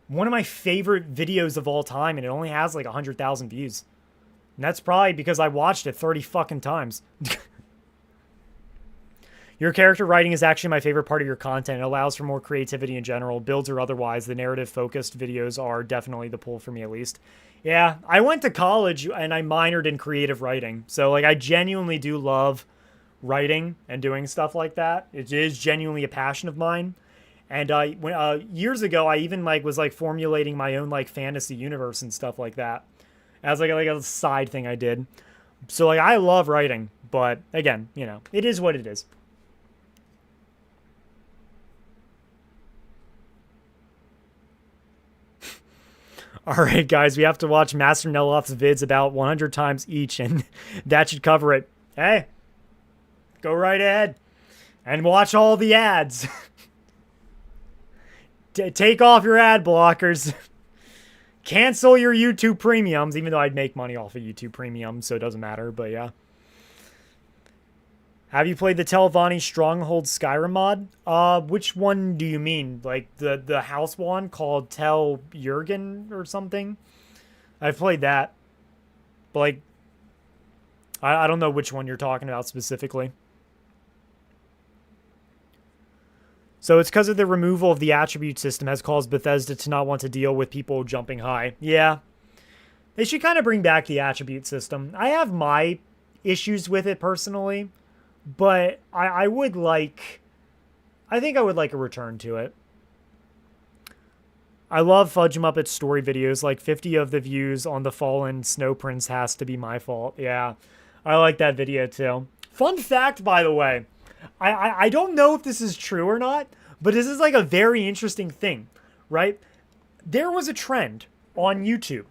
one of my favorite videos of all time, and it only has like 100,000 views. And that's probably because I watched it 30 fucking times. Your character writing is actually my favorite part of your content. It allows for more creativity in general, builds or otherwise. The narrative-focused videos are definitely the pull for me, at least. Yeah, I went to college and I minored in creative writing. So, like, I genuinely do love writing and doing stuff like that. It is genuinely a passion of mine. And years ago, I even like was like formulating my own like fantasy universe and stuff like that as like a side thing I did. So like I love writing, but again, you know, it is what it is. All right, guys, we have to watch Master Neloth's vids about 100 times each, and that should cover it. Hey, go right ahead and watch all the ads. Take off your ad blockers. Cancel your YouTube premiums, even though I'd make money off of YouTube premium, so it doesn't matter, but yeah. Have you played the Telvanni Stronghold Skyrim mod? Which one do you mean? Like the house one called Tel Jurgen or something? I've played that. But like, I don't know which one you're talking about specifically. So it's because of the removal of the attribute system has caused Bethesda to not want to deal with people jumping high. Yeah. They should kind of bring back the attribute system. I have my issues with it personally. But I think I would like a return to it. I love Fudge Muppet story videos. Like 50 of the views on the Fallen Snow Prince has to be my fault. Yeah, I like that video too. Fun fact, by the way. I don't know if this is true or not, but this is like a very interesting thing, right? There was a trend on YouTube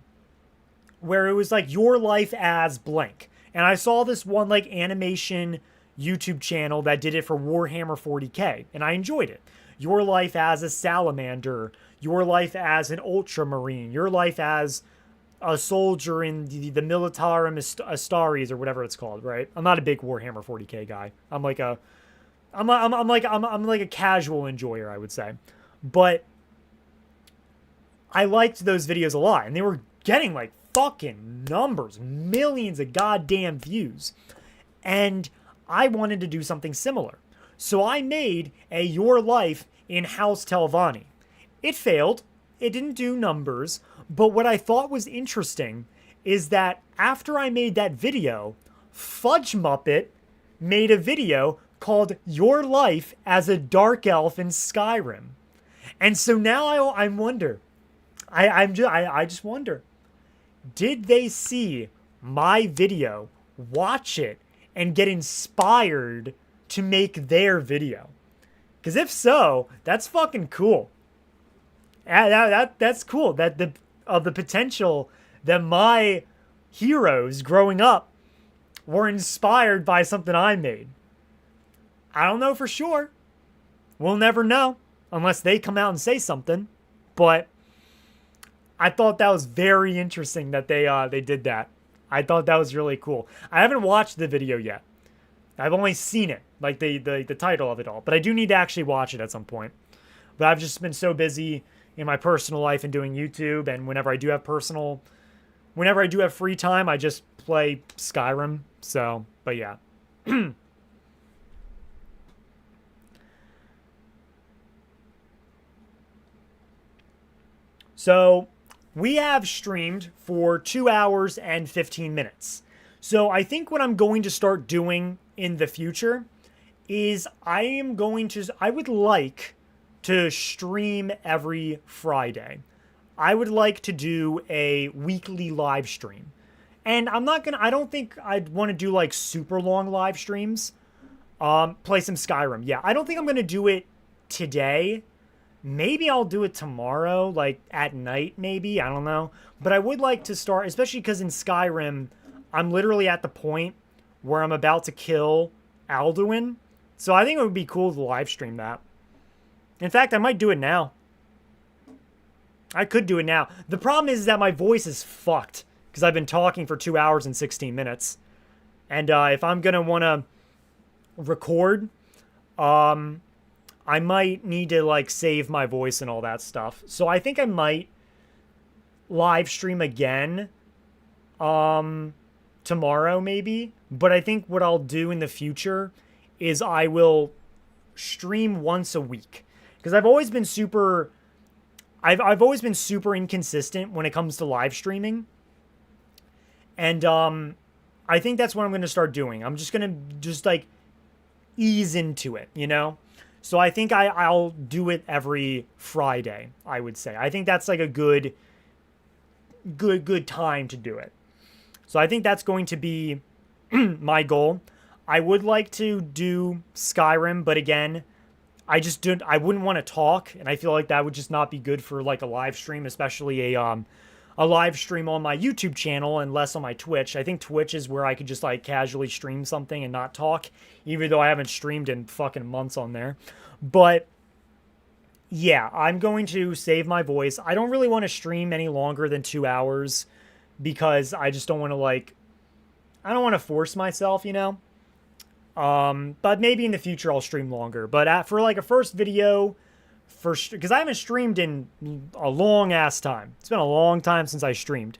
where it was like your life as blank. And I saw this one like animation YouTube channel that did it for Warhammer 40k, and I enjoyed it. Your life as a salamander, your life as an ultramarine, your life as a soldier in the Militarum Astaris or whatever it's called, right? I'm not a big Warhammer 40k guy. I'm like a casual enjoyer, I would say. But I liked those videos a lot, and they were getting like fucking numbers, millions of goddamn views. And I wanted to do something similar. So I made a Your Life in House Telvanni. It failed. It didn't do numbers. But what I thought was interesting is that after I made that video, Fudge Muppet made a video called Your Life as a Dark Elf in Skyrim. And so now I wonder, I just wonder, did they see my video, watch it, and get inspired to make their video? Because if so, that's fucking cool. That's cool. That the potential that my heroes growing up were inspired by something I made. I don't know for sure. We'll never know unless they come out and say something. But I thought that was very interesting that they did that. I thought that was really cool. I haven't watched the video yet. I've only seen it, like the title of it all. But I do need to actually watch it at some point. But I've just been so busy in my personal life and doing YouTube, and whenever I do have free time, I just play Skyrim. So, but yeah. So, we have streamed for 2 hours and 15 minutes. So, I think what I'm going to start doing in the future is I would like to stream every Friday. I would like to do a weekly live stream. And I don't think I'd want to do like super long live streams. Play some Skyrim. Yeah, I don't think I'm going to do it today. Maybe I'll do it tomorrow, like at night, maybe. I don't know. But I would like to start, especially because in Skyrim, I'm literally at the point where I'm about to kill Alduin. So I think it would be cool to live stream that. In fact, I might do it now. I could do it now. The problem is that my voice is fucked because I've been talking for 2 hours and 16 minutes. And if I'm going to want to record, I might need to like save my voice and all that stuff. So I think I might live stream again tomorrow maybe. But I think what I'll do in the future is I will stream once a week. Because I've always been super inconsistent when it comes to live streaming. And I think that's what I'm going to start doing. I'm just going to like ease into it, you know? So I think I'll do it every Friday, I would say. I think that's like a good time to do it. So I think that's going to be my goal. I would like to do Skyrim, but again, I wouldn't want to talk, and I feel like that would just not be good for like a live stream, especially a live stream on my YouTube channel and less on my Twitch. I think Twitch is where I could just like casually stream something and not talk, even though I haven't streamed in fucking months on there. But yeah, I'm going to save my voice. I don't really want to stream any longer than 2 hours because I just don't want to I don't want to force myself, you know? But maybe in the future I'll stream longer. But for like a first video, because I haven't streamed in a long ass time. It's been a long time since I streamed.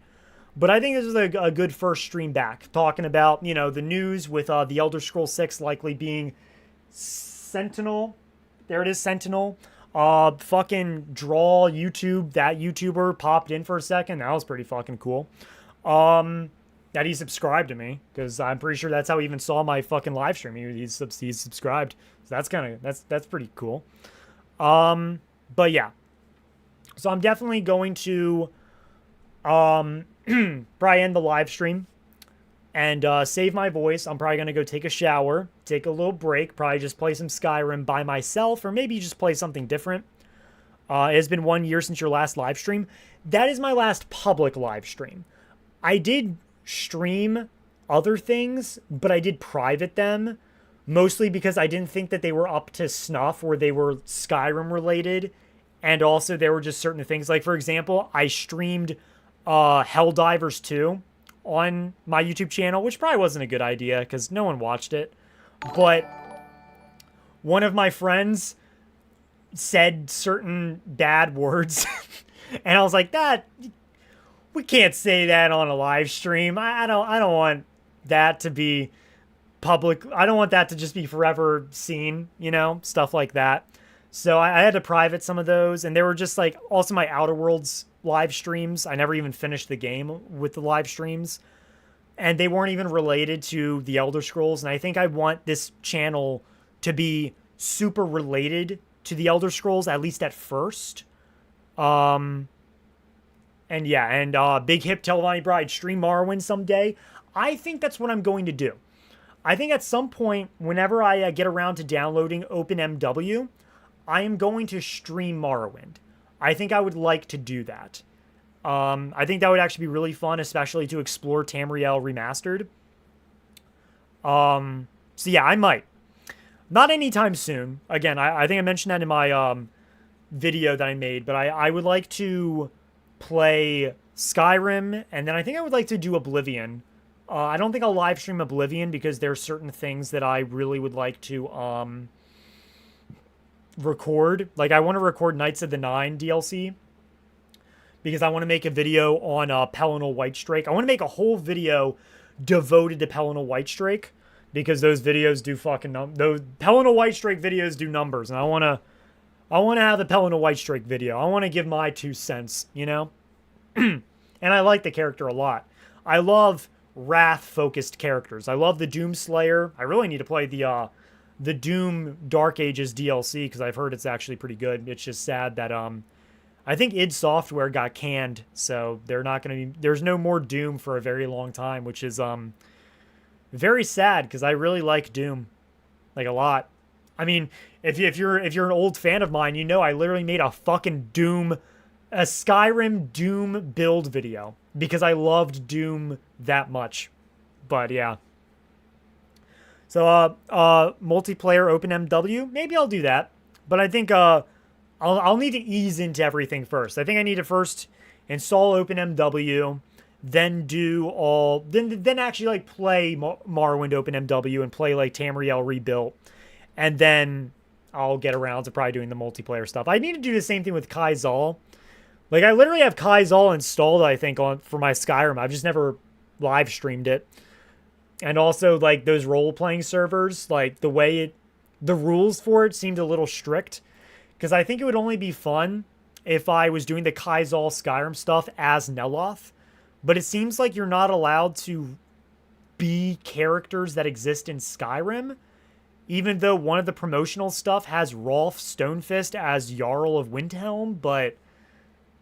But I think this is a good first stream back, talking about, you know, the news with the Elder Scrolls 6 likely being Sentinel. There it is, Sentinel. Fucking Draw YouTube, that YouTuber popped in for a second. That was pretty fucking cool. That he subscribed to me, because I'm pretty sure that's how he even saw my fucking live stream. He's subscribed. So that's pretty cool. But yeah. So I'm definitely going to probably end the live stream and save my voice. I'm probably going to go take a shower, take a little break, probably just play some Skyrim by myself, or maybe just play something different. It has been 1 year since your last live stream. That is my last public live stream. I did stream other things, but I did private them, mostly because I didn't think that they were up to snuff, or they were Skyrim related, and also there were just certain things. Like, for example, I streamed Helldivers 2 on my YouTube channel, which probably wasn't a good idea because no one watched it. But one of my friends said certain bad words, and I was like, we can't say that on a live stream. I don't want that to be public. I don't want that to just be forever seen, you know, stuff like that. So I had to private some of those, and they were just like also my Outer Worlds live streams. I never even finished the game with the live streams, and they weren't even related to the Elder Scrolls. And I think I want this channel to be super related to the Elder Scrolls, at least at first. And yeah, and Big Hip Telvanni Bride stream Morrowind someday. I think that's what I'm going to do. I think at some point, whenever I get around to downloading OpenMW, I am going to stream Morrowind. I think I would like to do that. I think that would actually be really fun, especially to explore Tamriel Remastered. So yeah, I might. Not anytime soon. Again, I think I mentioned that in my video that I made, but I would like to play Skyrim, and then I think I would like to do Oblivion. I don't think I'll live stream Oblivion because there's certain things that I really would like to record. Like, I want to record Knights of the Nine DLC because I want to make a video on Pelennor Whitestrake. I want to make a whole video devoted to Pelennor Whitestrake because those videos do fucking those Pelennor Whitestrake videos do numbers, and I want to have the Pelennor Whitestrake video. I want to give my 2 cents, you know? And I like the character a lot. I love Wrath-focused characters. I love the Doomslayer. I really need to play the Doom Dark Ages DLC because I've heard it's actually pretty good. It's just sad that I think id Software got canned, so they're not going to be. There's no more Doom for a very long time, which is very sad because I really like Doom, like a lot. I mean, if you're an old fan of mine, you know I literally made a fucking a Skyrim Doom build video because I loved Doom that much. But yeah. So multiplayer OpenMW, maybe I'll do that. But I think I'll need to ease into everything first. I think I need to first install OpenMW, then then actually like play Morrowind OpenMW and play like Tamriel Rebuilt, and then I'll get around to probably doing the multiplayer stuff. I need to do the same thing with Kai Zal. Like, I literally have Kai Zal installed, I think, for my Skyrim. I've just never live streamed it. And also, like, those role-playing servers, like, the rules for it seemed a little strict. Because I think it would only be fun if I was doing the Kai Zal Skyrim stuff as Neloth. But it seems like you're not allowed to be characters that exist in Skyrim. Even though one of the promotional stuff has Rolf Stonefist as Jarl of Windhelm, but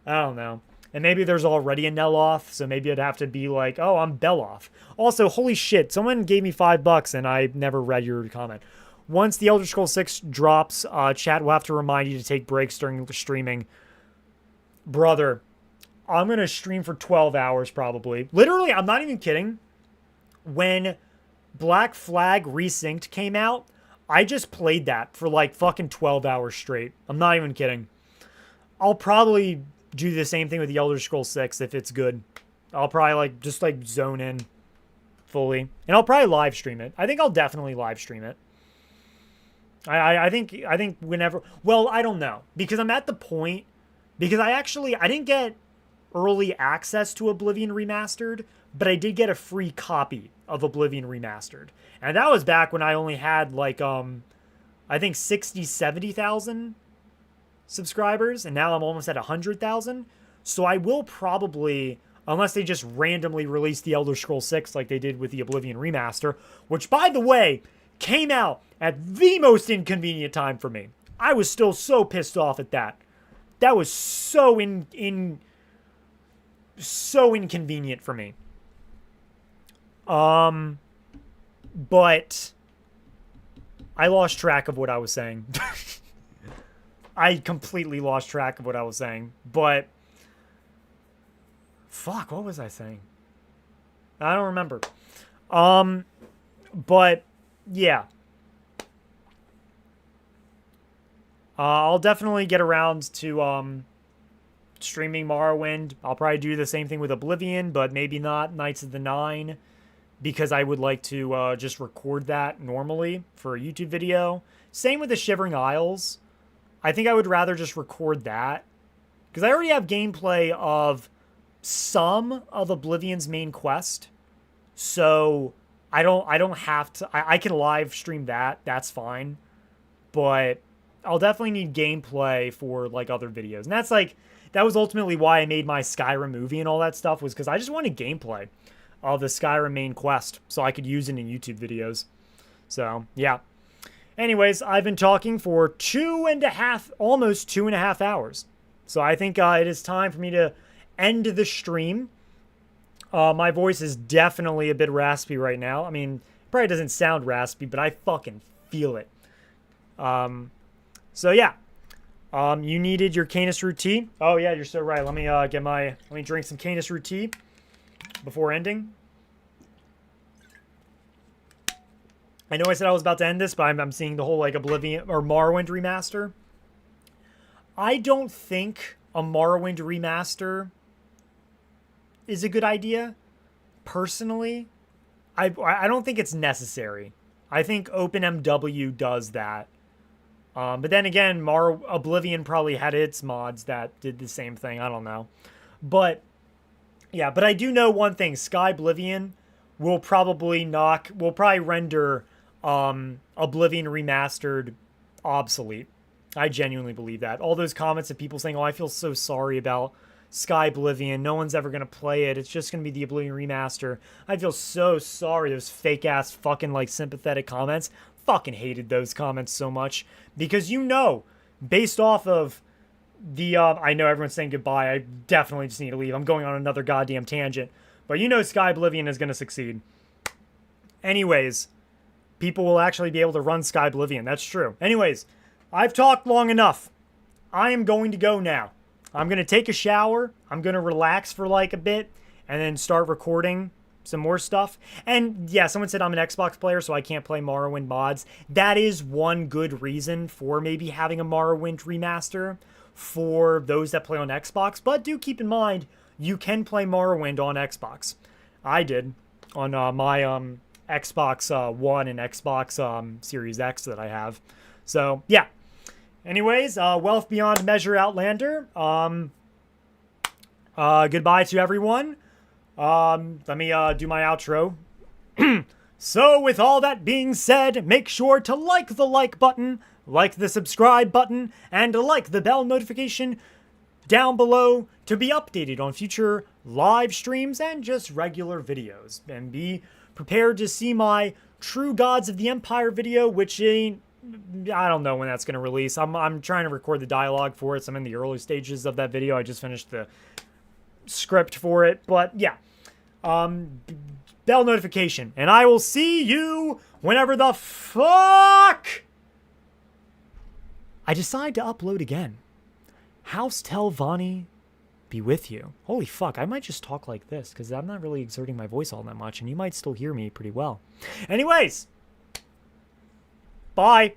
I don't know. And maybe there's already a Neloth, so maybe I'd have to be like, oh, I'm Beloth. Also, holy shit, someone gave me $5 and I never read your comment. Once the Elder Scrolls 6 drops, chat will have to remind you to take breaks during the streaming. Brother, I'm going to stream for 12 hours probably. Literally, I'm not even kidding. When Black Flag Resynced came out, I just played that for like fucking 12 hours straight. I'm not even kidding. I'll probably do the same thing with the Elder Scrolls 6 if it's good. I'll probably just zone in fully. And I'll probably live stream it. I think I'll definitely live stream it. I think whenever, well, I don't know, because I'm at the point, because I didn't get early access to Oblivion Remastered, but I did get a free copy of Oblivion Remastered. And that was back when I only had I think 70,000 subscribers, and now I'm almost at 100,000. So I will probably, unless they just randomly release the Elder Scrolls 6 like they did with the Oblivion Remaster, which, by the way, came out at the most inconvenient time for me. I was still so pissed off at that. That was so so inconvenient for me. But I lost track of what I was saying. I completely lost track of what I was saying. But fuck, what was I saying? I don't remember. But yeah. I'll definitely get around to streaming Morrowind. I'll probably do the same thing with Oblivion, but maybe not Knights of the Nine, because I would like to just record that normally for a YouTube video. Same with the Shivering Isles. I think I would rather just record that, because I already have gameplay of some of Oblivion's main quest, so I don't have to. I can live stream that. That's fine. But I'll definitely need gameplay for like other videos. And that's like, that was ultimately why I made my Skyrim movie and all that stuff, was because I just wanted gameplay of the Skyrim main quest so I could use it in YouTube videos. So, yeah. Anyways, I've been talking for almost 2.5 hours. So I think it is time for me to end the stream. My voice is definitely a bit raspy right now. I mean, it probably doesn't sound raspy, but I fucking feel it. So yeah. You needed your Canis Root tea. Oh yeah, you're so right. Let me drink some Canis Root tea before ending. I know I said I was about to end this, but I'm seeing the whole like Oblivion or Morrowind remaster. I don't think a Morrowind remaster is a good idea. Personally, I don't think it's necessary. I think OpenMW does that. But then again, Oblivion probably had its mods that did the same thing. I don't know. But yeah, but I do know one thing. Skyblivion will probably render Oblivion Remastered obsolete. I genuinely believe that. All those comments of people saying, oh, I feel so sorry about Skyblivion. No one's ever going to play it. It's just going to be the Oblivion Remaster. I feel so sorry. Those fake-ass fucking, like, sympathetic comments. Fucking hated those comments so much. Because you know, based off of the, I know everyone's saying goodbye. I definitely just need to leave. I'm going on another goddamn tangent. But you know Skyblivion is going to succeed. Anyways, people will actually be able to run Skyblivion. That's true. Anyways, I've talked long enough. I am going to go now. I'm going to take a shower. I'm going to relax for like a bit and then start recording some more stuff. And yeah, someone said I'm an Xbox player, so I can't play Morrowind mods. That is one good reason for maybe having a Morrowind remaster for those that play on Xbox. But do keep in mind, you can play Morrowind on Xbox. I did on my Xbox One and Xbox Series X that I have. So yeah. Anyways, Wealth Beyond Measure Outlander. Goodbye to everyone. Let me do my outro. So with all that being said, make sure to like the like button, like the subscribe button, and like the bell notification down below to be updated on future live streams and just regular videos. And be prepared to see my True Gods of the Empire video, which ain't, I don't know when that's going to release. I'm trying to record the dialogue for it, so I'm in the early stages of that video. I just finished the script for it, but yeah. Bell notification, and I will see you whenever the fuck I decide to upload again. House Telvanni be with you. Holy fuck, I might just talk like this, because I'm not really exerting my voice all that much, and you might still hear me pretty well. Anyways, bye.